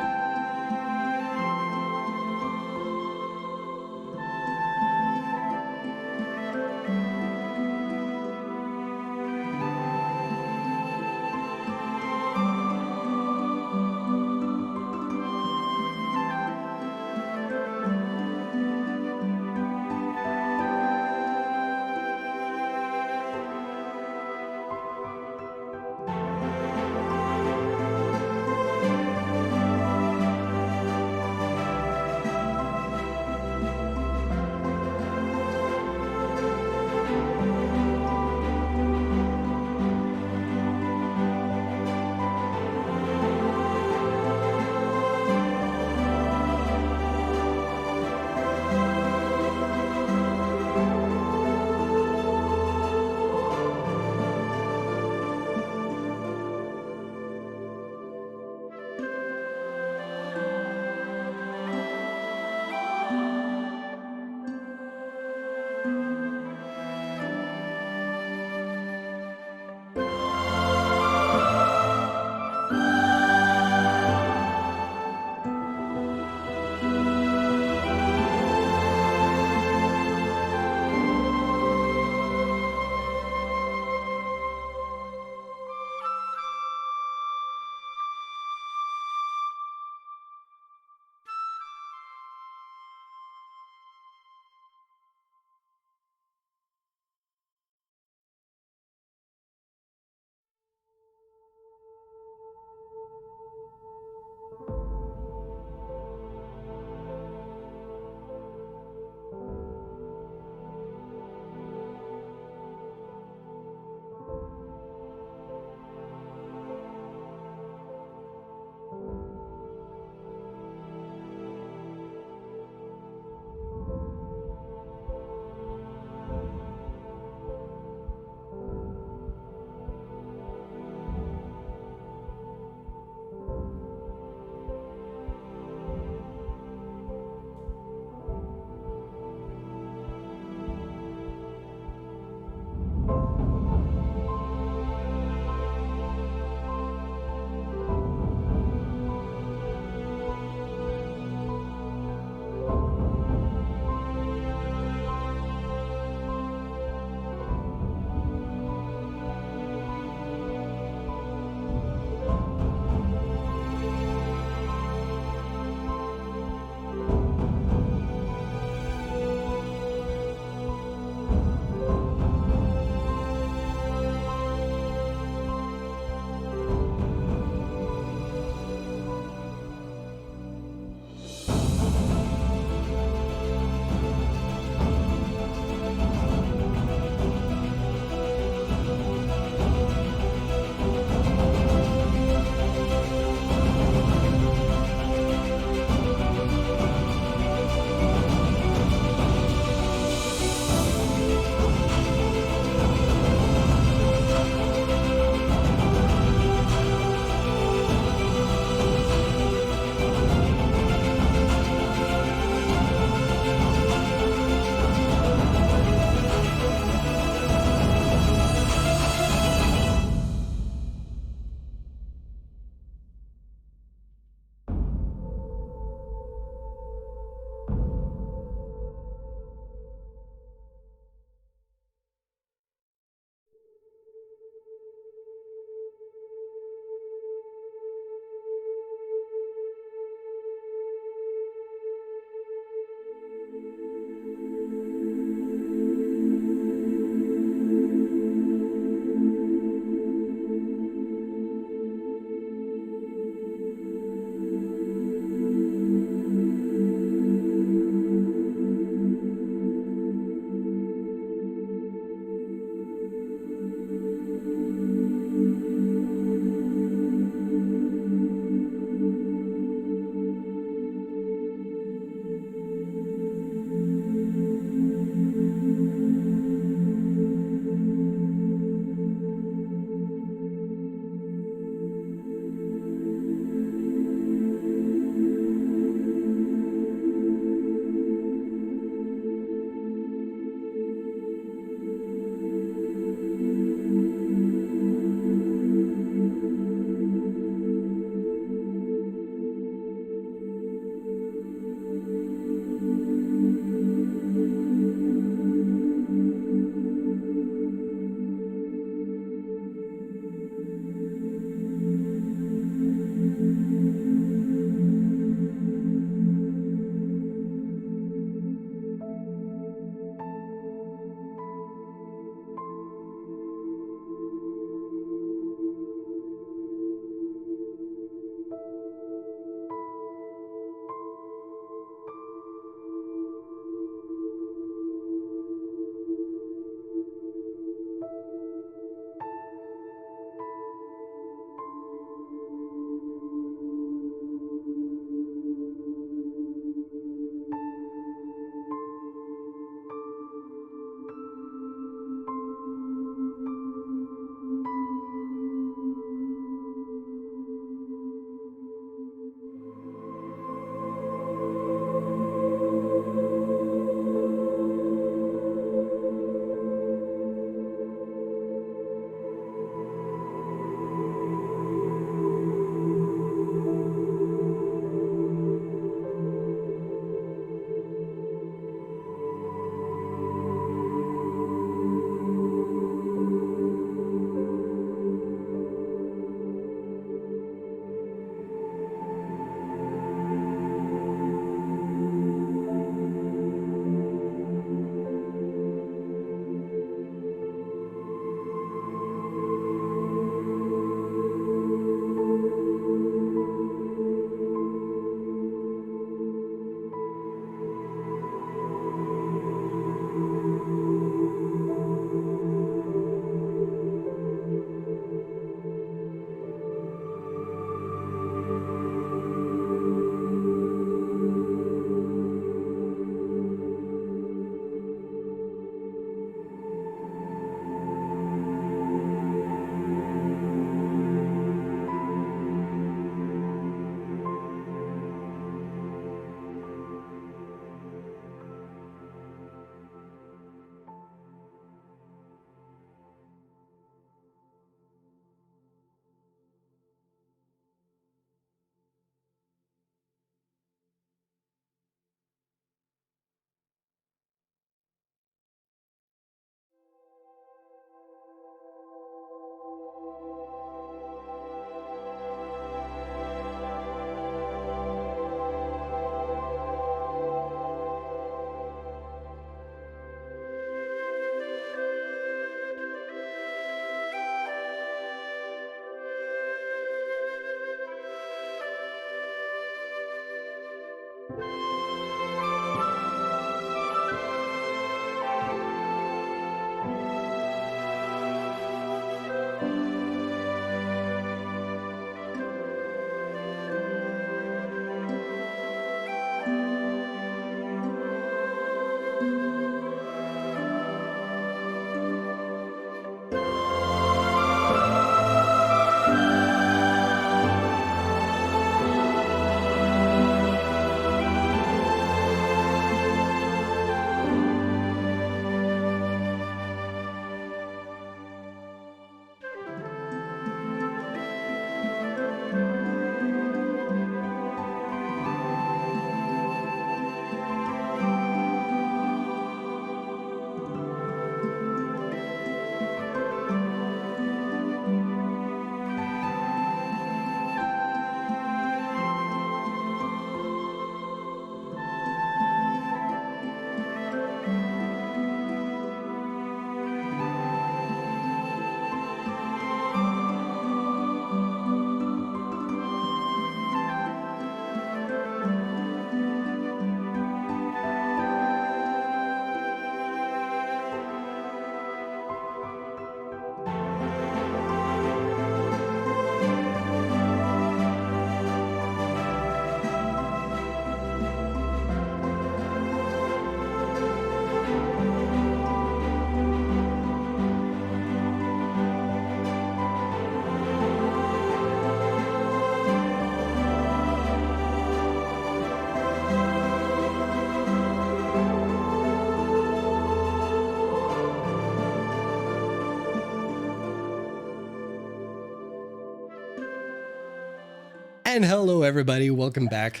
And hello, everybody. Welcome back.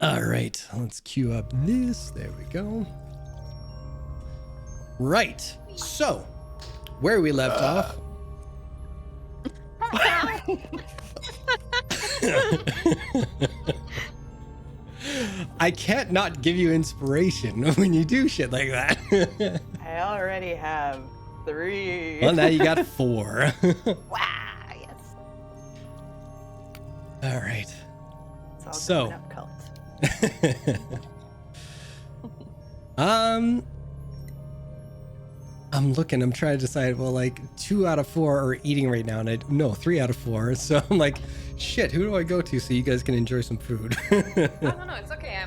All right, let's queue up this. There we go. Right. So, where we left off. I can't not give you inspiration when you do shit like that. I already have 3. Well, now you got 4. Wow, yes. All right. It's all So, going up, cult. I'm looking, I'm trying to decide, well, like 2 out of 4 are eating right now, and no, 3 out of 4. So I'm like, shit, who do I go to so you guys can enjoy some food? No, it's okay.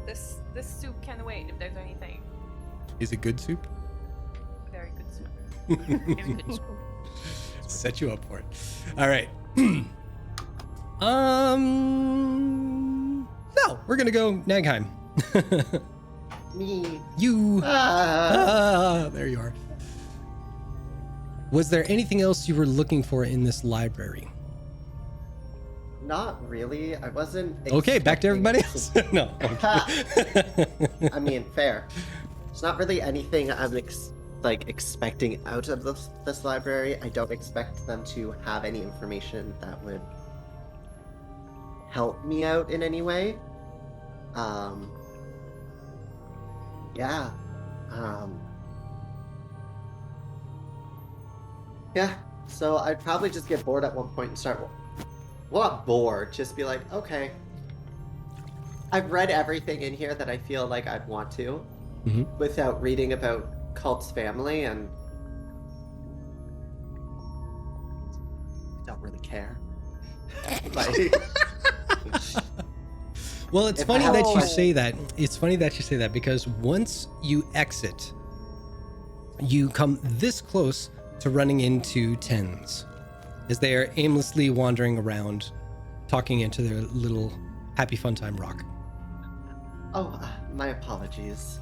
This soup can wait if there's anything. Is it good soup? Very good soup. Very good soup. Set you up for it. All right. No, we're gonna go Nagheim. Me. You. There you are. Was there anything else you were looking for in this library? Not really. I wasn't. Okay, back to everybody else. No. I mean, fair. It's not really anything I'm expecting out of this library. I don't expect them to have any information that would help me out in any way. Yeah. Yeah. So I'd probably just get bored at one point and start. Well, not bored. Just be like, okay. I've read everything in here that I feel like I'd want to, without reading about Cult's family, and I don't really care. Like. Well, it's funny that you say that. It's funny that you say that because once you exit, you come this close to running into Tens as they are aimlessly wandering around, talking into their little happy fun time rock. Oh, my apologies.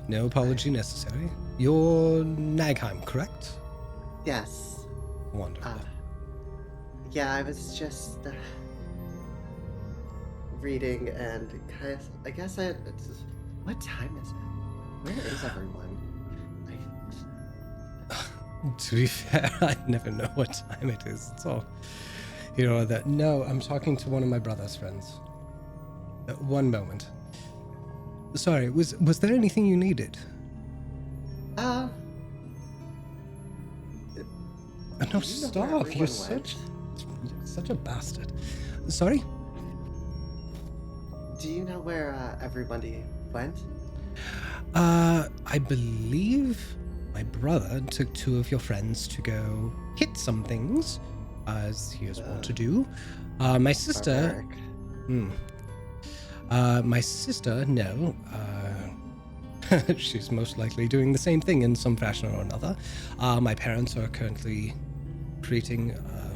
No apology necessary. You're Nagheim, correct? Yes. Wonderful. Yeah, I was just reading, and I guess what time is it? Where is everyone? To be fair, I never know what time it is. So, you know that. No, I'm talking to one of my brother's friends. One moment. Sorry, was there anything you needed? No, stop. You're such a bastard. Sorry? Do you know where everybody went? I believe my brother took 2 of your friends to go hit some things, as he is wont to do. My sister... my sister, no. She's most likely doing the same thing in some fashion or another. My parents are currently creating a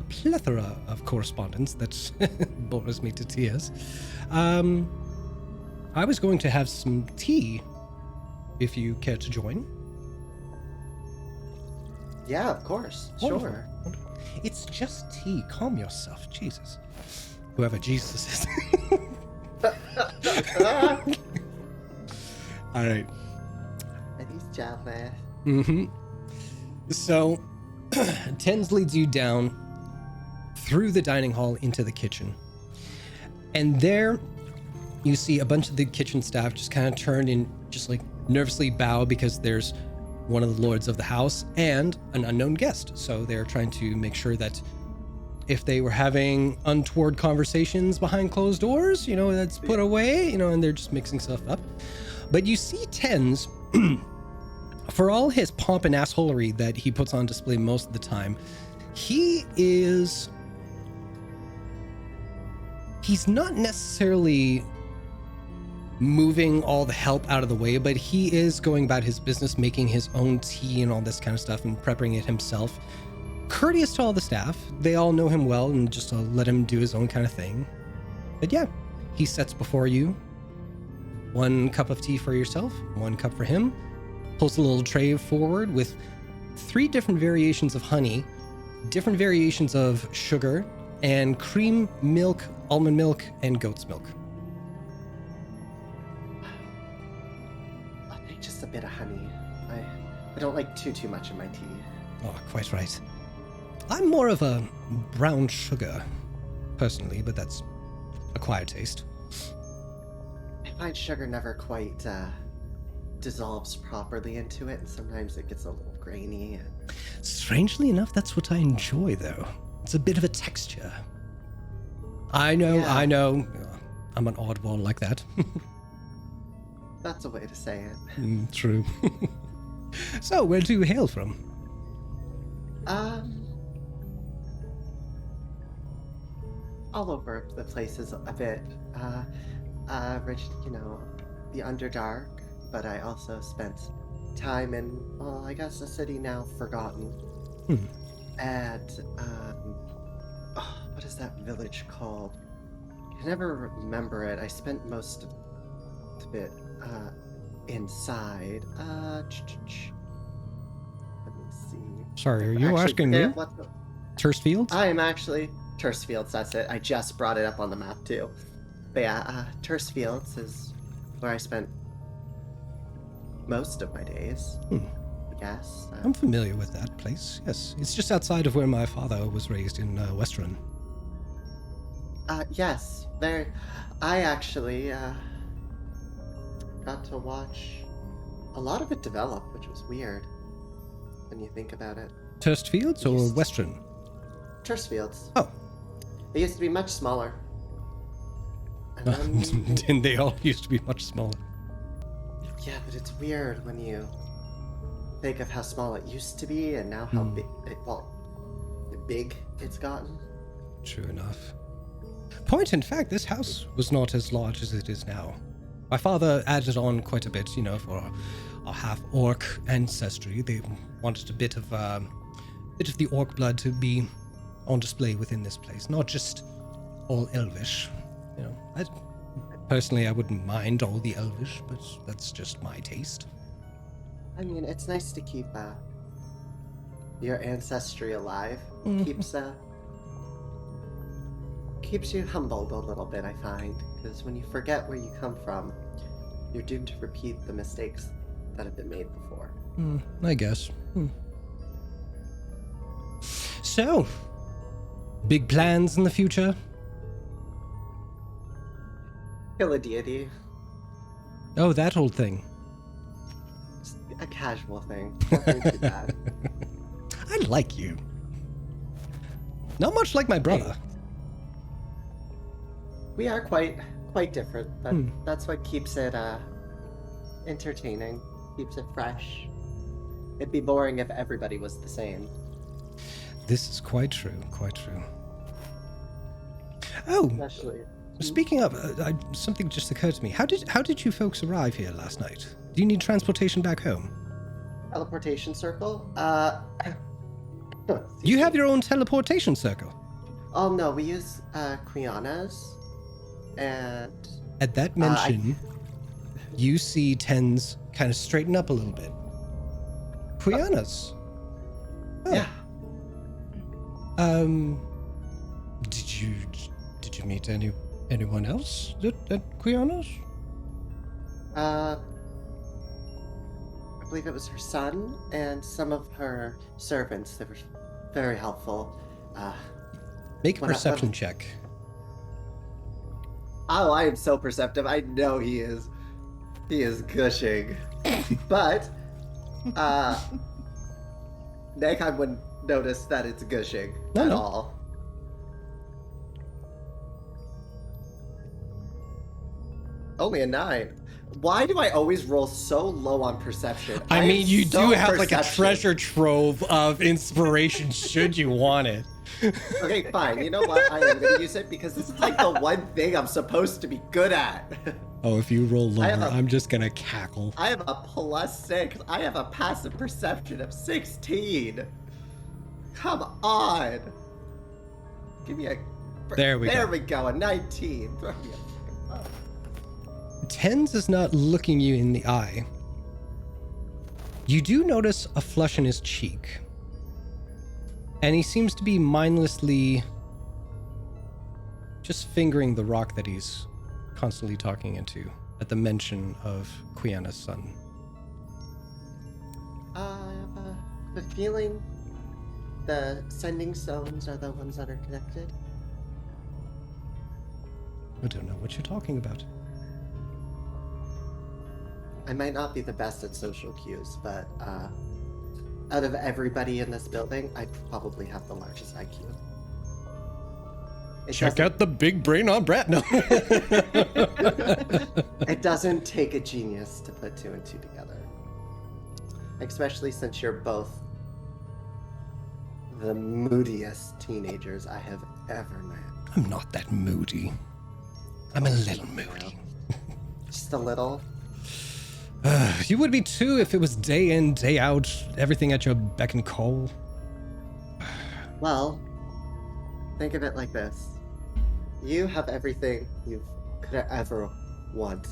plethora of correspondence that bores me to tears. I was going to have some tea, if you care to join. Yeah, of course. Wonderful. Sure. It's just tea. Calm yourself. Jesus. Whoever Jesus is. All right. He's jealous. So, Tens leads you down through the dining hall into the kitchen. And there you see a bunch of the kitchen staff just kind of turn and just like nervously bow because there's one of the lords of the house and an unknown guest. So they're trying to make sure that if they were having untoward conversations behind closed doors, that's put away, and they're just mixing stuff up. But you see Tens, for all his pomp and assholery that he puts on display most of the time, he's not necessarily moving all the help out of the way, but he is going about his business, making his own tea and all this kind of stuff and prepping it himself. Courteous to all the staff. They all know him well and just let him do his own kind of thing. But yeah, he sets before you 1 cup of tea for yourself, 1 cup for him, pulls a little tray forward with 3 different variations of honey, different variations of sugar, and cream, milk, almond milk, and goat's milk. I'll take just a bit of honey. I don't like too much in my tea. Oh, quite right. I'm more of a brown sugar, personally, but that's acquired taste. I find sugar never quite dissolves properly into it, and sometimes it gets a little grainy. And... Strangely enough, that's what I enjoy, though. It's a bit of a texture. I know. I'm an oddball like that. That's a way to say it. True. So, where do you hail from? All over the places a bit. Rich, the Underdark, but I also spent time in, well, I guess a city now forgotten. At, what is that village called? I can never remember it. I spent most of it, inside. Let me see. Sorry, are you asking me? Turstfields? I am actually... Turstfields, that's it. I just brought it up on the map, too. But yeah, Turstfields is where I spent most of my days, I guess. I'm familiar with that place, yes. It's just outside of where my father was raised in Westerun. Yes. There... I actually, got to watch a lot of it develop, which was weird when you think about it. Turstfields or Westerun? Turstfields. Oh. They used to be much smaller. Didn't they all used to be much smaller? Yeah, but it's weird when you think of how small it used to be and now how big it's gotten. True enough. Point in fact, this house was not as large as it is now. My father added on quite a bit, for our half-orc ancestry. They wanted a bit of the orc blood to be on display within this place, not just all elvish. Personally, I wouldn't mind all the elvish, but that's just my taste. I mean, it's nice to keep your ancestry alive. Keeps you humbled a little bit, I find, because when you forget where you come from, you're doomed to repeat the mistakes that have been made before. I guess. So, big plans in the future? Kill a deity. Oh, that old thing. Just a casual thing. Nothing too bad. I like you. Not much like my brother. We are quite different, but that's what keeps it entertaining, keeps it fresh. It'd be boring if everybody was the same. This is quite true, quite true. Oh, especially. Speaking of, something just occurred to me. How did you folks arrive here last night? Do you need transportation back home? Teleportation circle? You have your own teleportation circle? Oh no, we use Quiana's, and... At that mention, you see Tens kind of straighten up a little bit. Quiana's? Oh. Yeah. Did you meet anyone else at Quiana's? I believe it was her son and some of her servants. They were very helpful. Make a perception check. Oh, I am so perceptive. I know he is. He is gushing. But, Nagheim wouldn't notice that it's gushing at all. Only a 9. Why do I always roll so low on perception? I mean, you do have like a treasure trove of inspiration should you want it. Okay, fine. You know what? I am going to use it because this is like the one thing I'm supposed to be good at. Oh, if you roll lower, I'm just going to cackle. I have a +6. I have a passive perception of 16. Come on. Give me a... There we go. A 19. Throw me a... Tens is not looking you in the eye. You do notice a flush in his cheek. And he seems to be mindlessly just fingering the rock that he's constantly talking into at the mention of Quiana's son. I have the feeling the sending stones are the ones that are connected. I don't know what you're talking about. I might not be the best at social cues, but out of everybody in this building, I probably have the largest IQ. Check out the big brain on Brett. No. It doesn't take a genius to put 2 and 2 together. Especially since you're both the moodiest teenagers I have ever met. I'm not that moody. I'm a little moody. Just a little? You would be too if it was day in, day out, everything at your beck and call. Well, think of it like this. You have everything you could ever want.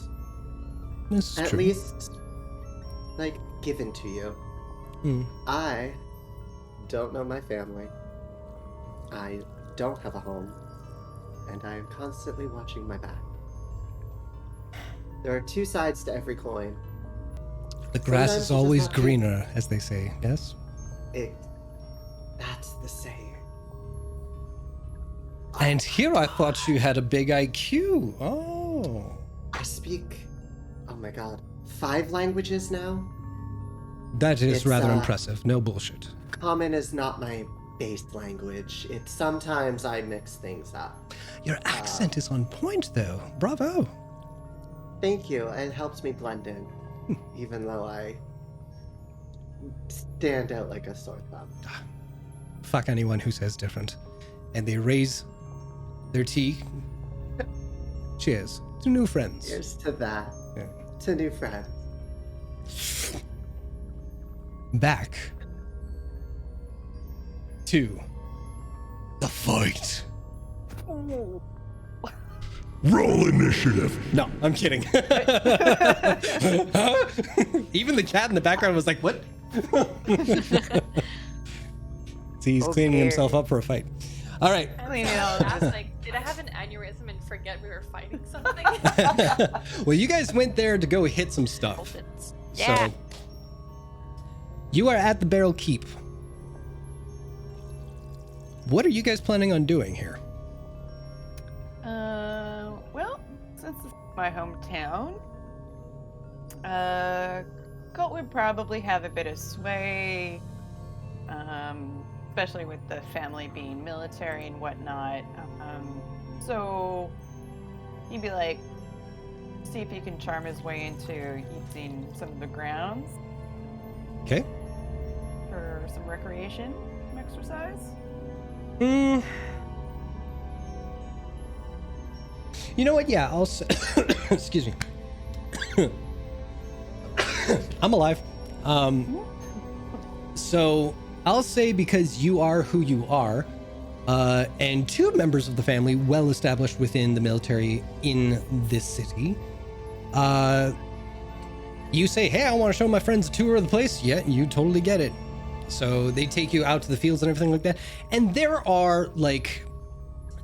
That's At true. least, like, given to you. I don't know my family. I don't have a home. And I am constantly watching my back. There are 2 sides to every coin. The grass Sometimes is you just always have to- greener, as they say, yes? That's the saying. And here I thought you had a big IQ. Oh. I speak, oh my god, 5 languages now? That is It's, rather impressive. No bullshit. Common is not my base language. It's sometimes I mix things up. Your accent is on point, though. Bravo. Thank you. It helps me blend in, even though I stand out like a sore thumb. Fuck anyone who says different. And they raise their tea. Cheers to new friends. Here's to that. Yeah. To new friends. Back to the fight. Roll initiative. No, I'm kidding. Even the cat in the background was like, what? See, he's cleaning himself up for a fight. All right. I mean, I was like, did I have an aneurysm and forget we were fighting something? Well, you guys went there to go hit some stuff. Yeah. So, you are at the Barrel Keep. What are you guys planning on doing here? Well, since it's my hometown, Colt would probably have a bit of sway, especially with the family being military and whatnot. So he'd be like, see if he can charm his way into using some of the grounds Okay. for some recreation, some exercise. You know what? Yeah, I'll excuse me. I'm alive. So I'll say, because you are who you are, and 2 members of the family well established within the military in this city, you say, hey, I want to show my friends a tour of the place. Yeah, you totally get it. So they take you out to the fields and everything like that. And there are, like,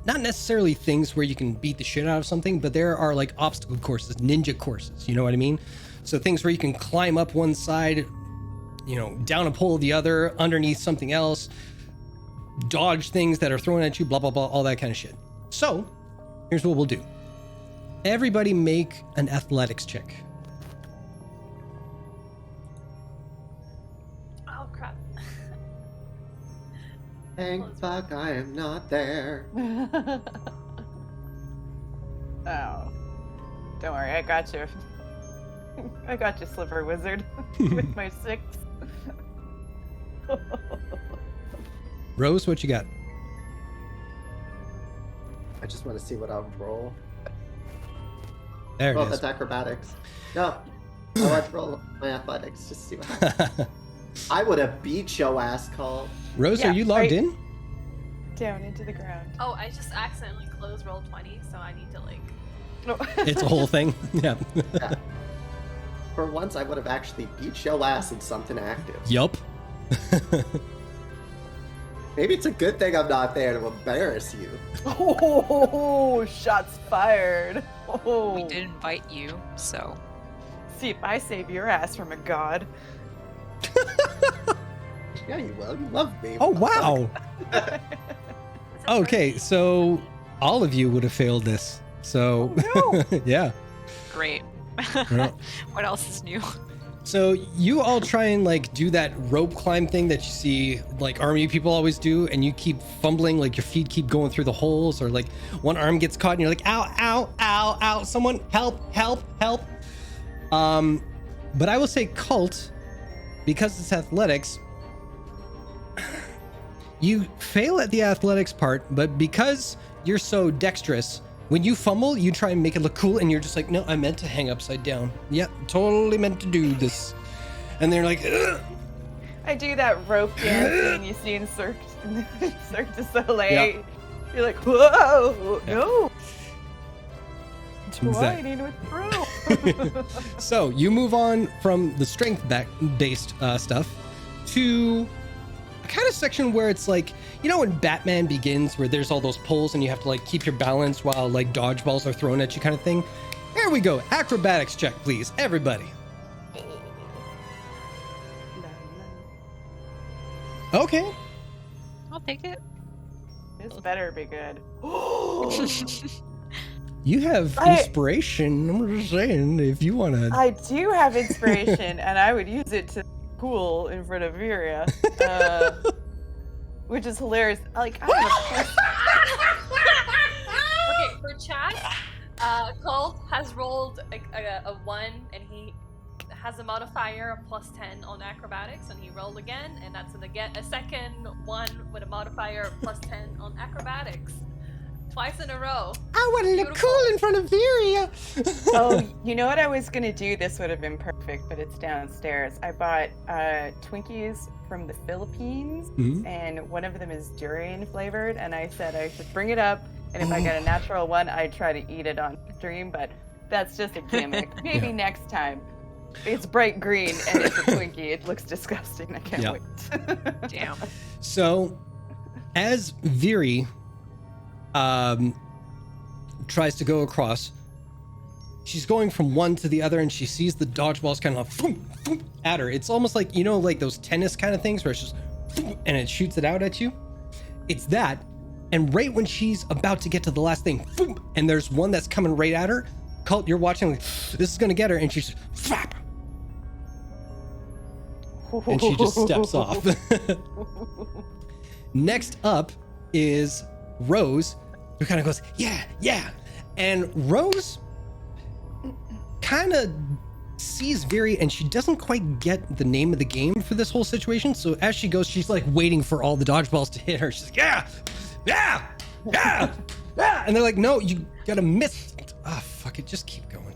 not necessarily things where you can beat the shit out of something, but there are, like, obstacle courses, ninja courses, you know what I mean? So things where you can climb up one side, you know, down a pole the other, underneath something else, dodge things that are thrown at you, blah, blah, blah, all that kind of shit. So here's what we'll do. Everybody make an athletics check. Oh, crap. Thank fuck I am not there. Oh. Don't worry, I got you. I got you, Sliver Wizard, with my 6. Rose, what you got? I just want to see what I'll roll. There it Oh, is. that's acrobatics. No. I want to roll my athletics just to see what happens. I would have beat your ass, Cole. Rose, are you logged in? Down into the ground. Oh, I just accidentally closed roll 20, so I need to like. It's a whole thing. Yeah. Yeah. For once, I would have actually beat your ass in something active. Yup. Maybe it's a good thing I'm not there to embarrass you. Oh, shots fired. Oh. We did invite you, so. See if I save your ass from a god. Yeah, you will. You love me. Oh, wow. Okay, so all of you would have failed this. So, yeah. Great. Yeah. What else is new? So you all try and like do that rope climb thing that you see like army people always do, and you keep fumbling, like your feet keep going through the holes, or like one arm gets caught and you're like, ow, ow, ow, ow, someone help, help, help. But I will say Cult, because it's athletics, you fail at the athletics part, but because you're so dexterous, when you fumble, you try and make it look cool, and you're just like, no, I meant to hang upside down. Yep, totally meant to do this. And they're like, ugh. I do that rope dancing you see in Cirque du Soleil. Yeah. You're like, whoa, no. Exactly. Twiding with rope. So you move on from the strength-based stuff to a kind of section where it's like, you know, when Batman Begins, where there's all those poles and you have to like keep your balance while like dodgeballs are thrown at you, kind of thing. There we go. Acrobatics check, please, everybody. Okay. I'll take it. This better be good. You have inspiration. I'm just saying, if you want to. I do have inspiration, and I would use it to cool in front of Viria, which is hilarious. Like, I Okay, for chat, Colt has rolled a 1, and he has a modifier of +10 on acrobatics, and he rolled again, and that's a second 1 with a modifier of +10 on acrobatics. Twice in a row. I want to look cool in front of Viria. Oh, you know what I was gonna do? This would have been perfect, but it's downstairs. I bought Twinkies from the Philippines, and one of them is durian flavored, and I said I should bring it up, and if I got a natural one, I'd try to eat it on stream, but that's just a gimmick. Maybe next time. It's bright green, and it's a Twinkie. It looks disgusting. I can't wait. Damn. So, as Viri tries to go across, she's going from one to the other, and she sees the dodgeballs kind of like at her. It's almost like, you know, like those tennis kind of things where it's just and it shoots it out at you. It's that, and right when she's about to get to the last thing, and there's one that's coming right at her. Cult, you're watching, like, this is gonna get her, and she's flap, and she just steps off. Next up is Rose, who kind of goes, yeah. And Rose kind of sees Viri, and she doesn't quite get the name of the game for this whole situation. So as she goes, she's like waiting for all the dodgeballs to hit her. She's like, yeah. And they're like, no, you gotta miss. Ah, fuck it, just keep going.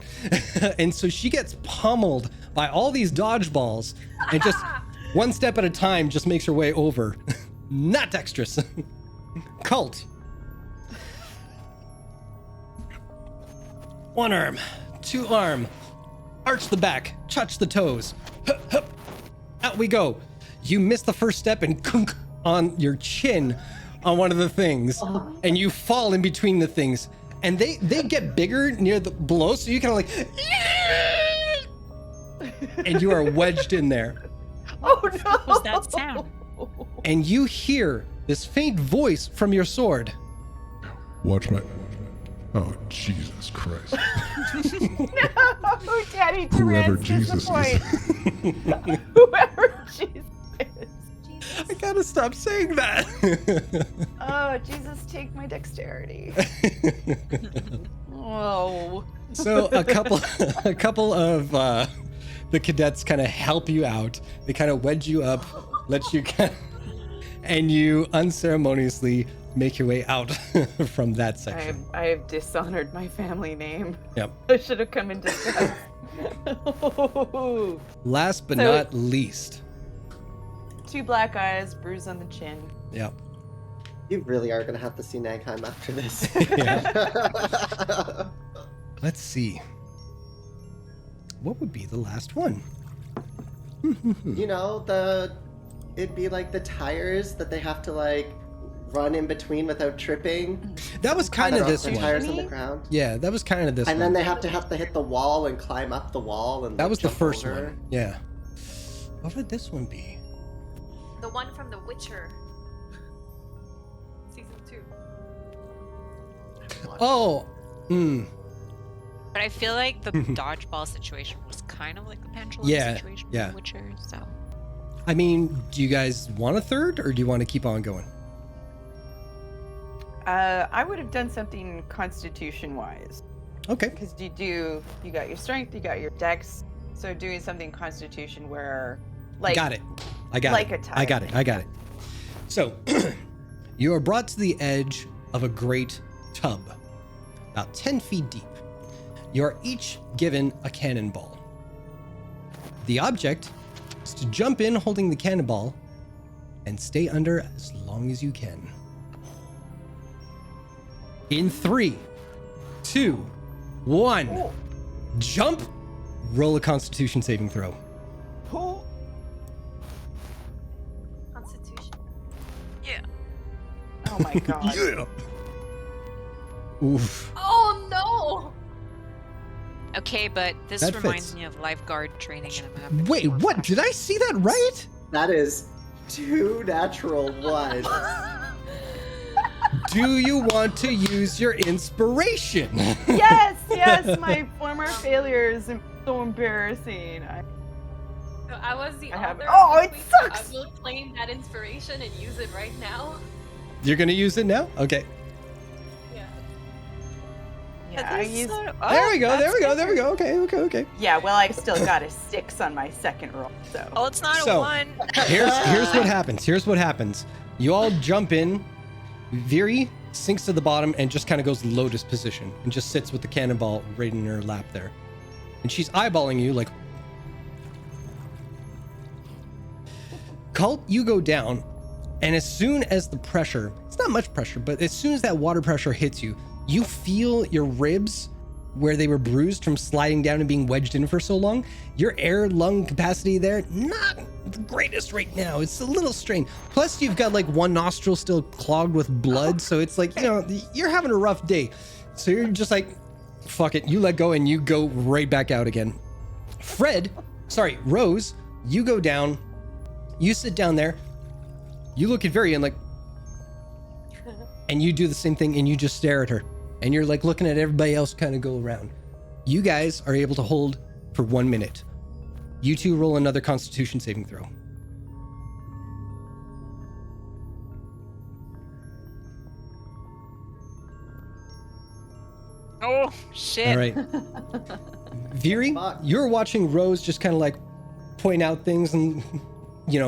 And so she gets pummeled by all these dodgeballs, and just one step at a time just makes her way over. Not dexterous. Cult. One arm, 2 arm, arch the back, touch the toes. Hup, hup. Out we go. You miss the first step and kunk on your chin on one of the things, and you fall in between the things. And they get bigger near the below, so you kind of like, and you are wedged in there. Oh no! What was that sound? And you hear this faint voice from your sword. Watch my... Oh, Jesus Christ. No, Daddy Whoever Tourette's Jesus disappoint. Whoever Jesus is. I gotta stop saying that. Oh, Jesus, take my dexterity. Oh. So a couple of the cadets kind of help you out. They kind of wedge you up, let you and you unceremoniously make your way out from that section. I have dishonored my family name. Yep. I should have come in disguise. Last but not least. 2 black eyes, bruise on the chin. Yep. You really are gonna have to see Nagheim after this. Let's see. What would be the last one? You know, the it'd be like the tires that they have to like run in between without tripping. That was kind of this the one. tires on the ground. Yeah, that was kind of this And one. then they have to hit the wall and climb up the wall and That like, was the jump first over. one. Yeah. What would this one be? The one from The Witcher. Season 2. Oh. But I feel like the dodgeball situation was kind of like the pendulum Yeah, situation yeah. from Witcher, so. I mean, do you guys want a third or do you want to keep on going? I would have done something constitution-wise. Okay. Because you got your strength, you got your dex, so doing something constitution where, like, Got it. I got like it. a tire I got it. I got it. So, you are brought to the edge of a great tub, about 10 feet deep. You are each given a cannonball. The object is to jump in holding the cannonball and stay under as long as you can. In 3, 2, 1, jump. Roll a Constitution saving throw. Constitution. Yeah. Oh my god. Yeah. Oof. Oh no! Okay, but this That reminds fits. me of lifeguard training and I'm having Wait, what? Did I see that right? That is 2 natural ones. Do you want to use your inspiration? Yes, my former failures are so embarrassing. So I was the have- author. Oh, of it this week, so sucks! I will claim that inspiration and use it right now. You're gonna use it now? Okay. Yeah, I used. There we go. There we go. There we go. Okay. Yeah, well, I still got a 6 on my second roll, so. Oh, it's not So, a 1. Here's what happens. Here's what happens. You all jump in. Viri sinks to the bottom and just kind of goes lotus position and just sits with the cannonball right in her lap there. And she's eyeballing you like. Cult, you go down, and as soon as the pressure, it's not much pressure, but as soon as that water pressure hits you, you feel your ribs where they were bruised from sliding down and being wedged in for so long. Your air lung capacity there, not the greatest right now. It's a little strained. Plus you've got like one nostril still clogged with blood. So it's like, you're having a rough day. So you're just like, fuck it. You let go and you go right back out again. Rose, you go down, you sit down there, you look at Virian like, and you do the same thing and you just stare at her. And you're like looking at everybody else kind of go around. You guys are able to hold for 1 minute. You two roll another Constitution saving throw. Oh, shit. All right. Viri, you're watching Rose just kind of like point out things and,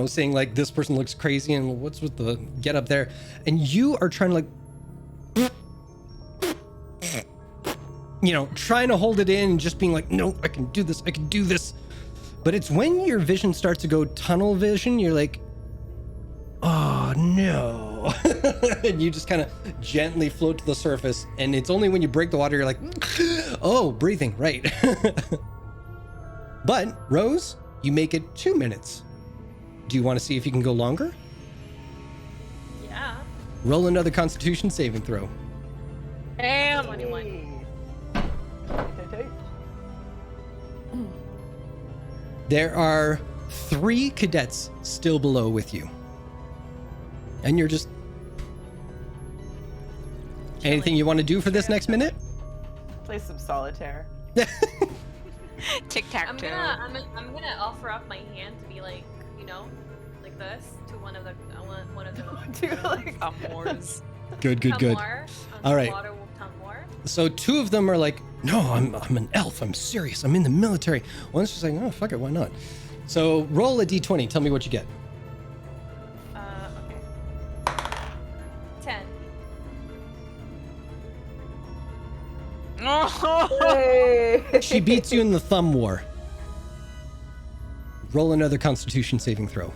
saying like this person looks crazy and what's with the get up there. And you are trying to like, trying to hold it in and just being like, no, I can do this. But it's when your vision starts to go tunnel vision, you're like, oh no. And you just kind of gently float to the surface. And it's only when you break the water, you're like, oh, breathing, right. But Rose, you make it 2 minutes. Do you want to see if you can go longer? Yeah. Roll another Constitution saving throw. Damn. 21. There are 3 cadets still below with you. And you're just... Anything you want to do for this next minute? Play some solitaire. Tic-tac-toe. I'm gonna offer up my hand to be like, like this to one of the Amors. Good. More, All right. Water will come more. So 2 of them are like, no, I'm an elf. I'm serious. I'm in the military. One's just like, oh, fuck it. Why not? So roll a d20. Tell me what you get. Okay. 10. She beats you in the thumb war. Roll another Constitution saving throw.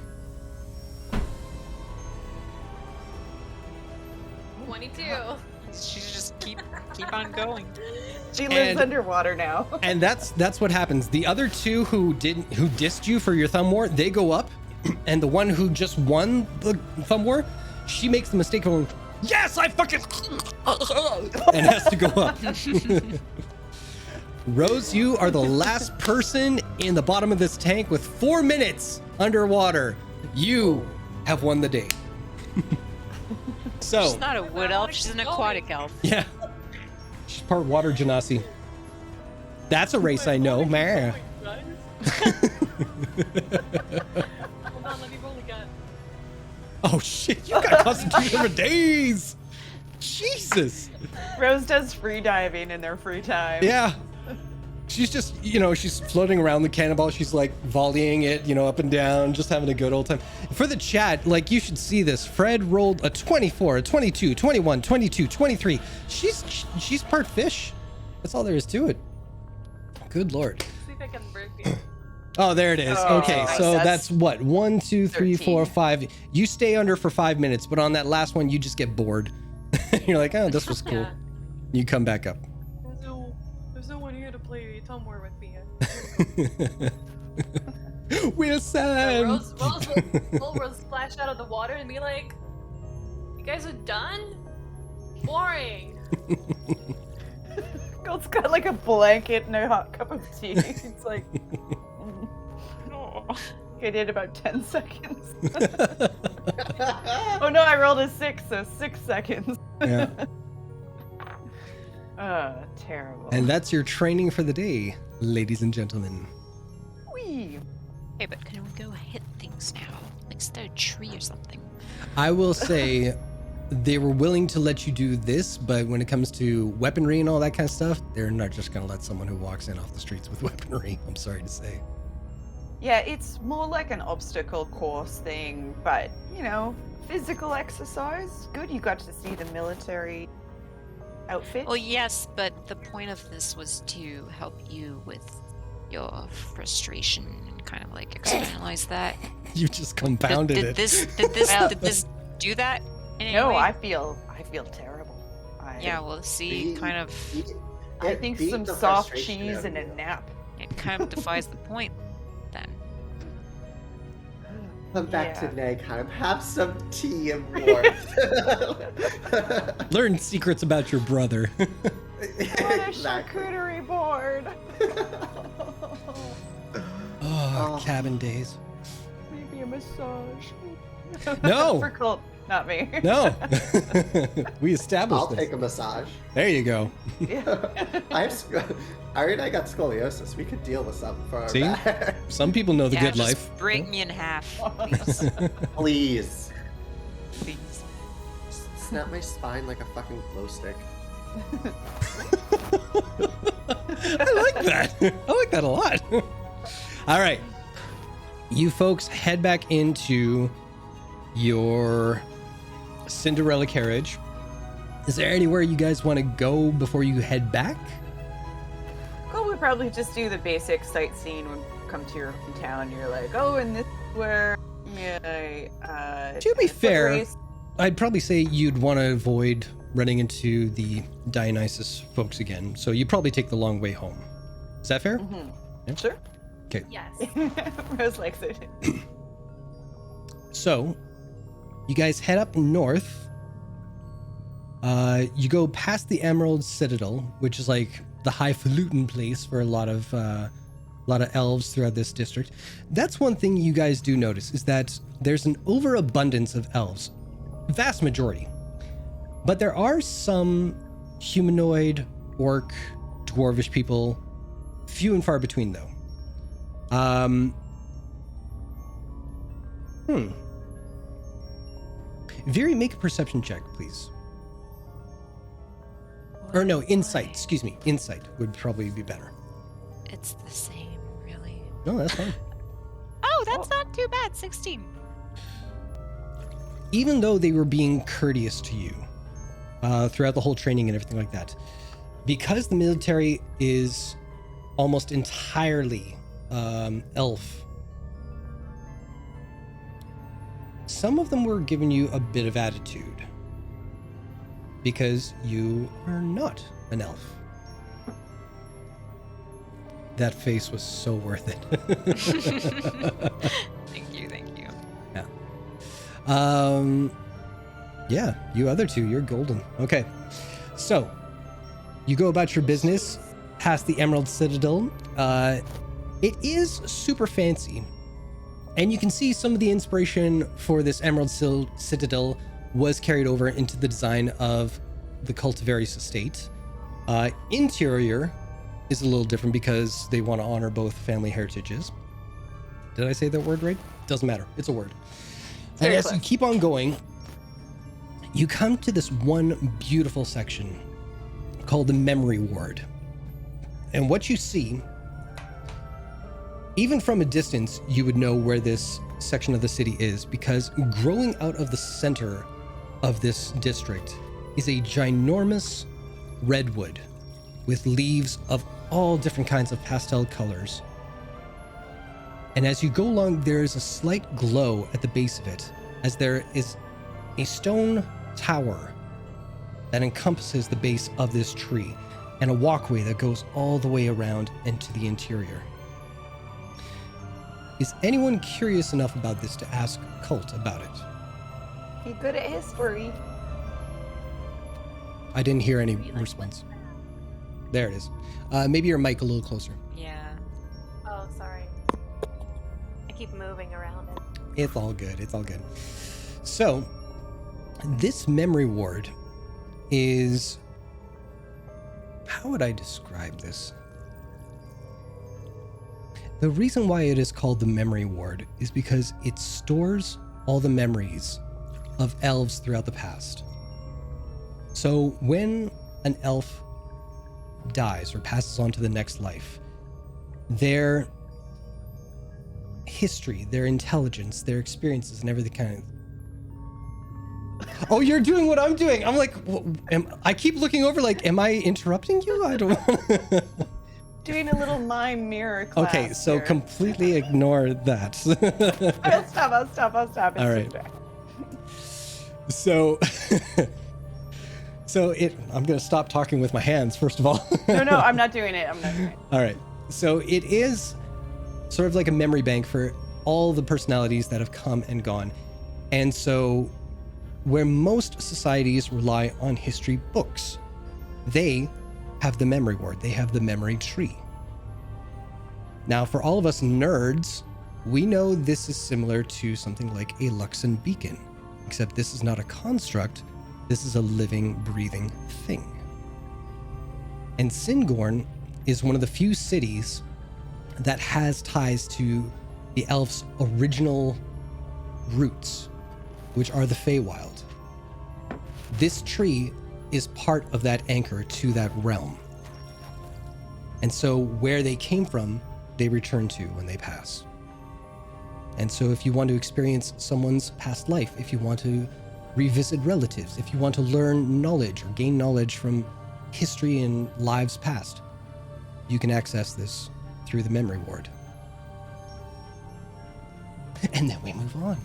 22. She just keep on going. She lives underwater now. And that's what happens. The other 2 who dissed you for your thumb war, they go up And the one who just won the thumb war, she makes the mistake of going, yes, I fucking and has to go up. Rose, you are the last person in the bottom of this tank with 4 minutes underwater. You have won the day. So She's not a wood elf, she's an aquatic elf. yeah, she's part water genasi. That's a race I know, man. Hold on, let me roll again. Oh shit, you got constitution for days. Jesus. Rose does free diving in their free time. Yeah. She's just, she's floating around the cannonball. She's like volleying it, up and down, just having a good old time. For the chat, like, you should see this. Fred rolled a 24, a 22, 21, 22, 23. She's part fish. That's all there is to it. Good Lord. See if I can break it. Oh, there it is. Oh, okay, so that's what? 1, 2, 3, 4, 5. You stay under for 5 minutes, but on that last one, you just get bored. You're like, oh, this was cool. Yeah. You come back up. There's no one here to play Tom War with me. Wilson! Rose will splash out of the water and be like, you guys are done? Boring. Gold's got like a blanket and a hot cup of tea. It's like, I did about 10 seconds. Oh no, I rolled a 6, so 6 seconds. Yeah. Terrible. And that's your training for the day, ladies and gentlemen. Whee! Hey, but can we go hit things now? Like start a tree or something? I will say they were willing to let you do this, but when it comes to weaponry and all that kind of stuff, they're not just going to let someone who walks in off the streets with weaponry. I'm sorry to say. Yeah, it's more like an obstacle course thing, but, physical exercise. Good, you got to see the military outfit. Well, yes, but the point of this was to help you with your frustration and kind of like externalize that. You just compounded did it. Did this do that? In any No, way? I feel terrible. Yeah, well, see, kind of. I think some soft cheese and a nap. It kind of defies the point, then. Come back to Nagheim. Have some tea and warmth. Learn secrets about your brother. What a charcuterie board. Oh, cabin days. Maybe a massage. No. For Colt, not me. No. We established I'll this. take a massage. There you go. Ari and I got scoliosis. We could deal with something for our See? back. Some people know the good just life. Break me in half, please. Please. Please. Snap my spine like a fucking glow stick. I like that. I like that a lot. All right. You folks head back into your Cinderella carriage. Is there anywhere you guys want to go before you head back? Well, we probably just do the basic sightseeing when you come to your hometown. You're like, oh, and this is where, To be fair, I'd probably say you'd want to avoid running into the Dionysus folks again. So you probably take the long way home. Is that fair? Mm-hmm. Yeah. Sure. Okay. Yes. Rose likes it. So you guys head up north. You go past the Emerald Citadel, which is like the highfalutin place for a lot of elves throughout this district. That's one thing you guys do notice, is that there's an overabundance of elves, vast majority. But there are some humanoid, orc, dwarvish people, few and far between though. Viri, make a perception check, please. Or no, insight. Excuse me. Insight would probably be better. It's the same, really. No, that's fine. Oh, that's not too bad. 16. Even though they were being courteous to you throughout the whole training and everything like that, because the military is almost entirely elf, some of them were giving you a bit of attitude because you are not an elf. That face was so worth it. Thank you. Yeah, you other two, you're golden. Okay. So, you go about your business past the Emerald Citadel. It is super fancy. And you can see some of the inspiration for this Emerald Citadel was carried over into the design of the Cultivarius estate. Interior is a little different because they want to honor both family heritages. Did I say that word right? Doesn't matter. It's a word. And as you keep on going, you come to this one beautiful section called the Memory Ward. And what you see, even from a distance, you would know where this section of the city is, because growing out of the center of this district is a ginormous redwood with leaves of all different kinds of pastel colors. And as you go along, there is a slight glow at the base of it, as there is a stone tower that encompasses the base of this tree, and a walkway that goes all the way around into the interior. Is anyone curious enough about this to ask Colt about it? He's good at history. I didn't hear any response. There it is. Maybe your mic a little closer. Yeah. Oh, sorry. I keep moving around it. It's all good. It's all good. So, this memory ward is... How would I describe this? The reason why it is called the memory ward is because it stores all the memories of elves throughout the past. So when an elf dies or passes on to the next life, their history, their intelligence, their experiences, and everything kind of... Oh, you're doing what I'm doing. I'm like, I keep looking over like, am I interrupting you? I don't Doing a little mime mirror class. Okay, so here. completely ignore that. I'll stop. It's all right. So, I'm going to stop talking with my hands, first of all. No, I'm not doing it. All right. So it is sort of like a memory bank for all the personalities that have come and gone. And so where most societies rely on history books, they have the memory ward. They have the memory tree. Now, for all of us nerds, we know this is similar to something like a Luxon beacon, except this is not a construct. This is a living, breathing thing. And Singorn is one of the few cities that has ties to the elves' original roots, which are the Feywild. This tree is part of that anchor to that realm. And so where they came from, they return to when they pass. And so if you want to experience someone's past life, if you want to revisit relatives, if you want to learn knowledge or gain knowledge from history and lives past, you can access this through the memory ward. And then we move on.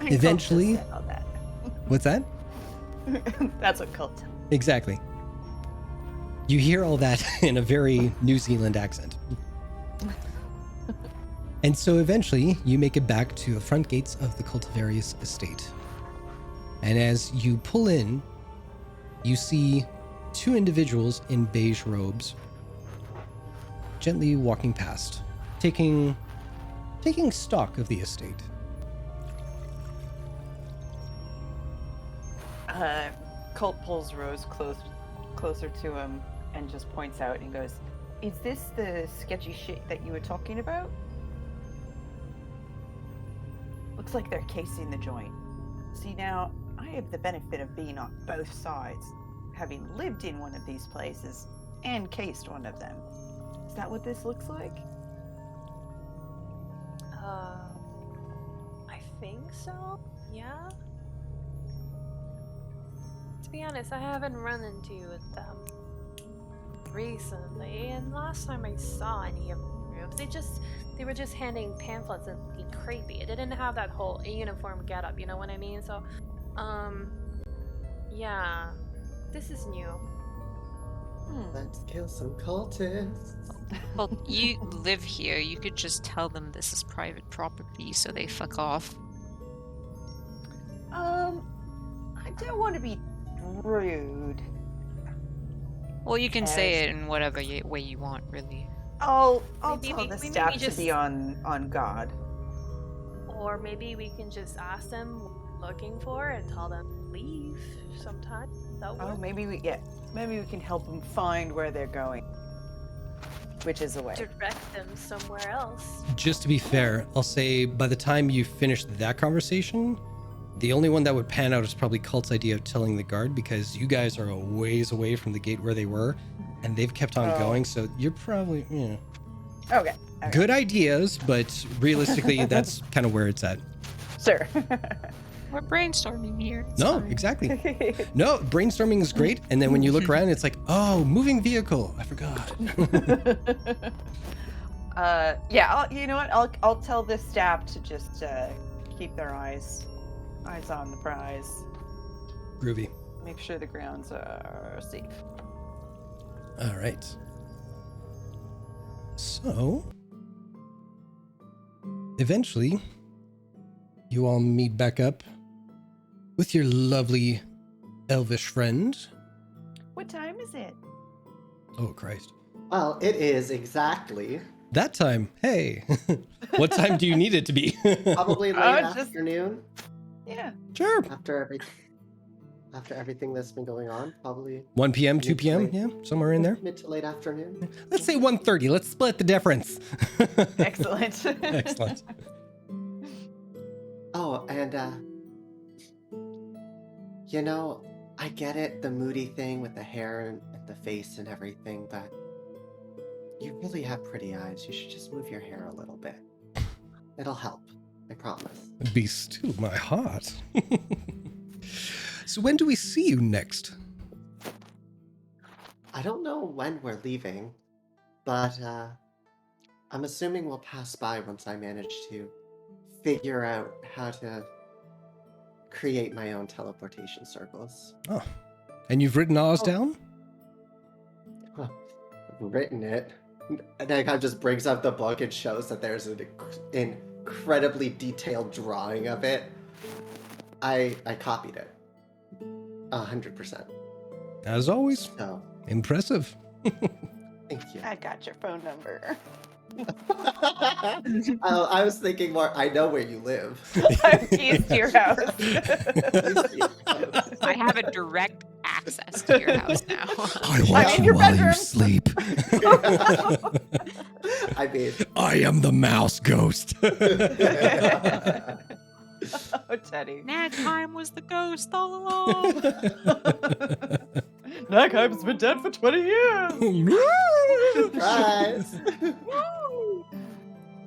Eventually, what's that? That's what Colt. Exactly. You hear all that in a very New Zealand accent. And so eventually you make it back to the front gates of the Cultivarius estate. And as you pull in, you see two individuals in beige robes gently walking past, taking stock of the estate. Colt pulls Rose closer to him and just points out and goes, "Is this the sketchy shit that you were talking about? Looks like they're casing the joint. See, now, I have the benefit of being on both sides, having lived in one of these places and cased one of them. Is that what this looks like?" I think so. Yeah. To be honest, I haven't run into them recently, and last time I saw any of the groups, they were just handing pamphlets and being creepy. It didn't have that whole uniform getup, you know what I mean? So, yeah, this is new. Let's kill some cultists. Well, you live here. You could just tell them this is private property, so they fuck off. I don't want to be rude. Well, you can say As- it in whatever way you want, really. I'll Maybe tell the maybe staff to just- be on guard. Or maybe we can just ask them what we're looking for and tell them to leave sometime. That Oh, work? maybe we can help them find where they're going, which is the way. Direct them somewhere else. Just to be fair, I'll say by the time you finish that conversation, the only one that would pan out is probably Cult's idea of telling the guard, because you guys are a ways away from the gate where they were, and they've kept on going, so you're probably, Okay. good ideas, but realistically, that's kind of where it's at. Sure. We're brainstorming here. It's No, fine. exactly. No, brainstorming is great, and then when you look around, it's like, oh, moving vehicle. I forgot. Yeah. You know what? I'll tell the staff to just keep their eyes on the prize. Groovy. Make sure the grounds are safe. All right. So, eventually, you all meet back up with your lovely elvish friend. What time is it? Oh, Christ. Well, it is exactly. That time. Hey. What time do you need it to be? Probably late afternoon. Yeah. Sure. After everything that's been going on, probably 1 p.m., 2 p.m., yeah, somewhere in there. mid to late afternoon. Let's say 1:30. Let's split the difference. Excellent. Excellent. Oh, and you know, I get it, the moody thing with the hair and the face and everything, but you really have pretty eyes. You should just move your hair a little bit. It'll help. I promise. Be still my heart. So when do we see you next? I don't know when we're leaving, but I'm assuming we'll pass by once I manage to figure out how to create my own teleportation circles. Oh, and you've written ours down? Huh. I've written it. And then it kind of just brings up the book and shows that there's an incredibly detailed drawing of it. I copied it. 100%. As always. So. Impressive. Thank you. I got your phone number. I was thinking more, I know where you live. I'm keys to your house. I have a direct access to your house now. I watch you while you sleep. I mean, I am the mouse ghost. Oh, Teddy. Nagheim was the ghost all along. Nagheim's been dead for 20 years. Surprise!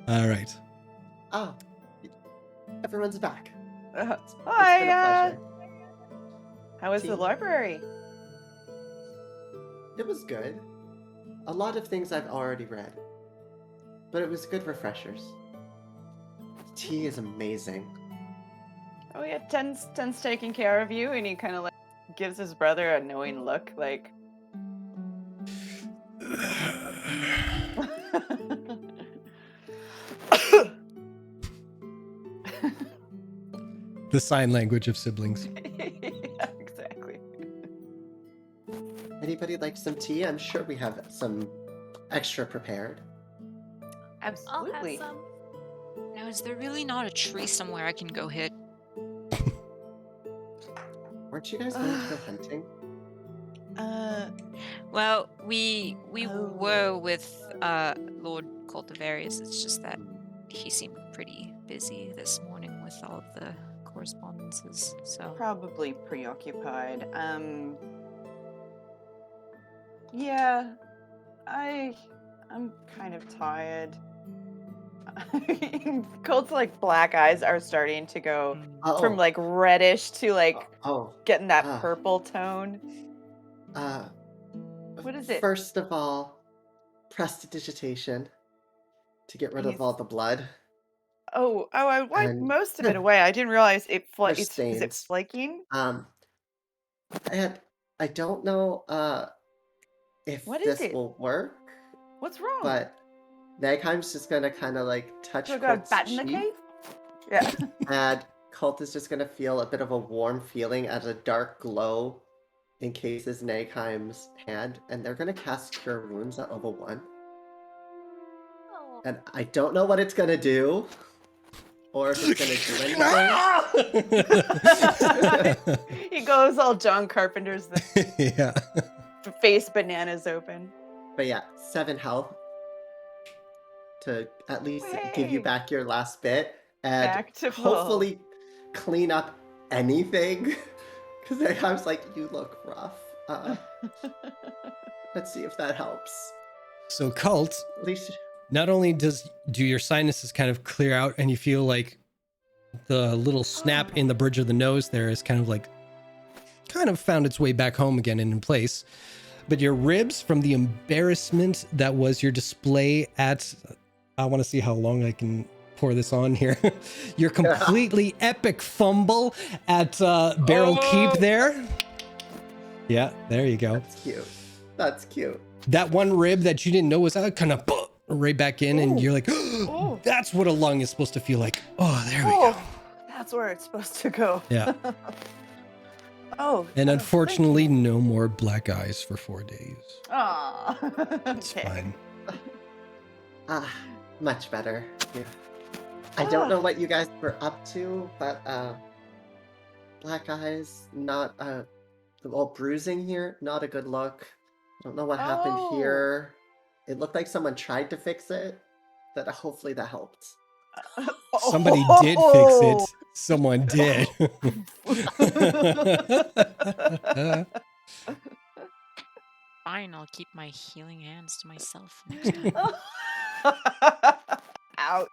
All right. Oh, everyone's back. Hi. It's been a pleasure. How was the Tea. library? It was good. A lot of things I've already read, but it was good refreshers. Tea is amazing. Oh yeah, Ten's taking care of you, and he kind of like gives his brother a knowing look, like. The sign language of siblings. Yeah, exactly. Anybody like some tea? I'm sure we have some extra prepared. Absolutely. I'll have some. Now, is there really not a tree somewhere I can go hit? Weren't you guys going to go hunting? Well, we were with Lord Cultivarius. It's just that he seemed pretty busy this morning with all of the correspondences. So Probably preoccupied. Yeah, I'm kind of tired. Colt's like black eyes are starting to go from like reddish to like getting that purple tone. What is it? First of all, prestidigitation to get rid of all the blood. I wiped And- most of it away. I didn't realize it There's is it stains. flaking? And I don't know if What is this it? will work. What's wrong? But Nagheim's just gonna kind of like touch You got a Colt's bat in the cheek, cave? Yeah. and Colt is just gonna feel a bit of a warm feeling as a dark glow encases Nagheim's hand, and they're gonna cast Cure Wounds at level 1. And I don't know what it's gonna do, or if it's gonna do anything. He goes all John Carpenter's Yeah. face bananas open. But yeah, 7 health to at least give you back your last bit, and Back to full. hopefully clean up anything. Because I was like, you look rough. Let's see if that helps. So Cult, At least not only do your sinuses kind of clear out and you feel like the little snap in the bridge of the nose there is kind of found its way back home again and in place, but your ribs from the embarrassment that was your display at, I want to see how long I can pour this on here. Your completely epic fumble at Barrel Keep there. Yeah, there you go. That's cute. That's cute. That one rib that you didn't know was kind of right back in, and you're like, oh, that's what a lung is supposed to feel like. Oh, there we go. That's where it's supposed to go. Yeah. And unfortunately, no more black eyes for 4 days. Aw. It's fine. Much better. Yeah. I don't know what you guys were up to, but black eyes, not well, bruising here, not a good look. I don't know what happened here. It looked like someone tried to fix it, but hopefully that helped. Somebody did fix it. Someone did. Fine, I'll keep my healing hands to myself next time. Ouch.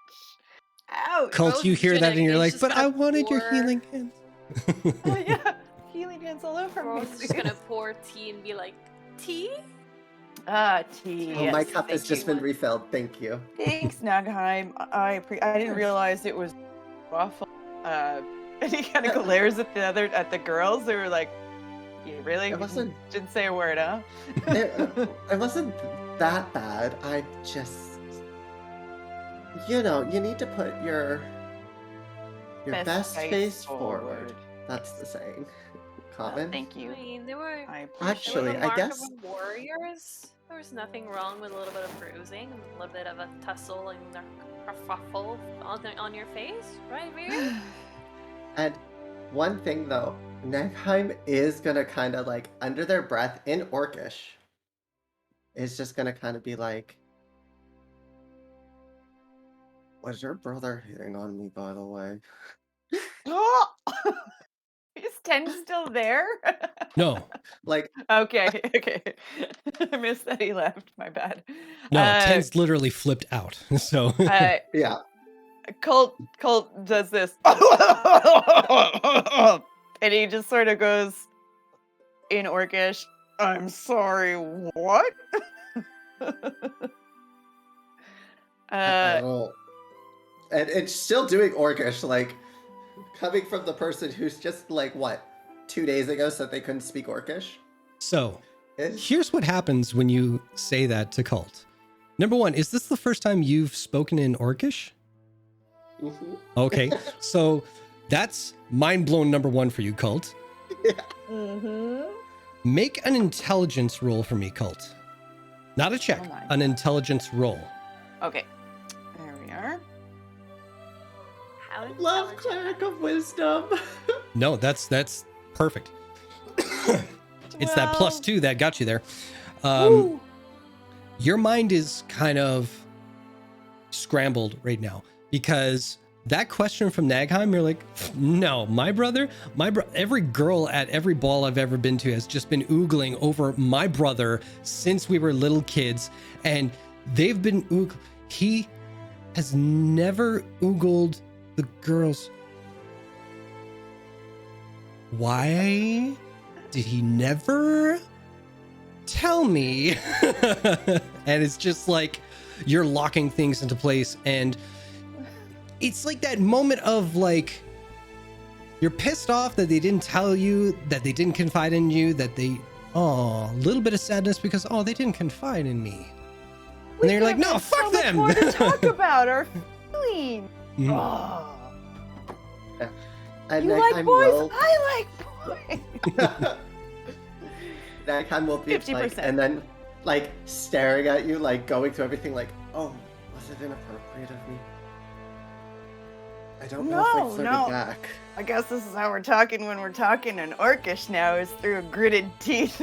Ouch. Cult, you hear that and you're like, but I wanted your healing hands. Yeah, healing hands all over Rose me. is just gonna pour tea and be like, tea? Tea. Oh, my cup has just been refilled. Thank you. Thanks, Nagheim. I didn't realize it was waffle. And he kind of glares at the girls. They were like, "You really didn't say a word, huh?" It wasn't that bad. I just, you need to put your best face forward. That's the saying. Common. Thank you. I mean, there were Actually, there were the I mark guess- of a warriors. There was nothing wrong with a little bit of bruising, a little bit of a tussle and a kerfuffle on your face, right, Miriam? And one thing though, Nagheim is gonna kind of like under their breath in Orcish, is just gonna kind of be like, "Was your brother hitting on me, by the way?" Is Ten still there? No. Like, okay. I missed that he left. My bad. No, Ten's literally flipped out. So yeah. Colt does this, and he just sort of goes in Orcish, "I'm sorry, what?" I don't. And it's still doing Orcish, like coming from the person who's just like 2 days ago said they couldn't speak Orcish. So here's what happens when you say that to Cult. Number one, is this the first time you've spoken in Orcish? Mm-hmm. Okay, so that's mind blown number one for you, Cult. Mm-hmm. Make an intelligence roll for me, Cult. Not a check, an intelligence roll. Okay, there we are. How Love Cleric of Wisdom. No, that's perfect. It's that +2 that got you there. Your mind is kind of scrambled right now because that question from Nagheim, you're like, no, my brother, every girl at every ball I've ever been to has just been oogling over my brother since we were little kids, and they've been he has never oogled the girls. Why did he never tell me? And it's just like you're locking things into place, and it's like that moment of like you're pissed off that they didn't tell you, that they didn't confide in you, that they a little bit of sadness because they didn't confide in me. And then you're like, no, fuck so them. much more to talk about our feelings. Mhm. Oh. And You like boys? I like boys. Nagheim will be like, 50%. and then like staring at you, like going through everything, like, oh, was it inappropriate of me? I don't know if I flirted back. I guess this is how we're talking when we're talking in Orcish now, is through gritted teeth.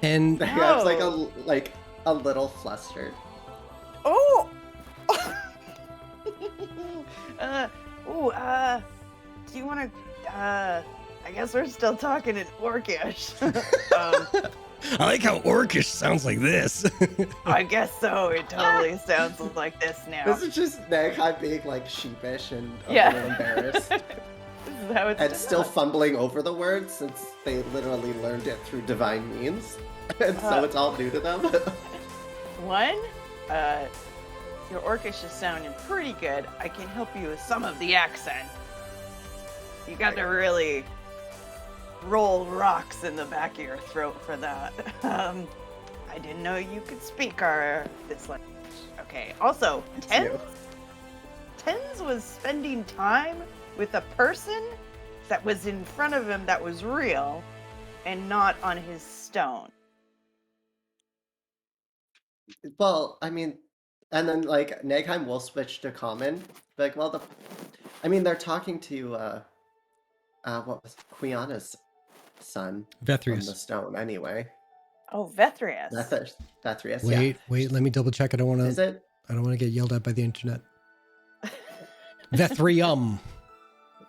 And Yeah, it's like a little flustered. Oh! Do you want to, I guess we're still talking in Orcish. I like how Orcish sounds like this. I guess so. It totally sounds like this now. This is just Nagheim being like sheepish and a Yeah. little embarrassed. This is how it's And done. still fumbling over the words since they literally learned it through divine means. And so it's all new to them. One, your Orcish is sounding pretty good. I can help you with some of the accent. You got to really roll rocks in the back of your throat for that. I didn't know you could speak this language. Okay, also, Tens was spending time with a person that was in front of him that was real and not on his stone. Well, I mean, and then like Nagheim will switch to common. Like, well, they're talking to what was Quiana's son from Vethrius. the stone anyway. Oh, Vethrius. Vethrius. Wait, let me double check. I don't want Is to. it? I don't want to get yelled at by the internet. Vethrium.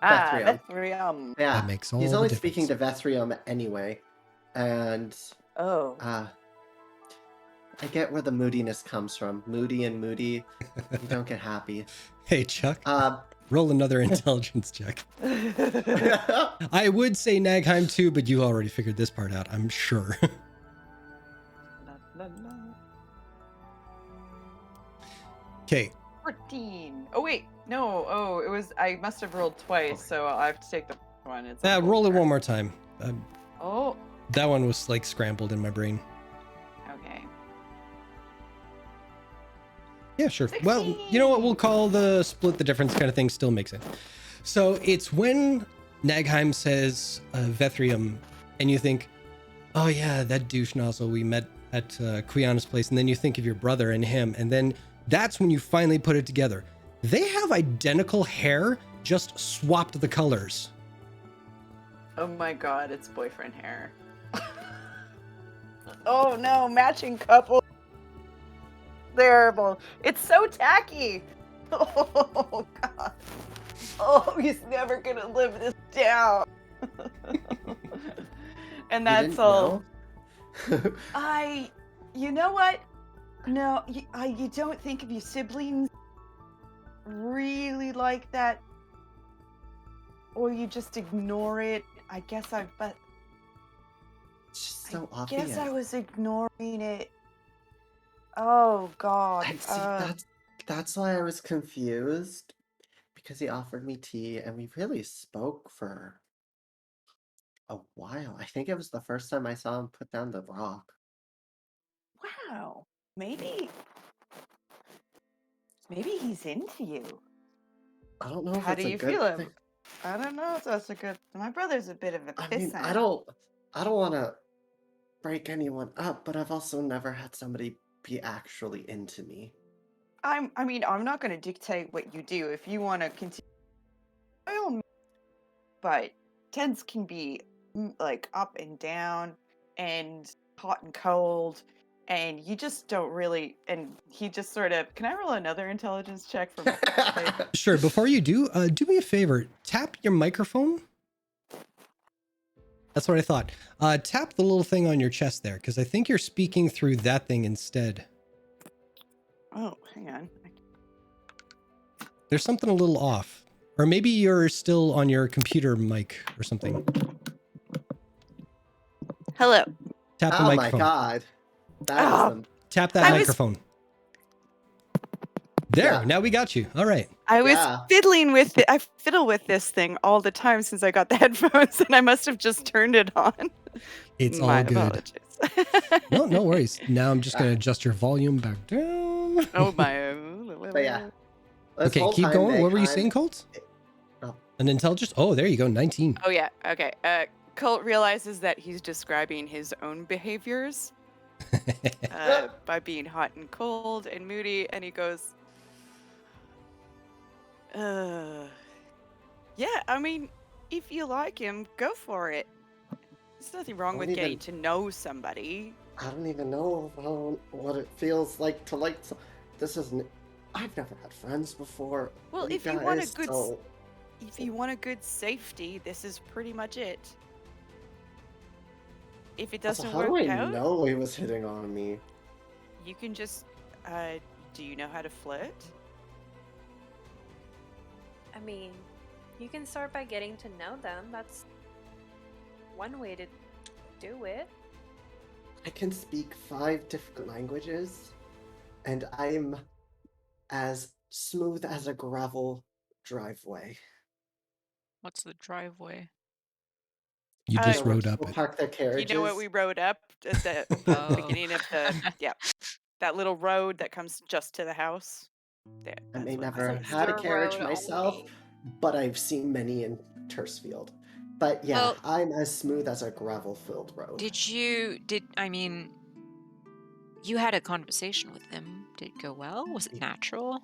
Vethrium. Vethrium. Yeah, That makes all he's the only difference. speaking to Vethrium anyway, and I get where the moodiness comes from. Moody and moody, you don't get happy. Hey, Chuck. Roll another intelligence check. I would say Nagheim too, but you already figured this part out, I'm sure. Okay. 14. Oh, wait. No. Oh, it was. I must have rolled twice, so I have to take the one. It's Roll it one more time. Oh. That one was like scrambled in my brain. Okay. Yeah, sure. Well, you know what? We'll call the split the difference kind of thing still makes it. So it's when Nagheim says Vethrium, and you think, oh yeah, that douche nozzle we met at Quiana's place, and then you think of your brother and him, and then that's when you finally put it together. They have identical hair, just swapped the colors. Oh my god, it's boyfriend hair. Oh no, matching couple. Terrible. It's so tacky. Oh god. Oh, he's never gonna live this down. And that's all. You know what? No, you don't think of your siblings really like that, or you just ignore it. I guess but it's just so I obvious. guess I was ignoring it. Oh god. That's why I was confused, because he offered me tea and we really spoke for a while. I think it was the first time I saw him put down the rock. Wow. Maybe he's into you. I don't know if How it's do a you good feel? thing. I don't know if that's a good. My brother's a bit of a I mean, pissant. I don't want to break anyone up, but I've also never had somebody be actually into me. I'm not going to dictate what you do. If you want to continue, by all means. But Teds can be like up and down, and hot and cold, and you just don't really. And he just sort of. Can I roll another intelligence check for? Sure. Before you do me a favor. Tap your microphone. That's what I thought. Tap the little thing on your chest there, because I think you're speaking through that thing instead. Oh, hang on. There's something a little off. Or maybe you're still on your computer mic or something. Hello. Tap the Oh my microphone. god. That is Tap that microphone. There, now we got you. All right. I was fiddling with it. I fiddle with this thing all the time since I got the headphones, and I must have just turned it on. It's My all good. apologies. No worries. Now I'm just going to adjust your volume back down. Oh my. But yeah. This Okay, whole keep time, going. What were you Megheim- saying, Colt? Oh. An intelligence? Oh, there you go. 19. Oh yeah. Okay. Colt realizes that he's describing his own behaviors by being hot and cold and moody, and he goes, "Yeah, I mean, if you like him, go for it. There's nothing wrong with getting to know somebody." I don't even know what it feels like to like. This isn't. I've never had friends before. Well, You if you want a guys, good, so- if you want a good safety, this is pretty much it. If it Also, doesn't how do work I out, know he was hitting on me? you can just. Do you know how to flirt? I mean, you can start by getting to know them. That's one way to do it. I can speak 5 different languages, and I'm as smooth as a gravel driveway. What's the driveway? You just where rode up people it. park their You carriages. know what we rode up at the Oh. beginning of the that little road that comes just to the house. There. I may that's what never that is. had a your carriage road myself, only. but I've seen many in Tersfield. But yeah, Well- I'm as smooth as a gravel-filled road. You had a conversation with him. Did it go well? Was it natural?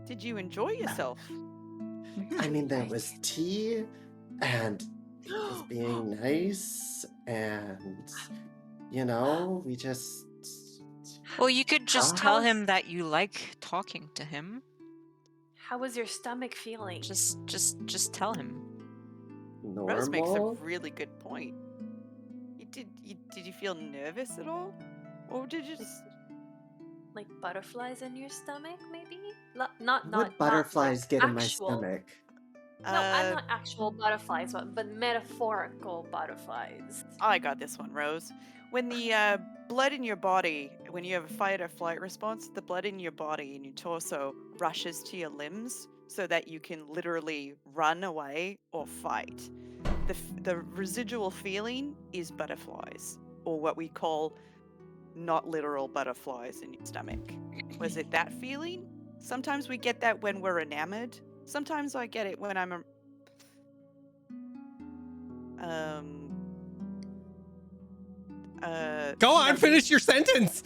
Did you enjoy yourself? I mean, there was tea, and he was being nice, and we just. Well, you could just Huh? tell him that you like talking to him. How was your stomach feeling? Just tell him. Rose makes a Normal. really good point. Did you feel nervous at all, or did you just Like butterflies in your stomach, maybe? Not What butterflies like get in my actual. stomach? No, I'm not actual butterflies, but metaphorical butterflies. I got this one, Rose. When the blood in your body, when you have a fight or flight response, the blood in your body and your torso rushes to your limbs so that you can literally run away or fight. The residual feeling is butterflies, or what we call not literal butterflies in your stomach. Was it that feeling? Sometimes we get that when we're enamored. Sometimes I get it when I'm Go on, finish your sentence.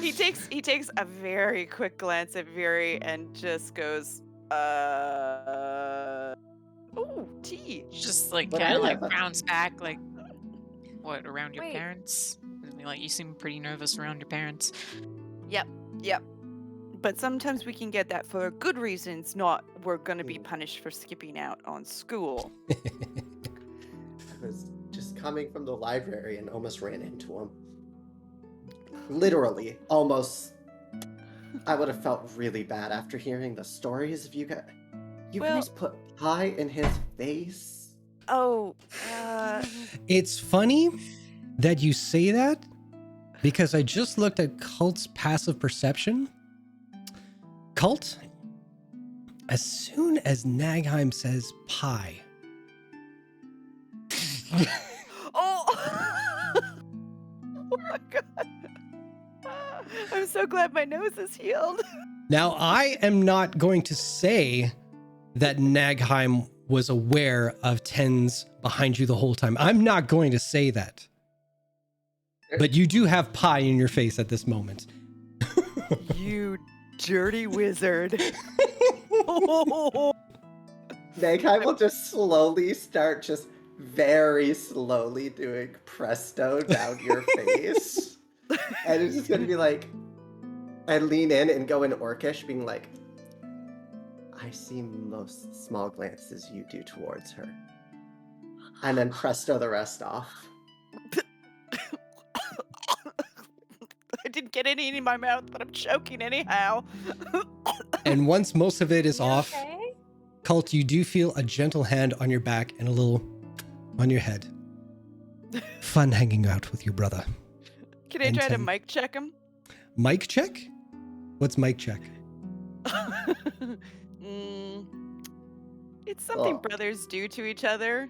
he takes a very quick glance at Viri and just goes, ooh, tea. Just like But kind I of like have a- bounce back, like what around your Wait. parents? I mean, like you seem pretty nervous around your parents. Yep. But sometimes we can get that for good reasons, not we're going to be punished for skipping out on school. I was just coming from the library and almost ran into him. Literally, almost. I would have felt really bad after hearing the stories of you guys. You guys put pie in his face? Oh, It's funny that you say that because I just looked at Cult's passive perception. Cult, as soon as Nagheim says pie. oh my god. I'm so glad my nose is healed. Now, I am not going to say that Nagheim was aware of Tens behind you the whole time. I'm not going to say that. But you do have pie in your face at this moment. You dirty wizard. Nagheim will just slowly start just very slowly doing presto down your face. And it's just gonna be like, and lean in and go in orcish, being like, I see most small glances you do towards her. And then presto the rest off. I didn't get any in my mouth, but I'm choking anyhow. And once most of it is off, Okay. Cult, you do feel a gentle hand on your back and a little on your head. Fun hanging out with your brother. Can I And try to Ten. mic check him? Mic check? What's mic check? It's something Oh. brothers do to each other.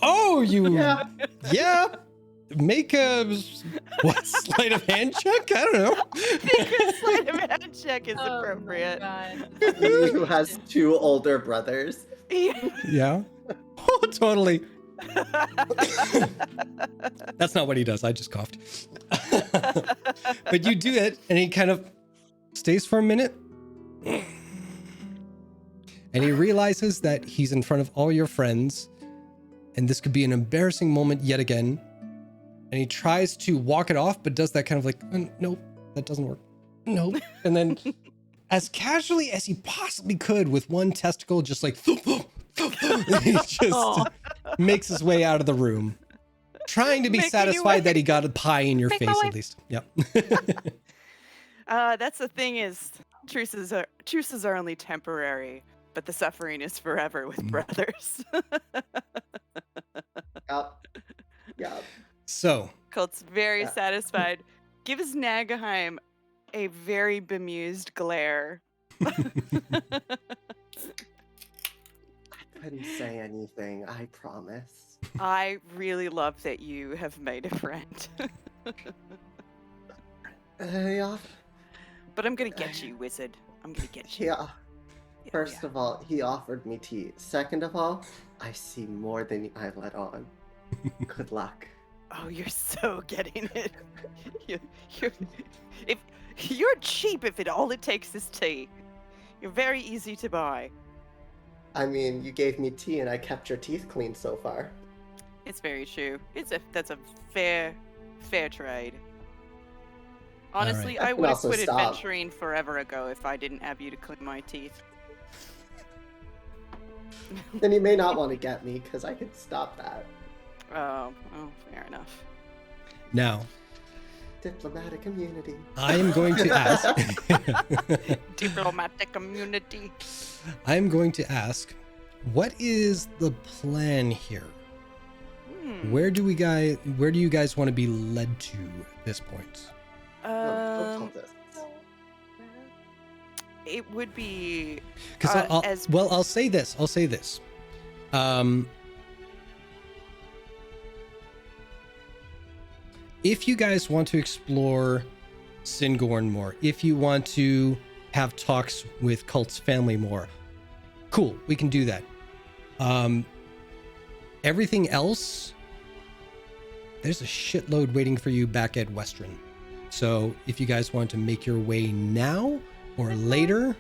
Oh, you. Yeah. Yeah. Make a sleight of hand check? I don't know. I think a sleight of hand check is Oh appropriate. my Me who has 2 older brothers. Yeah. Oh, totally. That's not what he does. I just coughed. But you do it, and he kind of stays for a minute. And he realizes that he's in front of all your friends, and this could be an embarrassing moment yet again. And he tries to walk it off, but does that kind of like, nope, that doesn't work. Nope. And then as casually as he possibly could with one testicle, just like, he just makes his way out of the room, trying to be satisfied that he got a pie in your face at least. Yep. That's the thing is, truces are only temporary, but the suffering is forever with brothers. Yep. So Colt's very satisfied. Gives Nagaheim a very bemused glare. I couldn't say anything, I promise. I really love that you have made a friend. Yeah. But I'm gonna get you, wizard. I'm gonna get you. Yeah. First of all, he offered me tea. Second of all, I see more than I let on. Good luck. Oh, you're so getting it. You're cheap if all it takes is tea. You're very easy to buy. I mean, you gave me tea and I kept your teeth clean so far. It's very true. That's a fair trade. Honestly, right. I would have Also quit stop. adventuring forever ago if I didn't have you to clean my teeth. Then you may not want to get me, because I could stop that. Oh, fair enough. now, Diplomatic immunity. I am going to ask. Diplomatic immunity. I am going to ask, what is the plan here? Where do you guys want to be led to at this point? It would be Because I'll say this. If you guys want to explore Singorn more, if you want to have talks with Cult's family more, cool, we can do that. Everything else, there's a shitload waiting for you back at Western. So if you guys want to make your way now or later,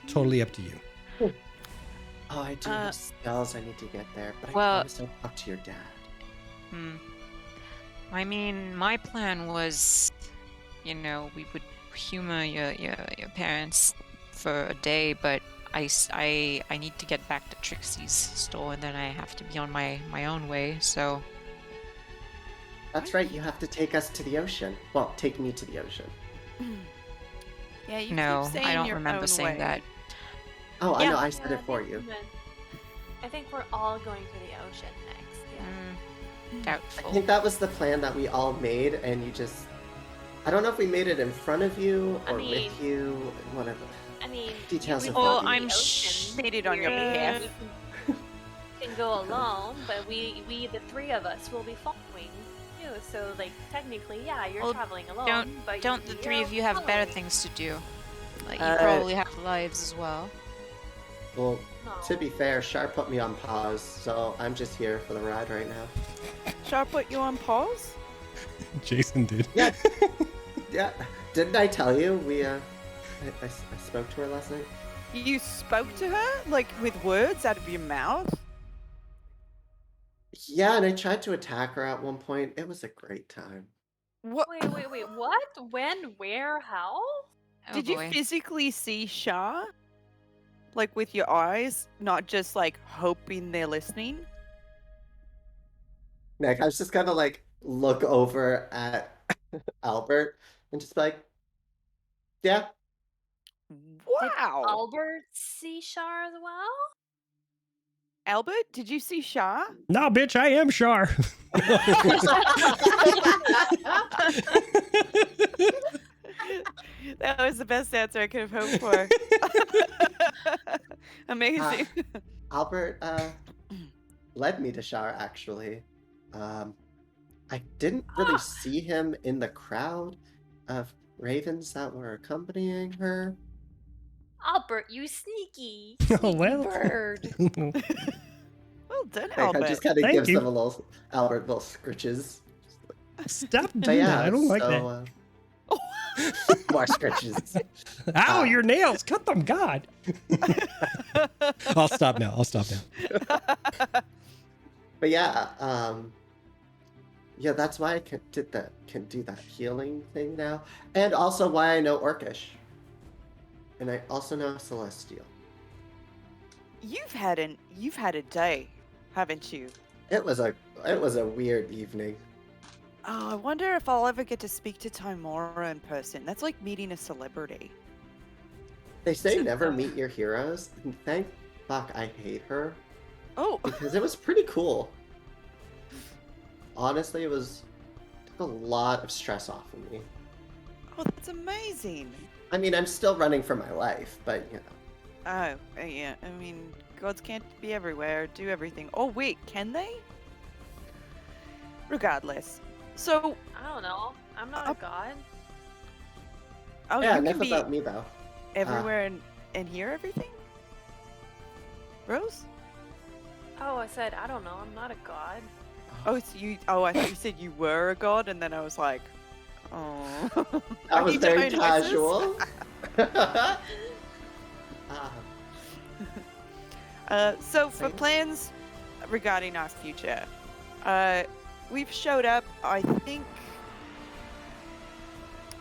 totally up to you. Oh, I do have spells I need to get there, but I Well- promised I'd talk to your dad. I mean, my plan was, we would humor your parents for a day, but I need to get back to Trixie's store, and then I have to be on my own way. So That's right, you have to take us to the ocean. Well, take me to the ocean. Yeah, you no, keep saying I don't your remember own saying way. that. Oh, I Yeah. know, I said it for you. I think we're all going to the ocean next. Yeah. I Doubtful. think that was the plan that we all made, and you just... I don't know if we made it in front of you or with you, whatever. I mean, Details of Well, that. I'm Made it on your behalf. Can go alone, but we the three of us will be following you. So like technically, yeah, you're Well, traveling alone. but Don't the you're three of you have better following. things to do? Like, you probably have lives as well. Well, to be fair, Shar put me on pause, so I'm just here for the ride right now. Shar put you on pause? Jason did. Yeah. Yeah. Didn't I tell you? I spoke to her last night. You spoke to her? Like, with words out of your mouth? Yeah, and I tried to attack her at one point. It was a great time. What? Wait, what? When? Where? How? Did you physically see Shar? Like, with your eyes? Not just, like, hoping they're listening? Nick, I was just gonna, like, look over at Albert and just be like, yeah. Wow. Albert see Shar as well? Albert, did you see Shar? Nah, bitch, I am Shar. That was the best answer I could have hoped for. Amazing. Albert, led me to Shar, actually. I didn't really see him in the crowd of ravens that were accompanying her. Albert, you sneaky, Oh, sneaky well. bird. Well done, I Albert. just kind of Thank gives you. him a little Albert little scritches. Stop But doing that. yeah, I don't like so, more scritches. that. Ow, your nails. Cut them. God. I'll stop now. But yeah, yeah, that's why I can do that healing thing now, and also why I know Orcish, and I also know Celestial. You've had a day, haven't you? It was a weird evening. Oh, I wonder if I'll ever get to speak to Timora in person. That's like meeting a celebrity. They say never meet your heroes, and thank fuck I hate her. Oh, because it was pretty cool. Honestly, took a lot of stress off of me. oh, that's amazing. I mean, I'm still running for my life, but you know. Oh, yeah. I mean, gods can't be everywhere, do everything. Oh, wait, can they? Regardless. So, I don't know. I'm not a god. oh, Yeah, you enough can be about me though. everywhere and hear everything? Rose? Oh, I said I don't know. I'm not a god. Oh, it's you. Oh, I thought you said you were a god, and then I was like, oh. That was very casual. So for plans regarding our future, we've showed up. I think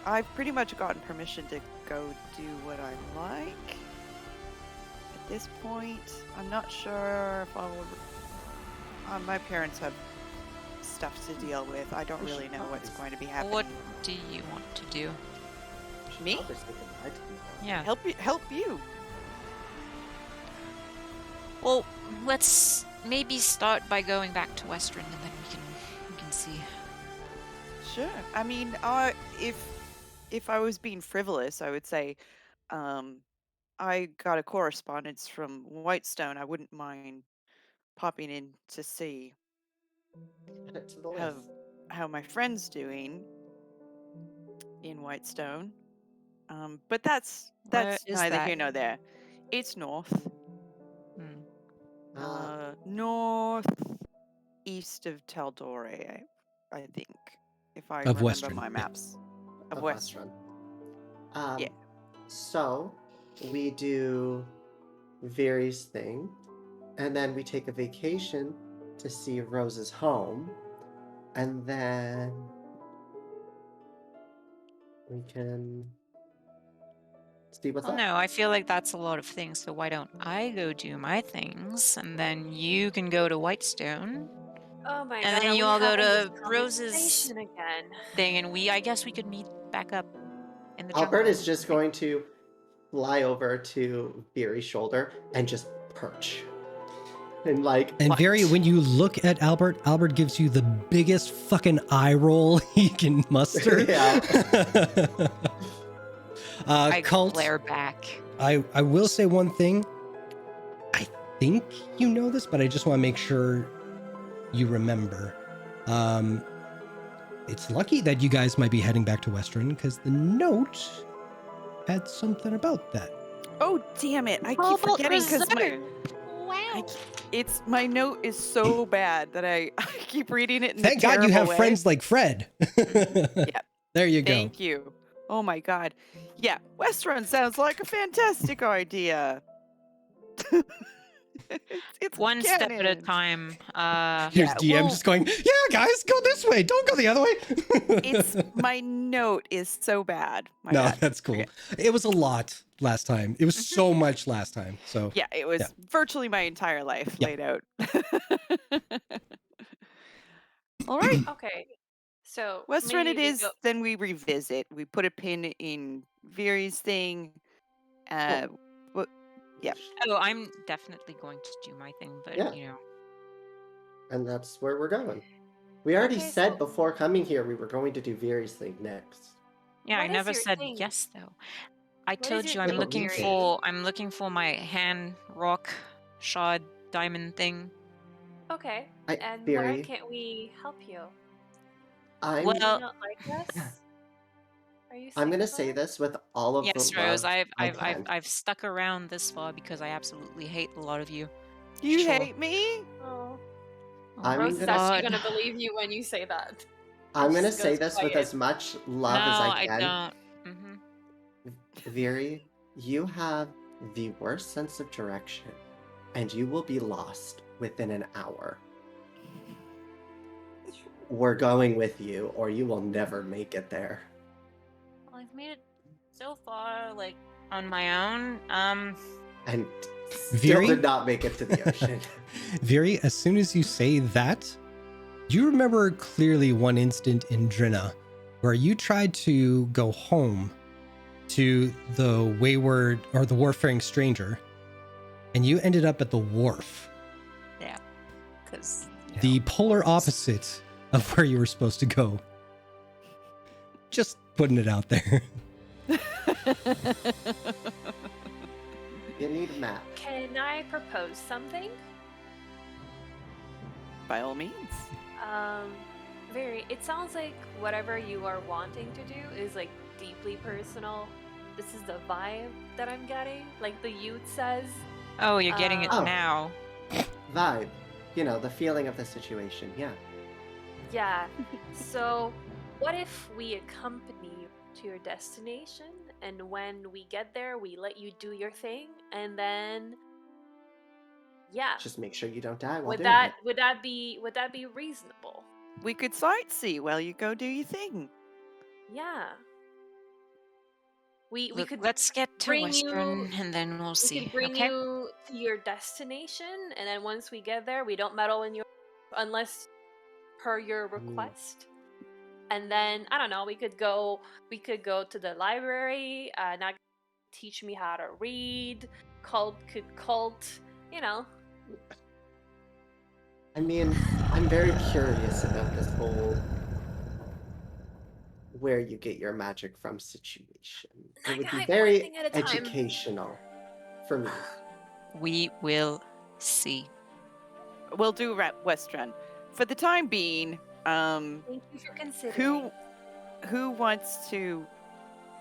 I've pretty much gotten permission to go do what I like. At this point, I'm not sure if I'll. My parents have stuff to deal with. I don't really know what's going to be happening. What do you want to do? Me? Yeah. Help you. Well, let's maybe start by going back to Western, and then we can see. Sure. I mean, if I was being frivolous, I would say, I got a correspondence from Whitestone. I wouldn't mind popping in to see how my friend's doing in Whitestone. But that's Where is neither that? here nor there. It's north. Hmm. Northeast of Taldore, I think, if I Of remember Western, my yeah. maps. Of Western. Yeah. So we do Viri's thing, and then we take a vacation to see Rose's home, and then we can see what's Well, up. no, I feel like that's a lot of things. So why don't I go do my things, and then you can go to Whitestone, Oh my and god, then are you we all go having this to Rose's conversation again? thing, and I guess we could meet back up in the Albert jungle. is just going to fly over to Viri's shoulder and just perch. And like, And Very, when you look at Albert, Albert gives you the biggest fucking eye roll he can muster. Yeah. I Cult, glare back. I will say one thing. I think you know this, but I just want to make sure you remember. It's lucky that you guys might be heading back to Western, because the note had something about that. Oh, damn it. I keep forgetting because my note is so bad that I keep reading it in Thank a God you have terrible way. friends like Fred. Yeah. There you go. Thank you. Oh my god. Yeah, West Run sounds like a fantastic idea. it's One step at a canon. time. Here's DM just going, yeah, guys, go this way. Don't go the other way. It's my note is so bad. My No, bad. that's cool. It was a lot last time. It was so much last time. So Yeah, it was virtually my entire life laid out. All right. Okay. So West Run it maybe we is, go- then we revisit. We put a pin in Viri's thing. Yeah. Oh, I'm definitely going to do my thing, but Yeah. you know. And that's where we're going. We already Okay, said so- before coming here we were going to do Viri's thing next. Yeah, I What is never your said thing? yes though. I is told your you I'm thing, looking Viri? for my hand rock shard diamond thing. Okay. And where Theory. can't we help you? I'm Do you Well, not like us? Are you I'm sick gonna of say us? this with all of the yes, Rose. love I can. I've stuck around this far because I absolutely hate a lot of you. You Sure. hate me? Oh. I'm Rose is gonna actually God. gonna believe you when you say that. I'm gonna Just say goes this with quiet. as much No, love as I I can. don't. Mm-hmm. Viri, you have the worst sense of direction, and you will be lost within an hour. We're going with you, or you will never make it there. Well, I've made it so far, like on my own. And still Viri? did not make it to the ocean. Viri, as soon as you say that, you remember clearly one instant in Drina where you tried to go home to the wayward or the warfaring stranger, and you ended up at the wharf. Yeah, because The polar opposite of where you were supposed to go. Just putting it out there. You need a map. Can I propose something? By all means. It sounds like whatever you are wanting to do is like deeply personal. This is the vibe that I'm getting. Like the youth says. Oh, you're getting it Oh. now. Vibe. You know, the feeling of the situation, yeah. Yeah. So, what if we accompany you to your destination, and when we get there, we let you do your thing, and then, yeah. Just make sure you don't die while Would doing that it. would that be reasonable? We could sightsee while you go do your thing. Yeah. We Look, could let's get to bring Western, you. and then we'll We see. could bring Okay? you to your destination, and then once we get there, we don't meddle in your unless per your request. And then I don't know. We could go to the library. Not teach me how to read. Cult could cult. You know. I mean, I'm very curious about this whole where you get your magic from situation. It would be One very thing at a time. educational for me. We will see. We'll do Western. For the time being, Thank you for considering. who wants to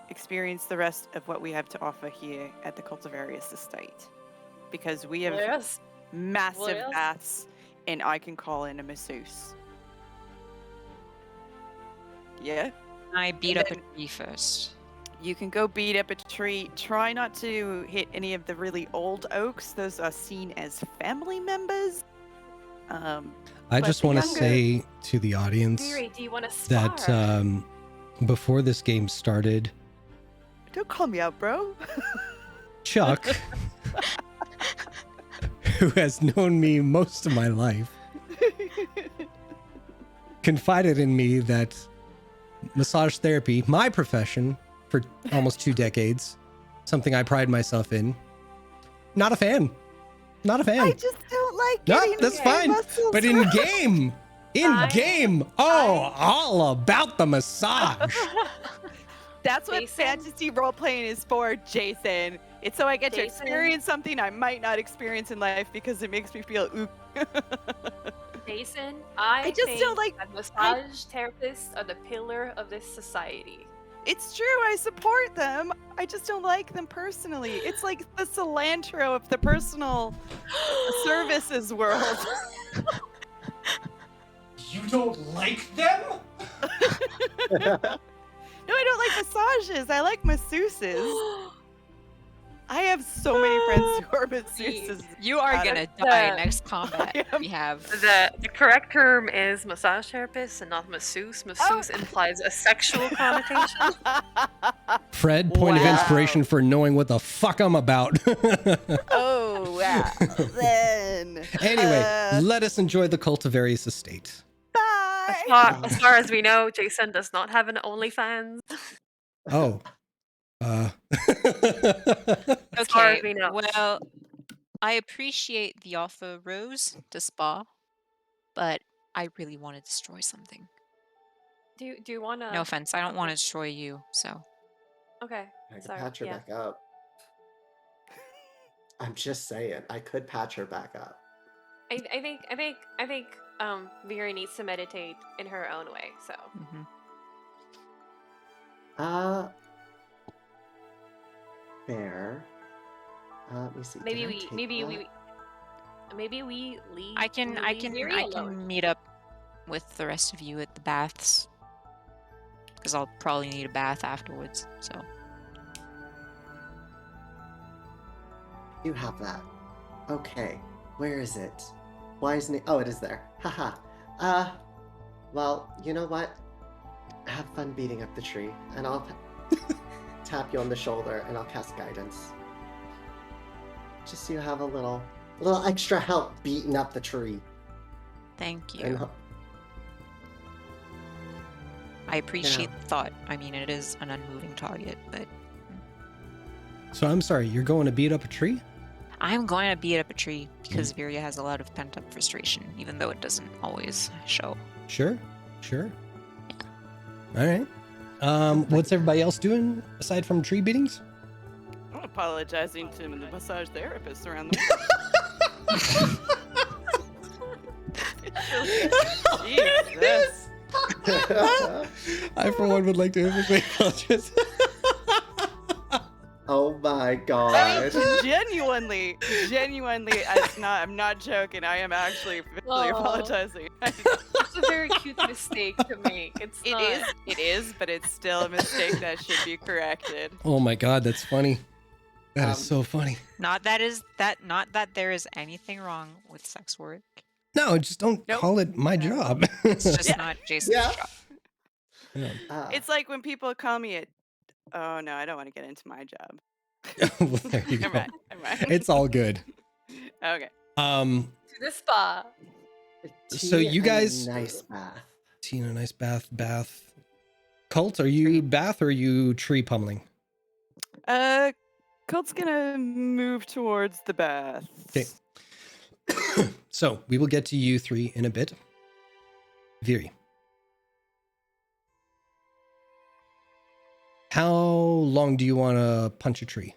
experience the rest of what we have to offer here at the Cultivarius estate? Because we have Yes. massive Yes. baths, and I can call in a masseuse. Yeah? I beat up a tree first. You can go beat up a tree. Try not to hit any of the really old oaks. Those are seen as family members. I But just the want to younger- say to the audience Viri, do you want to spar? that before this game started, Don't call me out, bro. Chuck, who has known me most of my life, confided in me that massage therapy, my profession for almost 2 decades, something I pride myself in, not a fan. Not a fan. I just don't like No, getting that's my fine. muscles But in rubbed. game, all about the massage. That's what Jason? fantasy role playing is for, Jason. It's so I get to Jason? experience something I might not experience in life because it makes me feel ooh. Jason, I just think don't like- that massage therapists are the pillar of this society. It's true, I support them. I just don't like them personally. It's like the cilantro of the personal services world. You don't like them? No, I don't like massages. I like masseuses. I have so many friends who are masseuses. You are Got gonna it. die next combat. We have. The correct term is massage therapist and not masseuse. Masseuse implies a sexual connotation. Fred, point of Wow. inspiration for knowing what the fuck I'm about. Oh, wow. Then. Anyway, let us enjoy the Cultivarius estate. Bye. As far as we know, Jason does not have an OnlyFans. Oh. As far Okay, as we know. well, I appreciate the offer, Rose, to spa, but I really want to destroy something. Do you want to? No offense, I don't want to destroy you, so. Okay. I could Sorry. patch her Yeah. back up. I'm just saying, I could patch her back up. I think Vera needs to meditate in her own way. So. Fair. Let me see. Did I take that? Maybe we leave. I can Vera alone. meet up with the rest of you at the baths, because I'll probably need a bath afterwards. So. You have that. Okay. Where is it? Why isn't it? Oh, it is there. Haha. Well, you know what? Have fun beating up the tree, and I'll tap you on the shoulder, and I'll cast guidance. Just so you have a little extra help beating up the tree. Thank you. And I appreciate the thought. I mean, it is an unmoving target, but So I'm sorry, you're going to beat up a tree? I'm going to beat up a tree because Viria has a lot of pent-up frustration, even though it doesn't always show. Sure. All right. What's everybody else doing aside from tree beatings? I'm apologizing to the massage therapist around the Jesus. I, for one, would like to make apologies. Oh my god. I mean, genuinely, I'm not joking. I am actually really apologizing. It's a very cute mistake to make. It is, but it's still a mistake that should be corrected. Oh my god, that's funny. That is so funny. Not that there is anything wrong with sex work. No, just don't call it my job. It's just not Jason's job. Yeah. It's like when people call me a... Oh, no, I don't want to get into my job. Well, there you go. Never mind. It's all good. Okay. To the spa. So you guys... Nice bath. Tina, nice bath. Cult, are you bath or are you tree pummeling? Cult's gonna move towards the bath. Okay. So we will get to you three in a bit. Viri. How long do you want to punch a tree?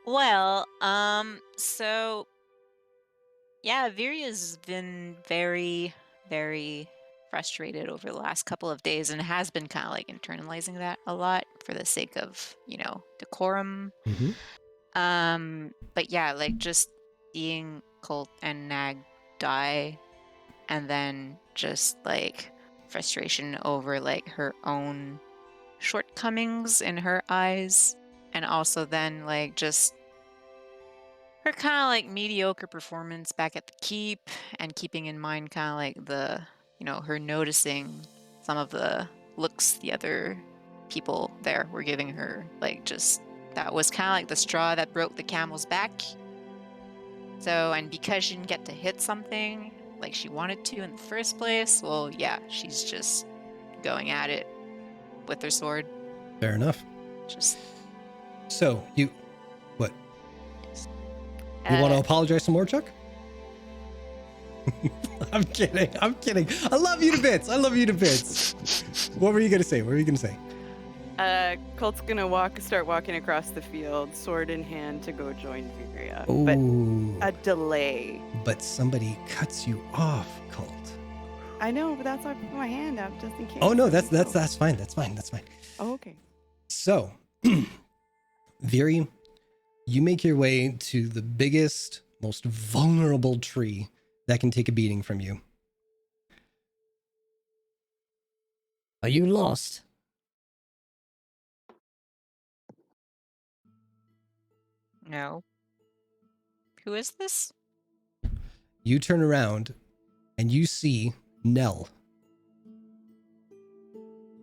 Well, so yeah, Viria's been very, very frustrated over the last couple of days and has been kind of like internalizing that a lot for the sake of, decorum. But yeah, like just seeing Colt and Nag die and then just like frustration over like her own shortcomings in her eyes, and also then like just her kind of like mediocre performance back at the keep, and keeping in mind kind of like the her noticing some of the looks the other people there were giving her, like just that was kind of like the straw that broke the camel's back. So, and because she didn't get to hit something like she wanted to in the first place, well, yeah, she's just going at it with her sword. Fair enough. Just so what? You want to apologize some more, Chuck? I'm kidding. I love you to bits. What were you gonna say? Colt's gonna start walking across the field, sword in hand, to go join Viria. Ooh. But a delay. But somebody cuts you off, Colt. I know, but that's why I put my hand up just in case. Oh no, that's fine. That's fine. Oh, okay. So, Viri, you make your way to the biggest, most vulnerable tree that can take a beating from you. Are you lost? No. Who is this? You turn around and you see Nell.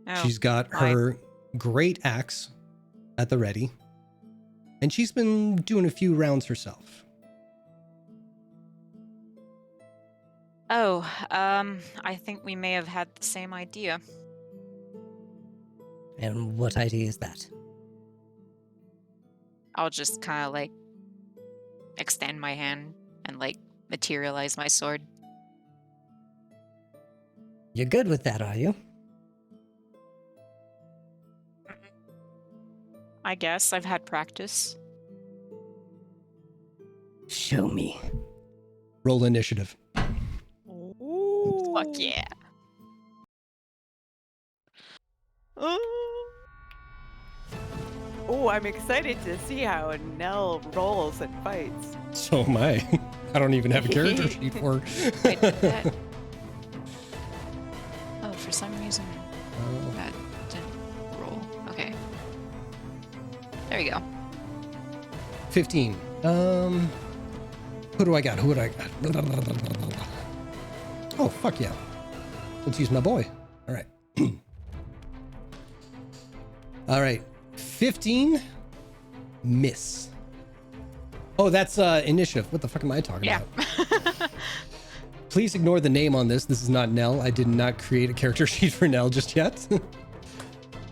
Oh, she's got her great axe at the ready, and she's been doing a few rounds herself. Oh, I think we may have had the same idea. And what idea is that? I'll just kind of like extend my hand and like materialize my sword. You're good with that, are you? I guess I've had practice. Show me. Roll initiative. Ooh. Fuck yeah. Oh, I'm excited to see how Nell rolls and fights. So am I. I don't even have a character sheet for. I did that. Oh, for some reason that didn't roll. Okay. There you go. 15. Who do I got? Who do I got? Oh, fuck yeah. Let's use my boy. All right. All right. 15. Miss. Oh, that's initiative. What the fuck am I talking about? Please ignore the name on this. This is not Nell. I did not create a character sheet for Nell just yet.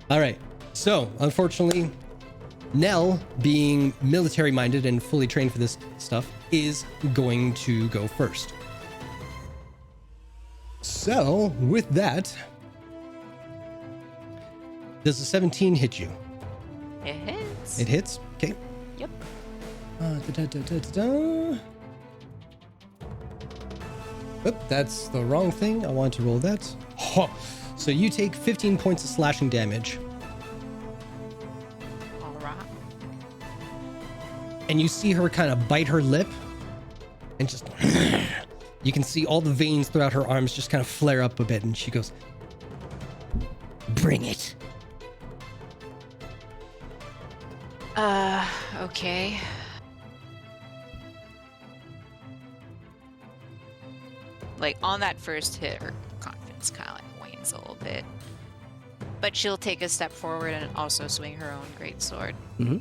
All right. So, unfortunately, Nell, being military-minded and fully trained for this stuff, is going to go first. So, with that, does a 17 hit you? It hits. It hits? Okay. Yep. Oop, that's the wrong thing. I want to roll that. Oh, so you take 15 points of slashing damage. All right. And you see her kind of bite her lip and just you can see all the veins throughout her arms just kind of flare up a bit, and she goes, "Bring it." Okay. Like, on that first hit, her confidence kind of like wanes a little bit. But she'll take a step forward and also swing her own greatsword. Mm-hmm.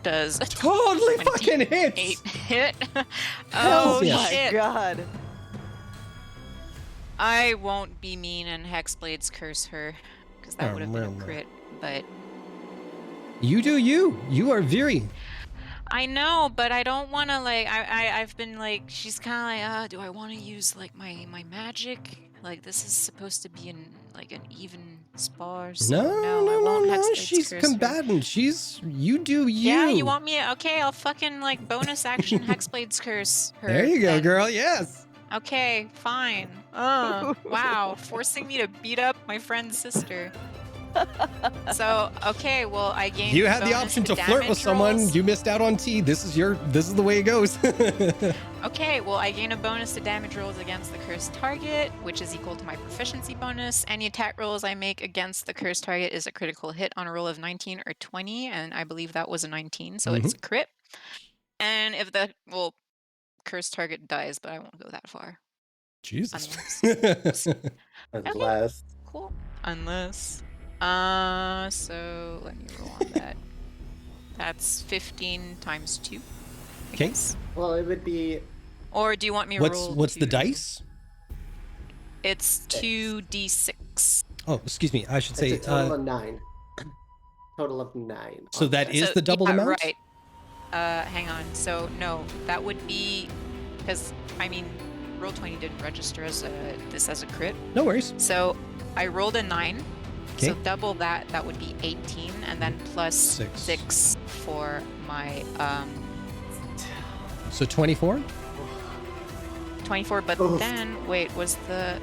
Does a totally fucking hits. 8 hit? Hell Oh yeah. shit! God. I won't be mean and Hexblades curse her, because that would have been a crit. But You do you. You are very. I know, but I don't want to, like, I've been like, she's kind of like, do I want to use like my magic? Like, this is supposed to be an even spar. So No. I won't Hexblades She's curse her. combatant. You do you. Yeah, you want me? Okay, I'll fucking like bonus action Hexblades curse her. There you go, then. girl. Yes. Okay, fine. Wow, forcing me to beat up my friend's sister. So, okay, well, I gained. You had the bonus option to flirt damage with someone. rolls. You missed out on T. This is the way it goes. Okay, well, I gain a bonus to damage rolls against the cursed target, which is equal to my proficiency bonus. Any attack rolls I make against the cursed target is a critical hit on a roll of 19 or 20, and I believe that was a 19, so it's a crit. And if the cursed target dies, but I won't go that far. Jesus. Unless. Cool. Unless. So let me roll on that. That's 15 times 2. Okay. Well, it would be. Or do you want me to roll? What's the dice? It's 2d6. Oh, excuse me. I should say It's a total of 9. Total of 9. So that is the double amount? Right. Hang on. So no, that would be because I mean, Roll20 didn't register as this as a crit. No worries. So I rolled a 9. Okay. So double that. That would be 18, and then plus 6 for my So 24. 24. But then wait, was the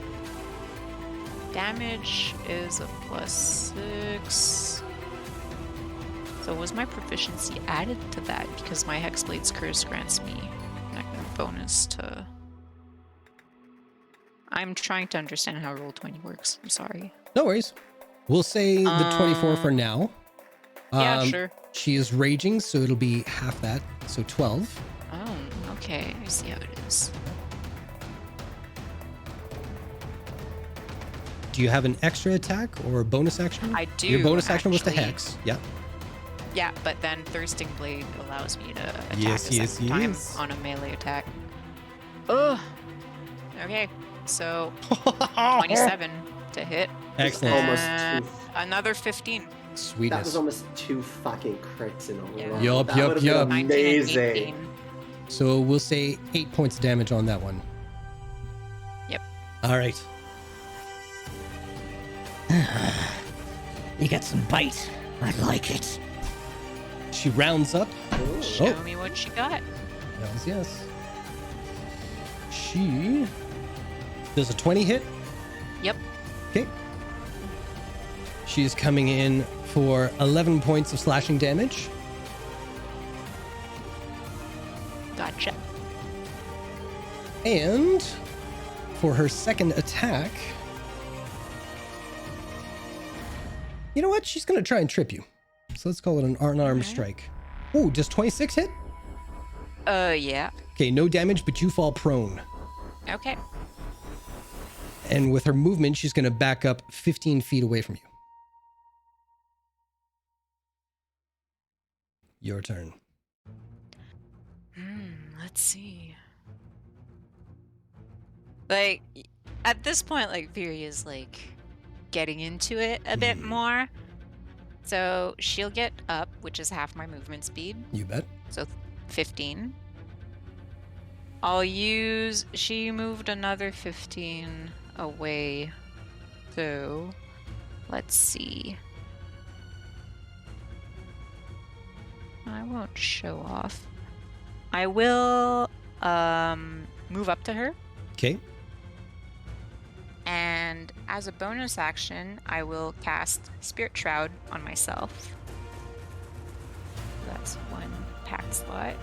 damage is a plus 6? So was my proficiency added to that because my Hexblade's Curse grants me a bonus to... I'm trying to understand how Roll20 works. I'm sorry. No worries. We'll say the 24 for now. Yeah, sure. She is raging, so it'll be half that, so 12. Oh, okay. I see how it is. Do you have an extra attack or a bonus action? I do, Your bonus action was to actually. hex. Yeah. Yeah, but then Thirsting Blade allows me to attack Yes, a second time yes. on a melee attack. Ugh. Okay, so 27 to hit. Excellent. And another 15. Sweetness. That was almost 2 fucking crits in a row. Yup, That yup, would've yup. been amazing. So we'll say 8 points of damage on that one. Yep. All right. You got some bite. I like it. She rounds up. Show me what she got. Yes. She does a 20 hit. Yep. Okay. She is coming in for 11 points of slashing damage. Gotcha. And for her second attack, you know what? She's going to try and trip you. So let's call it an unarmed strike. Ooh, does 26 hit? Yeah. Okay, no damage, but you fall prone. Okay. And with her movement, she's going to back up 15 feet away from you. Your turn. Let's see. Like, at this point, like, Fury is, like, getting into it a bit more. So she'll get up, which is half my movement speed. You bet. So 15. She moved another 15 away. So, let's see. I won't show off. I will move up to her. Okay. And as a bonus action, I will cast Spirit Shroud on myself. That's one pack slot.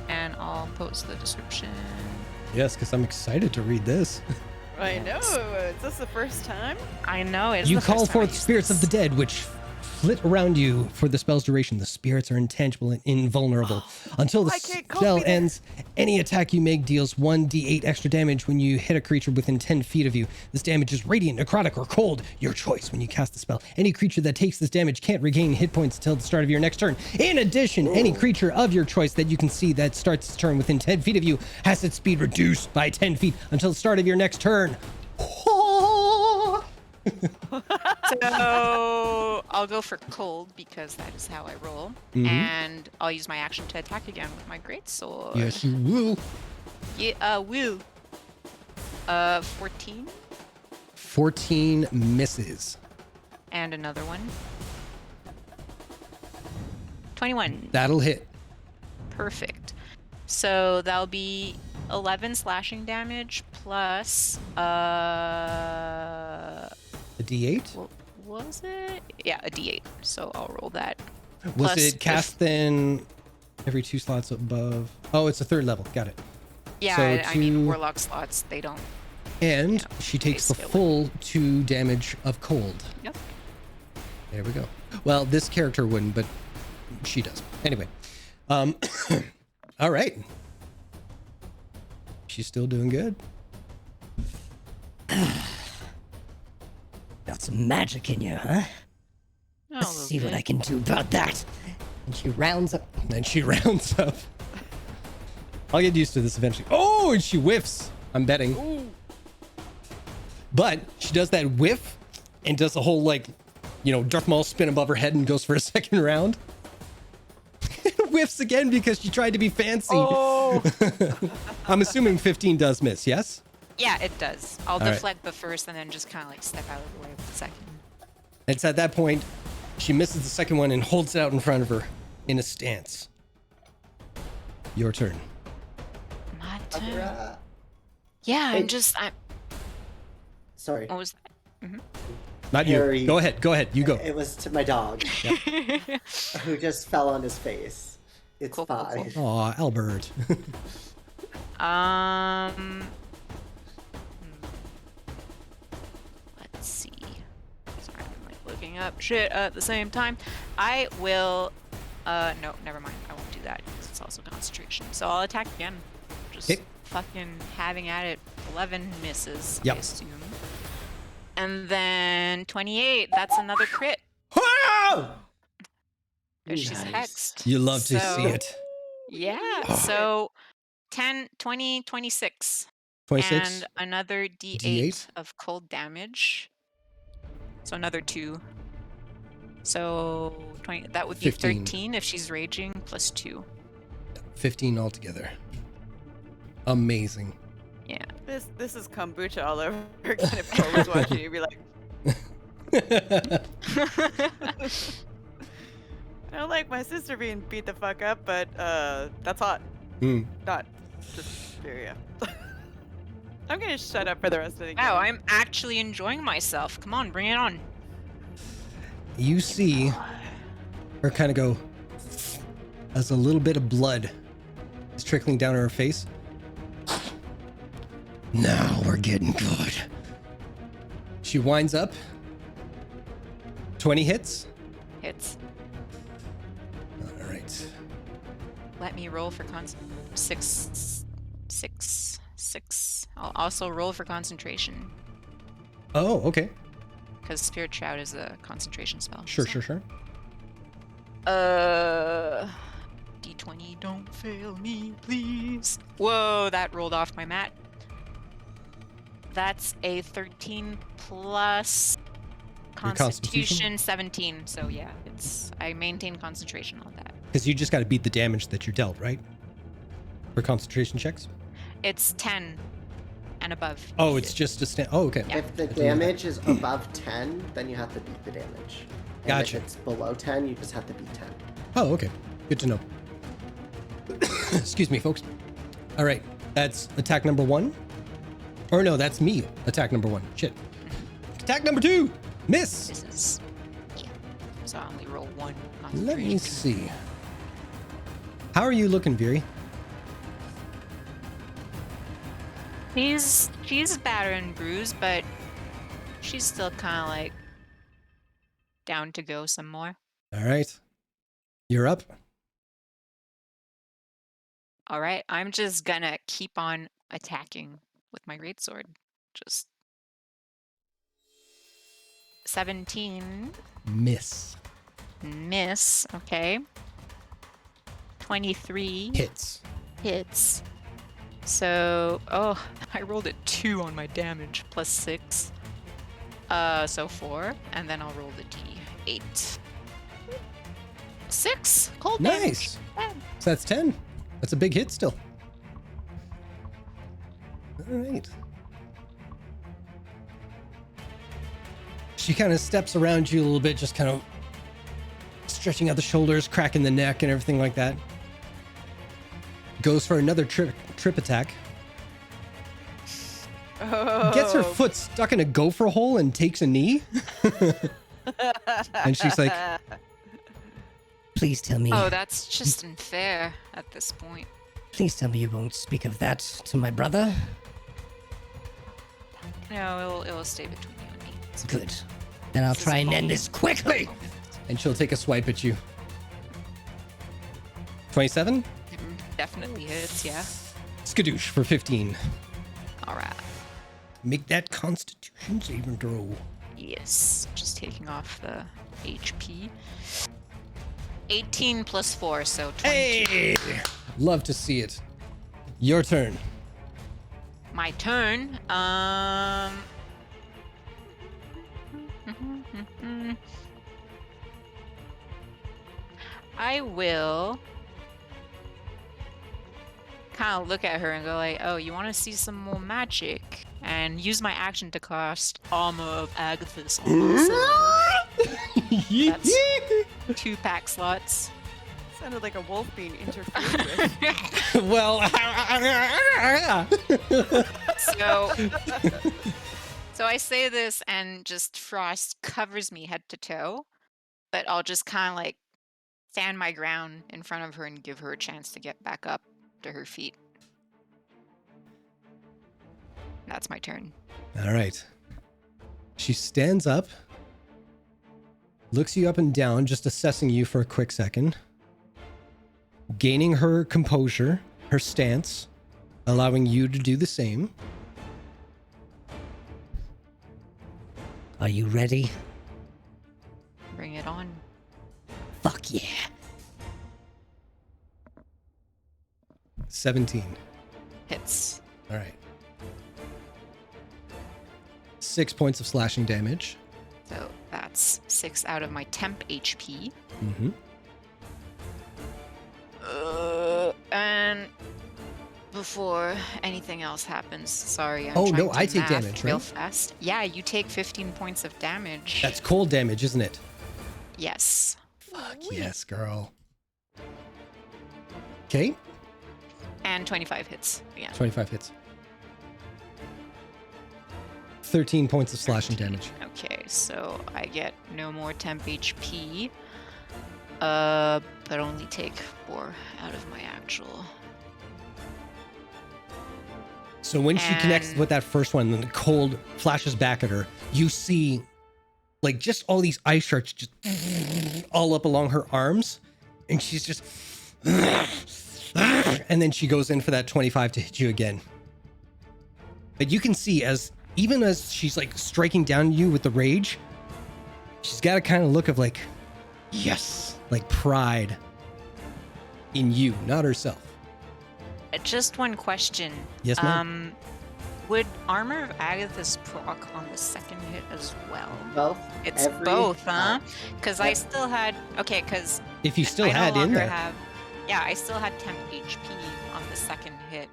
And I'll post the description. Yes, because I'm excited to read this. I know. Is this the first time? I know. It's You the call first time I forth used spirits of the dead, which flit around you for the spell's duration. The spirits are intangible and invulnerable. Until the spell ends, any attack you make deals 1d8 extra damage when you hit a creature within 10 feet of you. This damage is radiant, necrotic, or cold, your choice when you cast the spell. Any creature that takes this damage can't regain hit points until the start of your next turn. In addition, any creature of your choice that you can see that starts its turn within 10 feet of you has its speed reduced by 10 feet until the start of your next turn. So I'll go for cold because that is how I roll. Mhm. And I'll use my action to attack again with my greatsword. Yes, you will. Yeah, will. 14. 14 misses. And another one. 21. That'll hit. Perfect. So that'll be 11 slashing damage plus A D8? was it? Yeah, a D8. So I'll roll that. Was Plus it cast then every 2 slots above? Oh, it's a 3rd level. Got it. Yeah, So I mean, 2 warlock slots, they don't. And she takes the full 2 damage of cold. Yep. There we go. Well, this character wouldn't, but she does. Anyway. All right. She's still doing good. Got some magic in you, huh? Let's see what I can do about that. And she rounds up. I'll get used to this eventually. Oh, and she whiffs. I'm betting. Ooh. But she does that whiff and does the whole, like, Darth Maul spin above her head and goes for a second round. Whiffs again because she tried to be fancy. Oh. I'm assuming 15 does miss, yes? Yeah, it does. I'll All right. deflect the first and then just kind of like step out of the way with the second. It's at that point she misses the second one and holds it out in front of her in a stance. Your turn. My turn. Yeah, Hey. I'm. Sorry. What was that? Mm-hmm. Not Harry. you. Go ahead. You go. It was to my dog, who just fell on his face. It's fine. Aw, Albert. Let's see. Sorry, I'm like looking up shit at the same time. I will. No, never mind. I won't do that because it's also concentration. So I'll attack again. Just fucking having at it. 11 misses, I Yep. assume. And then 28. That's another crit. Because she's hexed. You love to see So- it. Yeah. So 10, 20, 26. 26? And another D8, D8? of cold damage. So another 2. So 20. That would be 15. 13 if she's raging, plus 2. 15 altogether. Amazing. Yeah. This is kombucha all over again. If Cole was watching, you'd be like, I don't like my sister being beat the fuck up, but that's hot. Not just yeah. I'm gonna shut up for the rest of the game. Wow, I'm actually enjoying myself. Come on, bring it on. You see her kind of go as a little bit of blood is trickling down her face. Now we're getting good. She winds up. 20 hits. Hits. All right. Let me roll for six. I'll also roll for concentration. Oh, okay. Because Spirit Shroud is a concentration spell. Sure. D20, don't fail me, please. Whoa, that rolled off my mat. That's a 13 plus Constitution 17. So yeah, I maintain concentration on that. Because you just got to beat the damage that you're dealt, right? For concentration checks? It's 10 and above. Oh, it's just a stand. Oh, okay. Yeah. If the damage is above 10, then you have to beat the damage. And Gotcha. If it's below 10, you just have to beat 10. Oh, okay. Good to know. Excuse me, folks. All right. That's attack number 1. Or no, that's me. Attack number 1. Shit. Attack number 2. Miss. This is... Yeah. So I only roll 1 Let concentration. me see. How are you looking, Viri? She's battered and bruised, but she's still kind of like down to go some more. All right. You're up. All right, I'm just gonna keep on attacking with my greatsword. Just 17. Miss. Miss. Okay. 23. Hits. So, I rolled a 2 on my damage, plus 6. So 4, and then I'll roll the D8. 6 cold damage. Nice. So that's 10. That's a big hit still. All right. She kind of steps around you a little bit, just kind of stretching out the shoulders, cracking the neck and everything like that. Goes for another trip attack. Gets her foot stuck in a gopher hole and takes a knee. And she's like, Please tell me. Oh, that's just unfair at this point. Please tell me you won't speak of that to my brother. No, it'll stay between you and me. It's Good. Then I'll try and end this quickly. And she'll take a swipe at you. 27? Definitely hits, yeah. Skadoosh for 15. All right. Make that Constitution saving throw. Yes, just taking off the HP. 18 plus 4, so 22. Hey! Love to see it. Your turn. My turn. I will kind of look at her and go like, oh, you want to see some more magic? And use my action to cast Armor of Agathis on myself. That's 2 pack slots. Sounded like a wolf being interfered with. Well, so I say this and just frost covers me head to toe, but I'll just kind of like stand my ground in front of her and give her a chance to get back up to her feet. That's my turn. All right. She stands up, looks you up and down, just assessing you for a quick second, gaining her composure, her stance, allowing you to do the same. Are you ready? Bring it on. Fuck yeah. 17. Hits. All right. 6 points of slashing damage. So that's 6 out of my temp HP. Mm-hmm. And before anything else happens, sorry, I'm Oh, trying no, to I take math damage, real right? fast. Yeah, you take 15 points of damage. That's cold damage, isn't it? Yes. Fuck yes, girl. Okay. And 25 hits. Yeah. 25 hits. 13 points of slashing damage. Okay, so I get no more temp HP. But only take 4 out of my actual. So when she connects with that first one, and the cold flashes back at her, you see like just all these ice shards just all up along her arms, and she's just and then she goes in for that 25 to hit you again. But you can see even as she's like striking down you with the rage, she's got a kind of look of like, yes, like pride in you, not herself. Just one question. Yes, ma'am. Would Armor of Agathis proc on the second hit as well? Both. It's both, huh? Because I still had because if you still had in there, I still had temp HP on the second hit.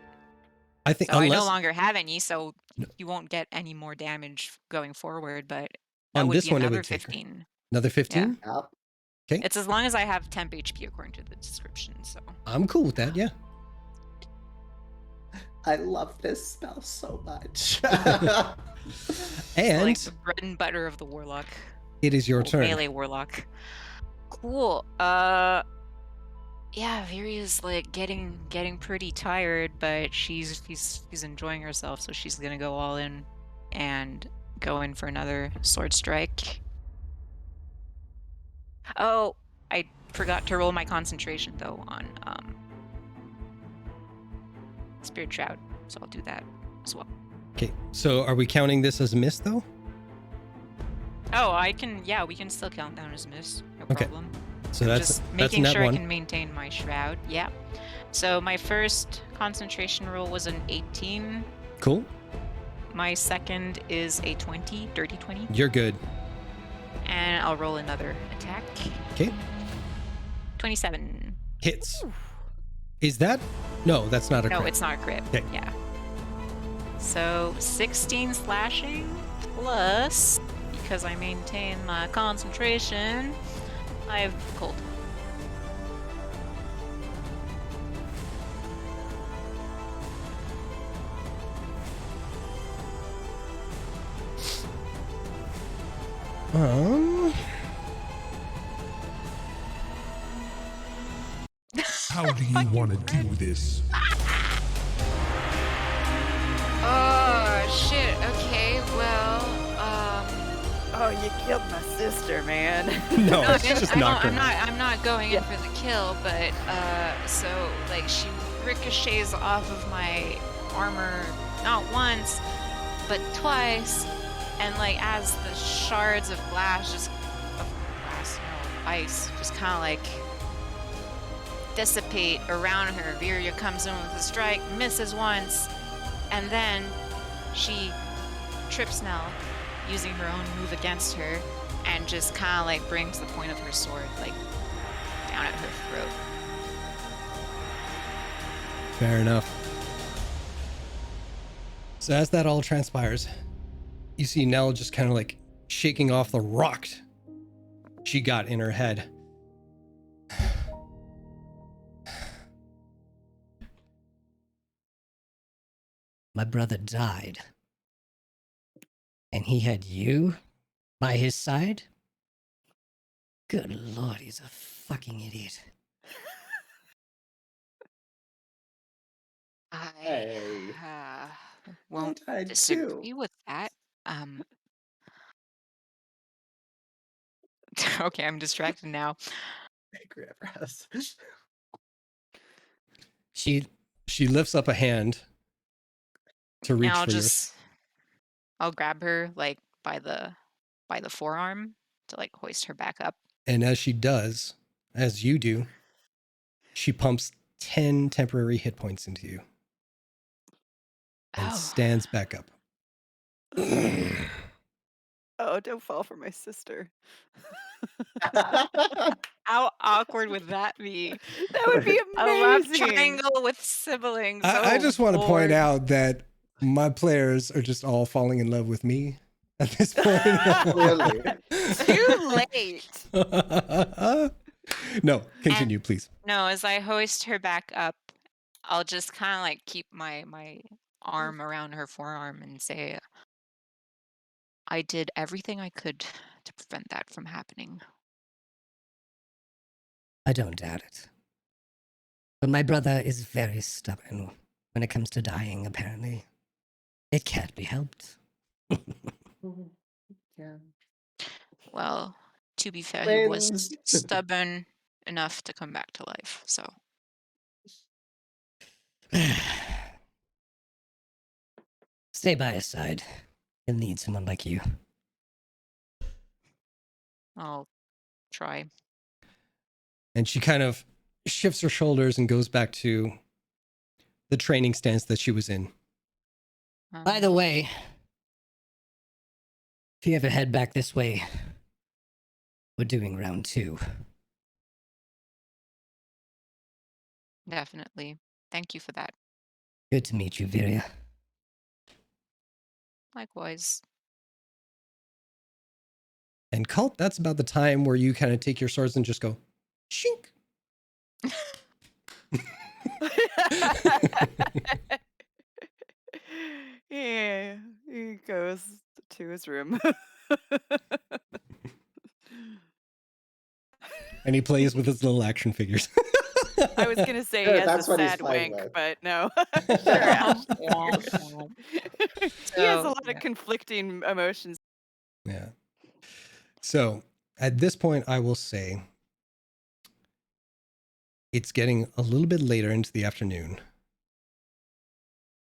I think so I no longer have any, so you won't get any more damage going forward. But that on would this be one, another it would take 15. Another 15. Yeah. Okay. It's as long as I have temp HP according to the description. So I'm cool with that. Yeah. I love this spell so much. And like the bread and butter of the warlock. It is your turn. Melee warlock. Cool. Yeah, Viria's like getting pretty tired, but she's enjoying herself, so she's gonna go all in and go in for another sword strike. Oh, I forgot to roll my concentration though on Spirit Shroud, so I'll do that as well. Okay, so are we counting this as a miss though? Oh, we can still count down as miss. No problem. So just making that's sure one. I can maintain my shroud. Yeah. So my first concentration roll was an 18. Cool. My second is a 20, dirty 20. You're good. And I'll roll another attack. Okay. 27. Hits. Is that? No, that's not a crit. No, it's not a crit. Okay. Yeah. So 16 slashing plus, because I maintain my concentration, I have cold. How do you want to do this? Oh shit. Okay. Well. Oh, you killed my sister, man. No, it's just knocked her. I'm not going in for the kill, but so like she ricochets off of my armor not once, but twice, and like as the shards of ice just kind of like dissipate around her, Viria comes in with a strike, misses once, and then she trips Nell, using her own move against her, and just kind of like brings the point of her sword like down at her throat. Fair enough. So as that all transpires, you see Nell just kind of like shaking off the rock she got in her head. My brother died. And he had you by his side? Good lord, he's a fucking idiot. I won't disagree with that. Okay, I'm distracted now. She lifts up a hand to reach And for you. I'll grab her like by the forearm to like hoist her back up. And as she does, as you do, she pumps 10 temporary hit points into you. And stands back up. Oh, don't fall for my sister. How awkward would that be? That would be A love amazing. triangle with siblings. I just want to point Lord. out that my players are just all falling in love with me at this point. Too late. No, continue, please. No, as I hoist her back up, I'll just kind of like keep my arm around her forearm and say, I did everything I could to prevent that from happening. I don't doubt it. But my brother is very stubborn when it comes to dying, apparently. It can't be helped. Yeah. Well, to be fair, he was stubborn enough to come back to life, so. Stay by his side. He'll need someone like you. I'll try. And she kind of shifts her shoulders and goes back to the training stance that she was in. By the way, if you ever head back this way, we're doing round 2. Definitely. Thank you for that. Good to meet you, Viria. Likewise. And Cult, that's about the time where you kind of take your swords and just go, shink. Yeah, he goes to his room. And he plays with his little action figures. I was gonna say Sure, he has that's a what he's sad playing wink, with. but no. He has a lot of conflicting emotions. Yeah. So at this point, I will say it's getting a little bit later into the afternoon.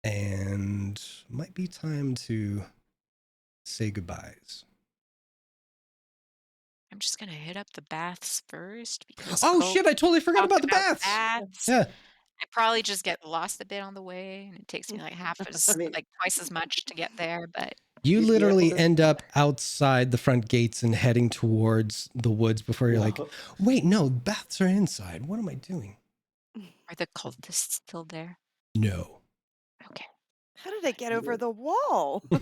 And might be time to say goodbyes. I'm just gonna hit up the baths first because Oh Colt shit, I totally forgot talked about the baths. Yeah. I probably just get lost a bit on the way, and it takes me like twice as much to get there. But You You'd be literally able to- end up outside the front gates and heading towards the woods before you're like, wait, no, baths are inside. What am I doing? are the cultists still there? No. Okay. How did I get over the wall? I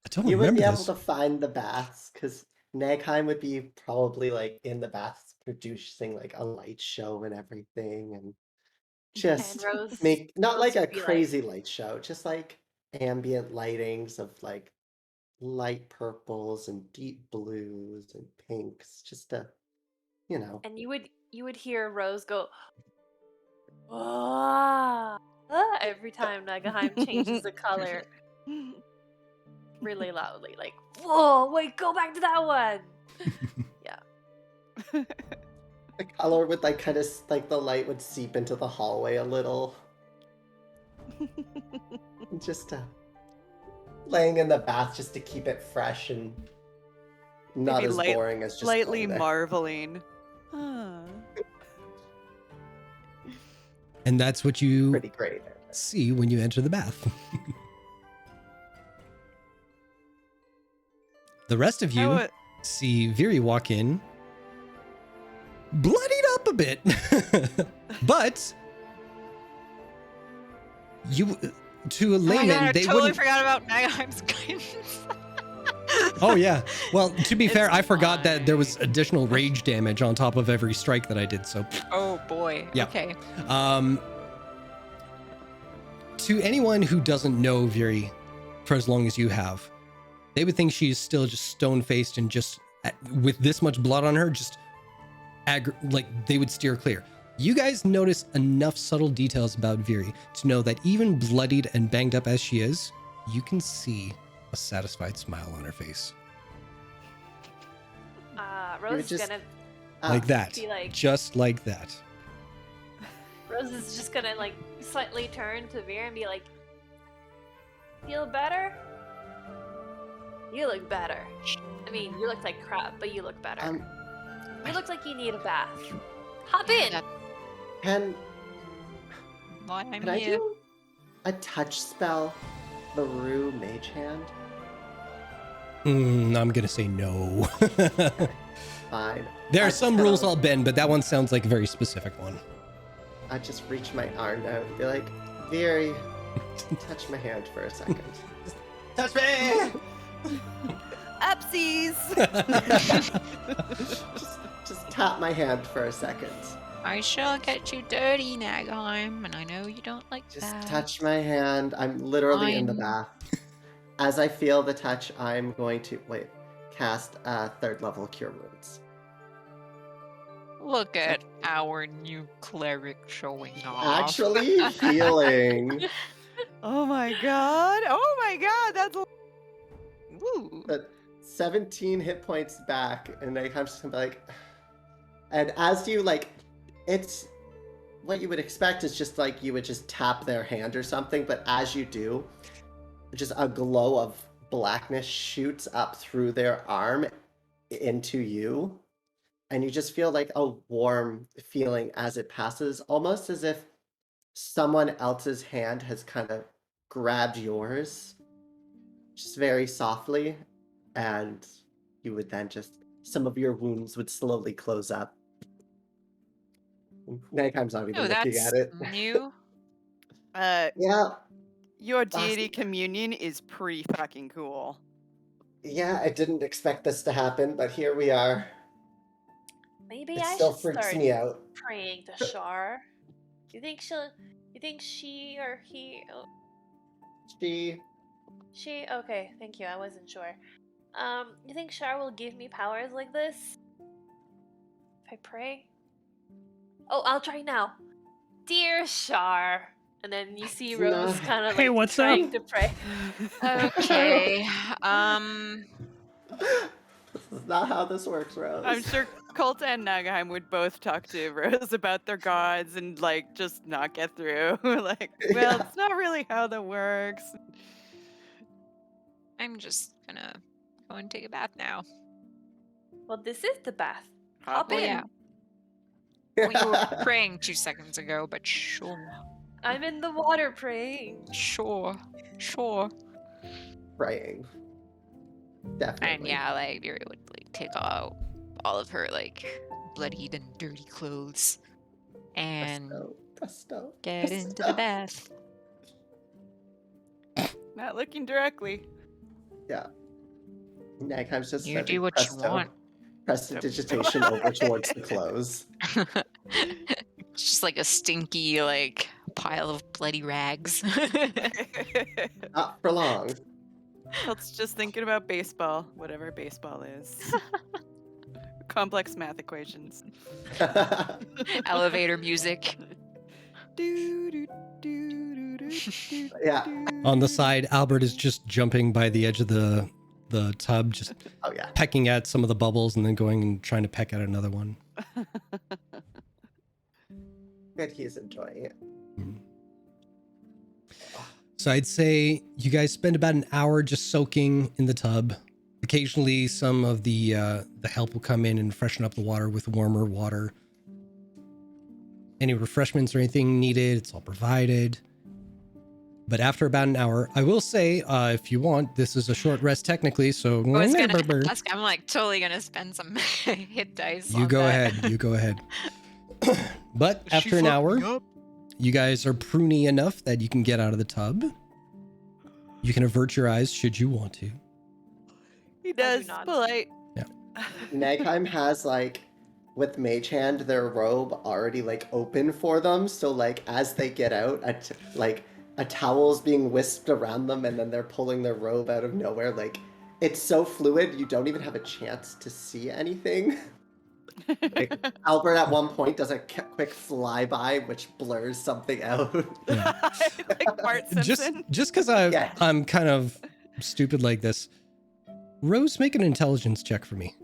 don't You would remember be able this. to find the baths because Nagheim would be probably like in the baths producing like a light show and everything, and just Rose- make not Rose like a would be like- crazy light show, just like ambient lightings of like light purples and deep blues and pinks, just to, you know. And you would hear Rose go, "Ah," every time Nagaheim changes the color really loudly, like, "Whoa, wait, go back to that one." Yeah. The color would like kind of like the light would seep into the hallway a little. Just laying in the bath just to keep it fresh and not Maybe as boring as just slightly laying there. marveling. Huh. And that's what you Pretty great. see when you enter the bath. The rest of you see Viri walk in, bloodied up a bit, but you, to a layman, I they totally wouldn't. forgot about Nagaheim's guidance. Oh yeah. Well, to be fair, I forgot that there was additional rage damage on top of every strike that I did. So. Oh boy. Yeah. Okay. To anyone who doesn't know Viri for as long as you have, they would think she's still just stone-faced and just with this much blood on her, just like they would steer clear. You guys notice enough subtle details about Viri to know that even bloodied and banged up as she is, you can see a satisfied smile on her face. Rose is gonna Like that. be like, Just like that. Rose is just gonna like slightly turn to Vera and be like, "Feel better? You look better. I mean, you look like crap, but you look better. You look like you need a bath. Hop in." Can Why I'm I here. do a touch spell, the Rue Mage Hand? I'm gonna say no. Fine. There are I some just rules kinda- I'll bend, but that one sounds like a very specific one. I just reach my arm out and be like, Viri, touch my hand for a second. Touch me! Upsies! just tap my hand for a second. I shall get you dirty, Nagheim, and I know you don't like Just that. touch my hand. I'm literally in the Fine. bath. As I feel the touch, I'm going to cast 3rd level Cure Wounds. Look at our new cleric showing off. Actually healing. Oh my god. Oh my god. That's. Woo. 17 hit points back, and I'm just gonna be like, and as you it's what you would expect is just like you would just tap their hand or something, but as you do, just a glow of blackness shoots up through their arm into you, and you just feel like a warm feeling as it passes, almost as if someone else's hand has kind of grabbed yours, just very softly, and you would then some of your wounds would slowly close up. Nighttime's not even looking that's at it. new. Yeah. Your deity communion is pretty fucking cool. Yeah, I didn't expect this to happen, but here we are. Maybe It I still should freaks start me out. praying to Shar. You think she or he? She. Okay, thank you. I wasn't sure. You think Shar will give me powers like this? If I pray? Oh, I'll try now. Dear Shar. And then you see Rose kind of Hey, what's trying up? to pray. Okay. This is not how this works, Rose. I'm sure Colt and Nagheim would both talk to Rose about their gods and just not get through. It's not really how that works. I'm just gonna go and take a bath now. Well, this is the bath. Hop in. Yeah. Well, you were praying 2 seconds ago, but sure. I'm in the water praying. Sure. Praying. Definitely. And yeah, Miri would take out all of her bloodied and dirty clothes and get into the bath. Not looking directly. Yeah. Nagheim's just You do what you want. Prestidigitation over towards the clothes. It's just a stinky pile of bloody rags. Not for long. Colt's just thinking about baseball, whatever baseball is. Complex math equations. Elevator music. Yeah. On the side, Albert is just jumping by the edge of the tub, just pecking at some of the bubbles and then going and trying to peck at another one. Good, he's enjoying it. So I'd say you guys spend about an hour just soaking in the tub. Occasionally, some of the help will come in and freshen up the water with warmer water. Any refreshments or anything needed, it's all provided. But after about an hour, I will say, if you want, this is a short rest technically, so... I was gonna ask, I'm totally gonna spend some hit dice You on go that. ahead, you go ahead. But after an hour, you guys are pruny enough that you can get out of the tub. You can avert your eyes should you want to. He does. Polite. Yeah. Nagheim has with Mage Hand their robe already open for them, so as they get out, a towel's being whisked around them, and then they're pulling their robe out of nowhere. It's so fluid, you don't even have a chance to see anything. Albert at one point does a quick flyby, which blurs something out. Like Bart Simpson. Just because I'm kind of stupid like this, Rose, make an intelligence check for me.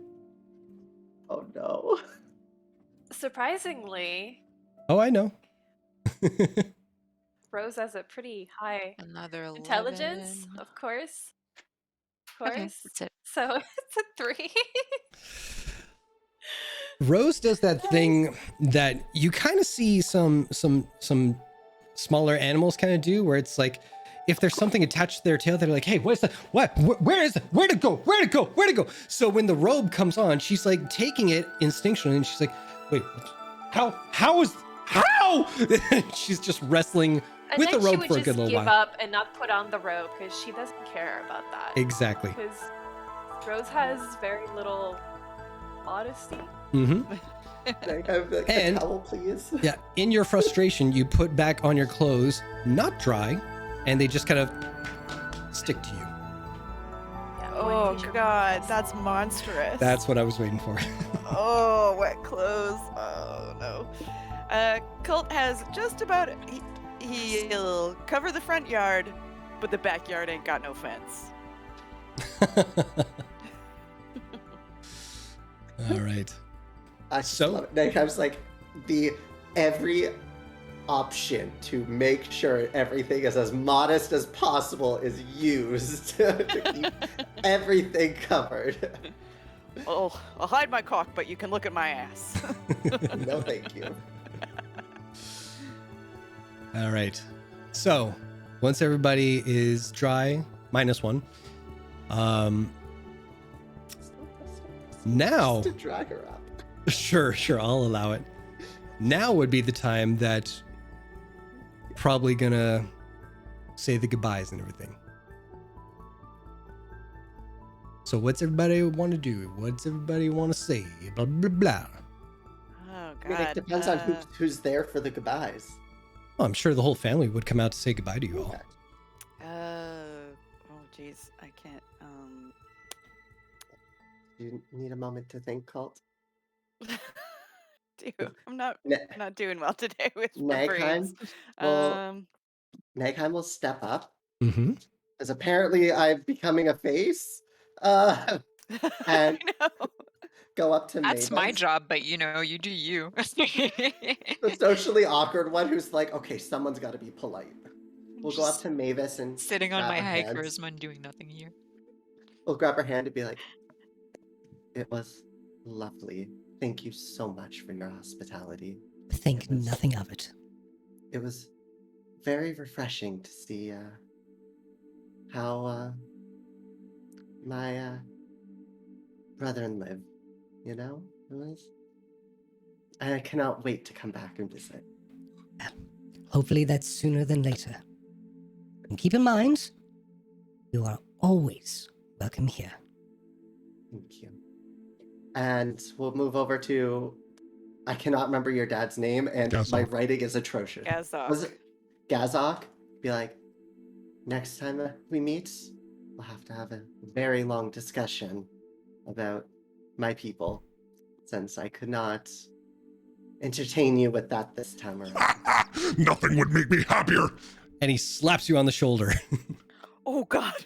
Oh no. Surprisingly, Oh, I know. Rose has a pretty high Another intelligence, 11. of course. Okay, that's it. So it's a 3. Rose does that thing that you kind of see some smaller animals kind of do, where it's if there's something attached to their tail, they're like, hey, what's that? What? Where is it? Where'd it go? Where'd it go? Where'd it go? So when the robe comes on, she's taking it instinctually, and she's like, wait, how? She's just wrestling with the robe for a good little give while. up and not put on the robe because she doesn't care about that. Exactly. Because Rose has very little modesty. Mm-hmm. Like, I'm like, And- a towel, please. Yeah, in your frustration, you put back on your clothes, not dry, and they just kind of stick to you. Oh God, that's monstrous. That's what I was waiting for. Oh, wet clothes. Oh no. Colt has just about. He'll cover the front yard, but the backyard ain't got no fence. All right. I love it. Like, I was like, every option to make sure everything is as modest as possible is used to keep everything covered. Oh, I'll hide my cock, but you can look at my ass. No, thank you. All right. So, once everybody is dry, -1. Now, to drag her up. Sure, I'll allow it. Now would be the time that probably gonna say the goodbyes and everything. So what's everybody want to do? What's everybody want to say? Blah, blah, blah. Oh, God. I mean, it depends on who's there for the goodbyes. Well, I'm sure the whole family would come out to say goodbye to you all. Oh, jeez. I can't, You need a moment to think, Colt? I'm not doing well today with my Nagheim brains. Nagheim will step up, Mm-hmm. as apparently I'm becoming a face, and go up to That's my Mavis, job, but you know, you do you. the socially awkward one who's like, okay, someone's got to be polite. We'll go up Just to Mavis and Sitting on grab my her high hand. charisma and doing nothing here. We'll grab her hand and be like, it was lovely. Thank you so much for your hospitality. Think nothing of it. It was very refreshing to see how my brethren live, you know? It was... I cannot wait to come back and visit. Hopefully that's sooner than later. And keep in mind, you are always welcome here. Thank you. And we'll move over to... I cannot remember your dad's name, and my Gazok. writing is atrocious. Gazok. Was it Gazok? Be like, next time we meet, we'll have to have a very long discussion about my people, since I could not entertain you with that this time around. Nothing would make me happier. And he slaps you on the shoulder. Oh, God.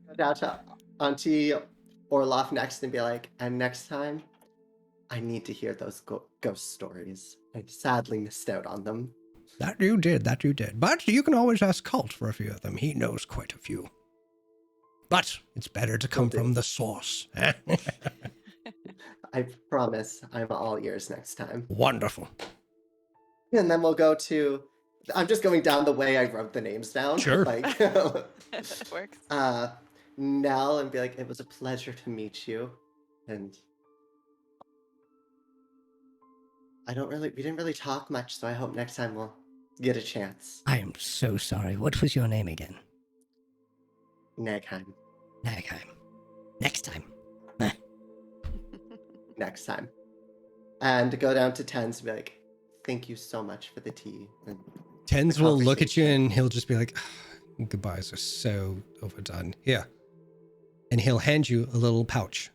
Go down to Auntie Orloff next and be like, and next time, I need to hear those ghost stories. I sadly missed out on them. That you did. But you can always ask Colt for a few of them. He knows quite a few. But it's better to come from the source. I promise I'm all ears next time. Wonderful. And then we'll go to... I'm just going down the way I wrote the names down. Sure. Like, That works. Nell, and be like, it was a pleasure to meet you. And we didn't really talk much, so I hope next time we'll get a chance. I am so sorry. What was your name again? Nagheim. Nagheim. Next time. Next time. And go down to Tens and be like, thank you so much for the tea. And Tens the will look at you and he'll just be like, goodbyes are so overdone. Here. And he'll hand you a little pouch.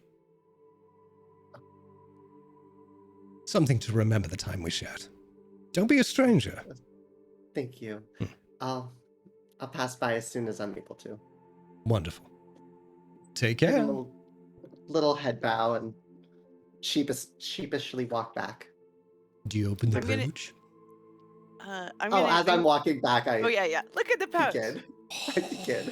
Something to remember the time we shared. Don't be a stranger. Thank you. I'll pass by as soon as I'm able to. Wonderful. Take Give care. him a little head bow and sheepishly walk back. Do you open the I'm gonna- pouch? I'm walking back, I... Oh, yeah. Look at the pouch. I begin.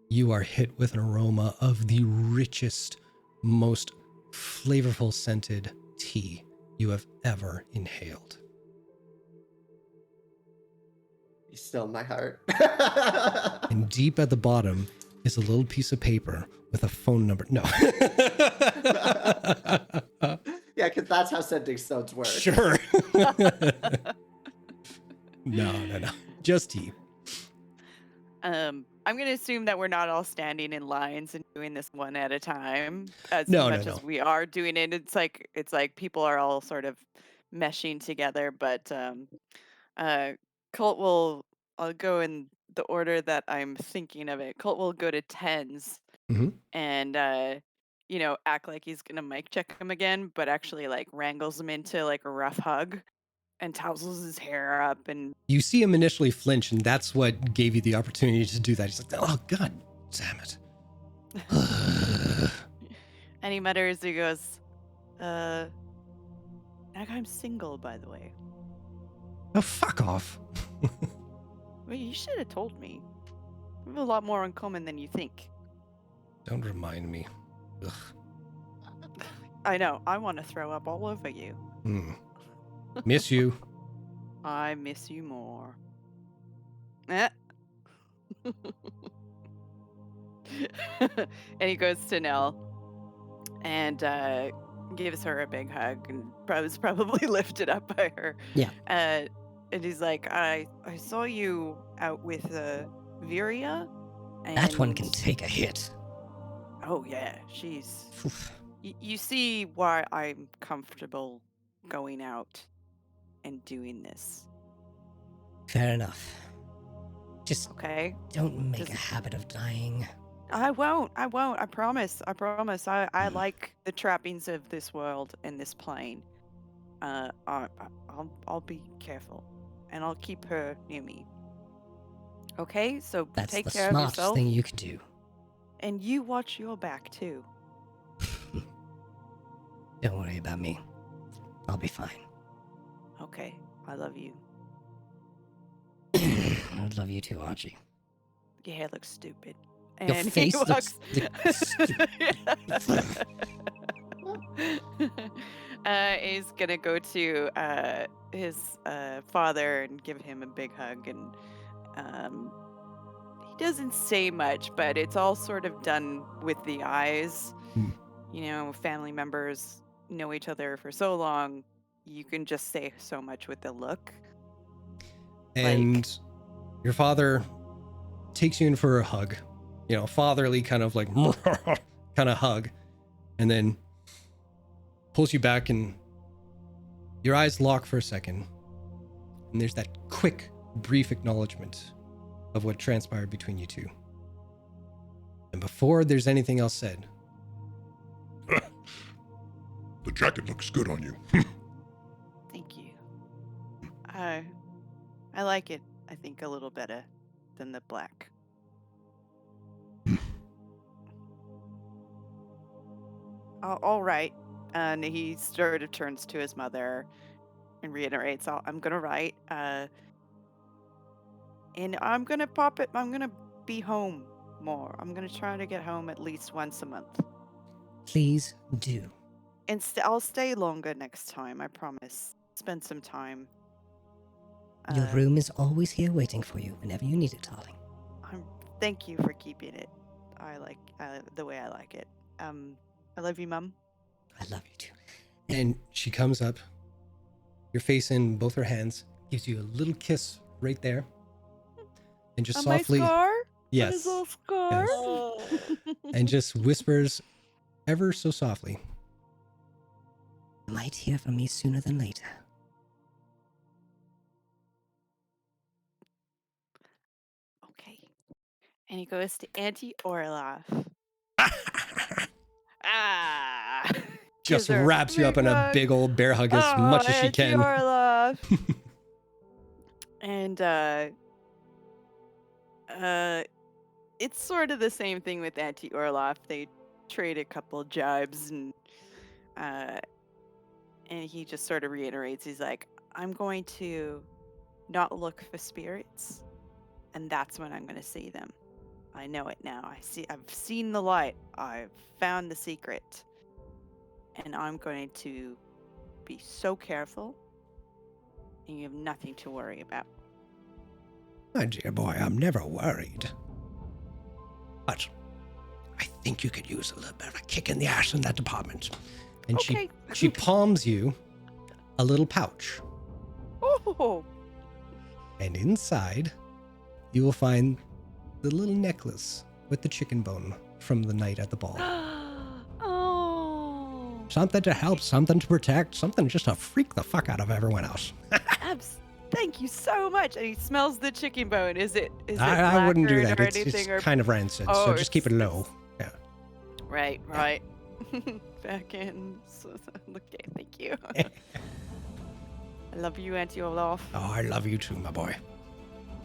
You are hit with an aroma of the richest, most flavorful scented tea you have ever inhaled. Be still in my heart. And deep at the bottom is a little piece of paper with a phone number. No. Yeah, because that's how sending stones work. Sure. No. Just tea. I'm gonna assume that we're not all standing in lines and doing this one at a time as No, much no, as no. we are doing it. It's like people are all sort of meshing together, but Colt will I'll go in the order that I'm thinking of it. Colt will go to tens Mhm. and act like he's gonna mic check him again, but actually like wrangles him into like a rough hug and tousles his hair up and You see him initially flinch, and that's what gave you the opportunity to do that. He's like, oh, God damn it. and he mutters, he goes, Nag, I'm single, by the way. Oh, fuck off. Well, you should have told me. We have a lot more in common than you think. Don't remind me. Ugh. I know. I want to throw up all over you. Miss you. I miss you more. Eh. And he goes to Nell and gives her a big hug and was probably lifted up by her. Yeah. And he's like, I saw you out with Viria. And That one can take a hit. Oh, yeah. She's... You see why I'm comfortable going out and doing this. Fair enough. Just okay. Don't make a habit of dying. I won't. I promise. I like the trappings of this world and this plane. I'll be careful, and I'll keep her near me. Okay, so That's take the care of smartest yourself. thing you could do. And you watch your back too. Don't worry about me. I'll be fine. Okay, I love you. I love you too, Archie. Your hair looks stupid. Your And face he looks he's gonna go to his father and give him a big hug, and he doesn't say much, but it's all sort of done with the eyes. You know, family members know each other for so long, you can just say so much with the look. And your father takes you in for a hug, you know, fatherly kind of like kind of hug, and then pulls you back, and your eyes lock for a second, and there's that quick, brief acknowledgement of what transpired between you two. And before there's anything else said, the jacket looks good on you. Thank you. I like it, I think, a little better than the black. All right. And he sort of turns to his mother and reiterates, I'm going to write. And I'm going to I'm going to be home more. I'm going to try to get home at least once a month. Please do. And I'll stay longer next time, I promise. Spend some time. Your room is always here waiting for you whenever you need it, darling. Thank you for keeping it. I like the way I like it. I love you, Mom. I love you too. and she comes up, your face in both her hands, gives you a little kiss right there, and just On softly, my scar? yes, On his little scar? yes. And just whispers ever so softly, You might hear from me sooner than later. And he goes to Auntie Orloff. Ah! just Gives her a wraps you up in a hug. big old bear hug as much as she Auntie can. Orloff. And it's sort of the same thing with Auntie Orloff. They trade a couple jibes, and he just sort of reiterates. He's like, "I'm going to not look for spirits, and that's when I'm going to see them. I know it now. I've seen the light. I've found the secret, and I'm going to be so careful, and you have nothing to worry about." My dear boy, I'm never worried. But I think you could use a little bit of a kick in the ass in that department. And Okay. she palms you a little pouch. Oh, And inside, you will find the little necklace with the chicken bone from the night at the ball. Oh. Something to help, something to protect, something just to freak the fuck out of everyone else. Thank you so much. And he smells the chicken bone. Is it I wouldn't do lacquered that. or It's anything, or... kind of rancid, Oh, so just keep it low. Yeah. Right. Back in. Okay, thank you. I love you, Auntie Olaf. Oh, I love you too, my boy.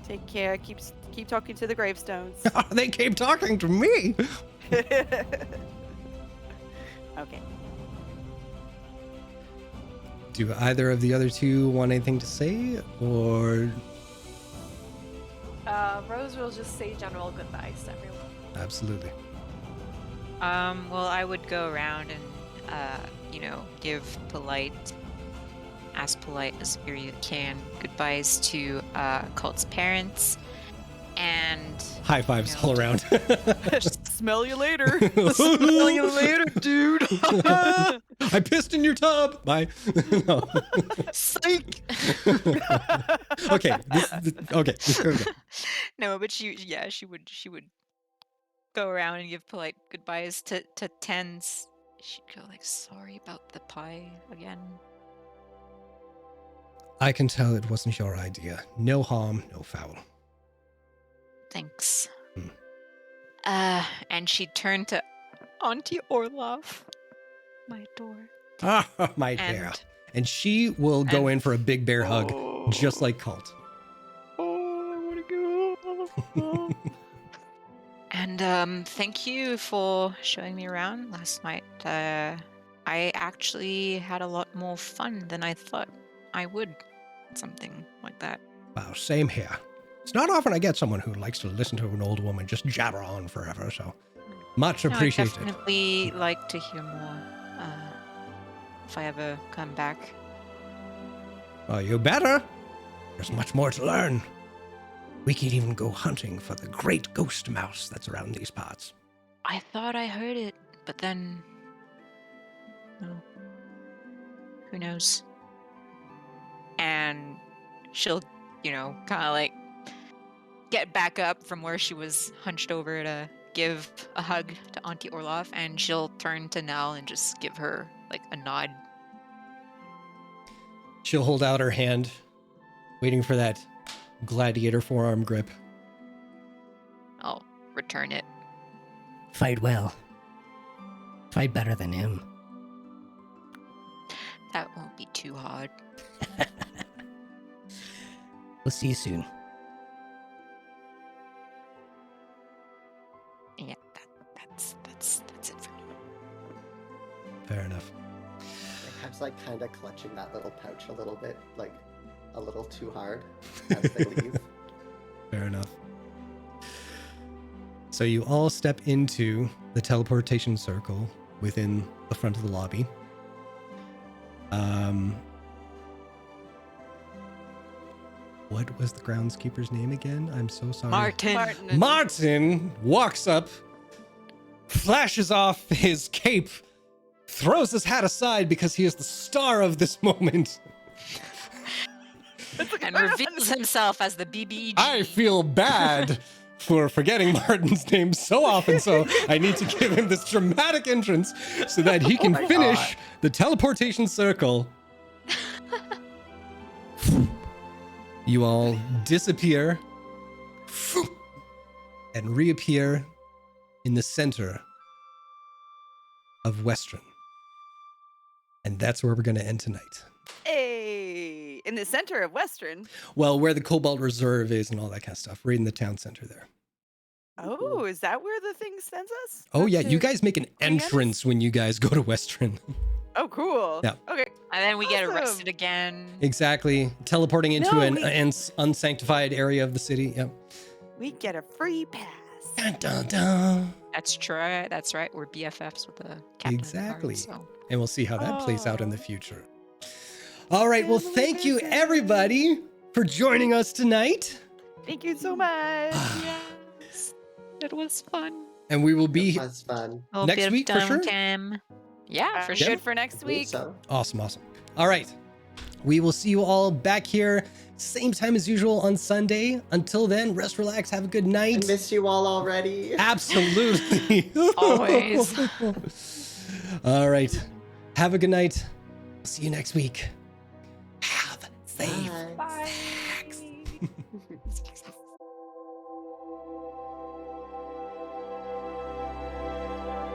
Take care. Keep talking to the gravestones. They keep talking to me. Okay. Do either of the other two want anything to say, or? Rose will just say general goodbyes to everyone. Absolutely. Well, I would go around and, give as polite as you can, goodbyes to Cult's parents, and High fives all around. Smell you later. Smell you later, dude. I pissed in your tub. Bye. No. Psych. Okay. Okay. No, but she would go around and give polite goodbyes to Tens. She'd go like, sorry about the pie again. I can tell it wasn't your idea. No harm, no foul. Thanks. And she'd turn to Auntie Orlov, my door. Ah, my hair. And she will go in for a big bear hug, just like Cult. Oh, I want to go. And thank you for showing me around last night. I actually had a lot more fun than I thought I would. Something like that. Wow, same here. It's not often I get someone who likes to listen to an old woman just jabber on forever, so much appreciated. I definitely like to hear more if I ever come back. Well, you better. There's much more to learn. We could even go hunting for the great ghost mouse that's around these parts. I thought I heard it, but then... No. Who knows? And she'll, kind of like get back up from where she was hunched over to give a hug to Auntie Orlov, and she'll turn to Nell and just give her like a nod. She'll hold out her hand, waiting for that gladiator forearm grip. I'll return it. Fight well. Fight better than him. That won't be too hard. We'll see you soon. Yeah, that's it for me. Fair enough. I was like kind of clutching that little pouch a little bit, like a little too hard as they leave. Fair enough. So you all step into the teleportation circle within the front of the lobby. What was the groundskeeper's name again? I'm so sorry. Martin walks up, flashes off his cape, throws his hat aside because he is the star of this moment. And reveals himself as the BBEG. I feel bad for forgetting Martin's name so often, so I need to give him this dramatic entrance so that he can finish the teleportation circle. You all disappear and reappear in the center of Western. And that's where we're going to end tonight. Hey, in the center of Western. Well, where the Cobalt Reserve is and all that kind of stuff, right in the town center there. Oh, is that where the thing sends us? Oh, yeah, you guys make an entrance when you guys go to Western. Oh, cool. Yeah. Okay. And then we get arrested again. Exactly. Teleporting into an unsanctified area of the city. Yep. We get a free pass. Dun, dun, dun. That's true. That's right. We're BFFs with the captain. Exactly. Guard, so. And we'll see how that plays out in the future. All right. Well, thank you, everybody, for joining us tonight. Thank you so much. Yes. It was fun. And we will be fun. next week for sure. Yeah, for sure. Good for next week. So. Awesome. All right. We will see you all back here, same time as usual on Sunday. Until then, rest, relax, have a good night. I missed you all already. Absolutely. Always. All right. Have a good night. See you next week. Have safe Bye. sex.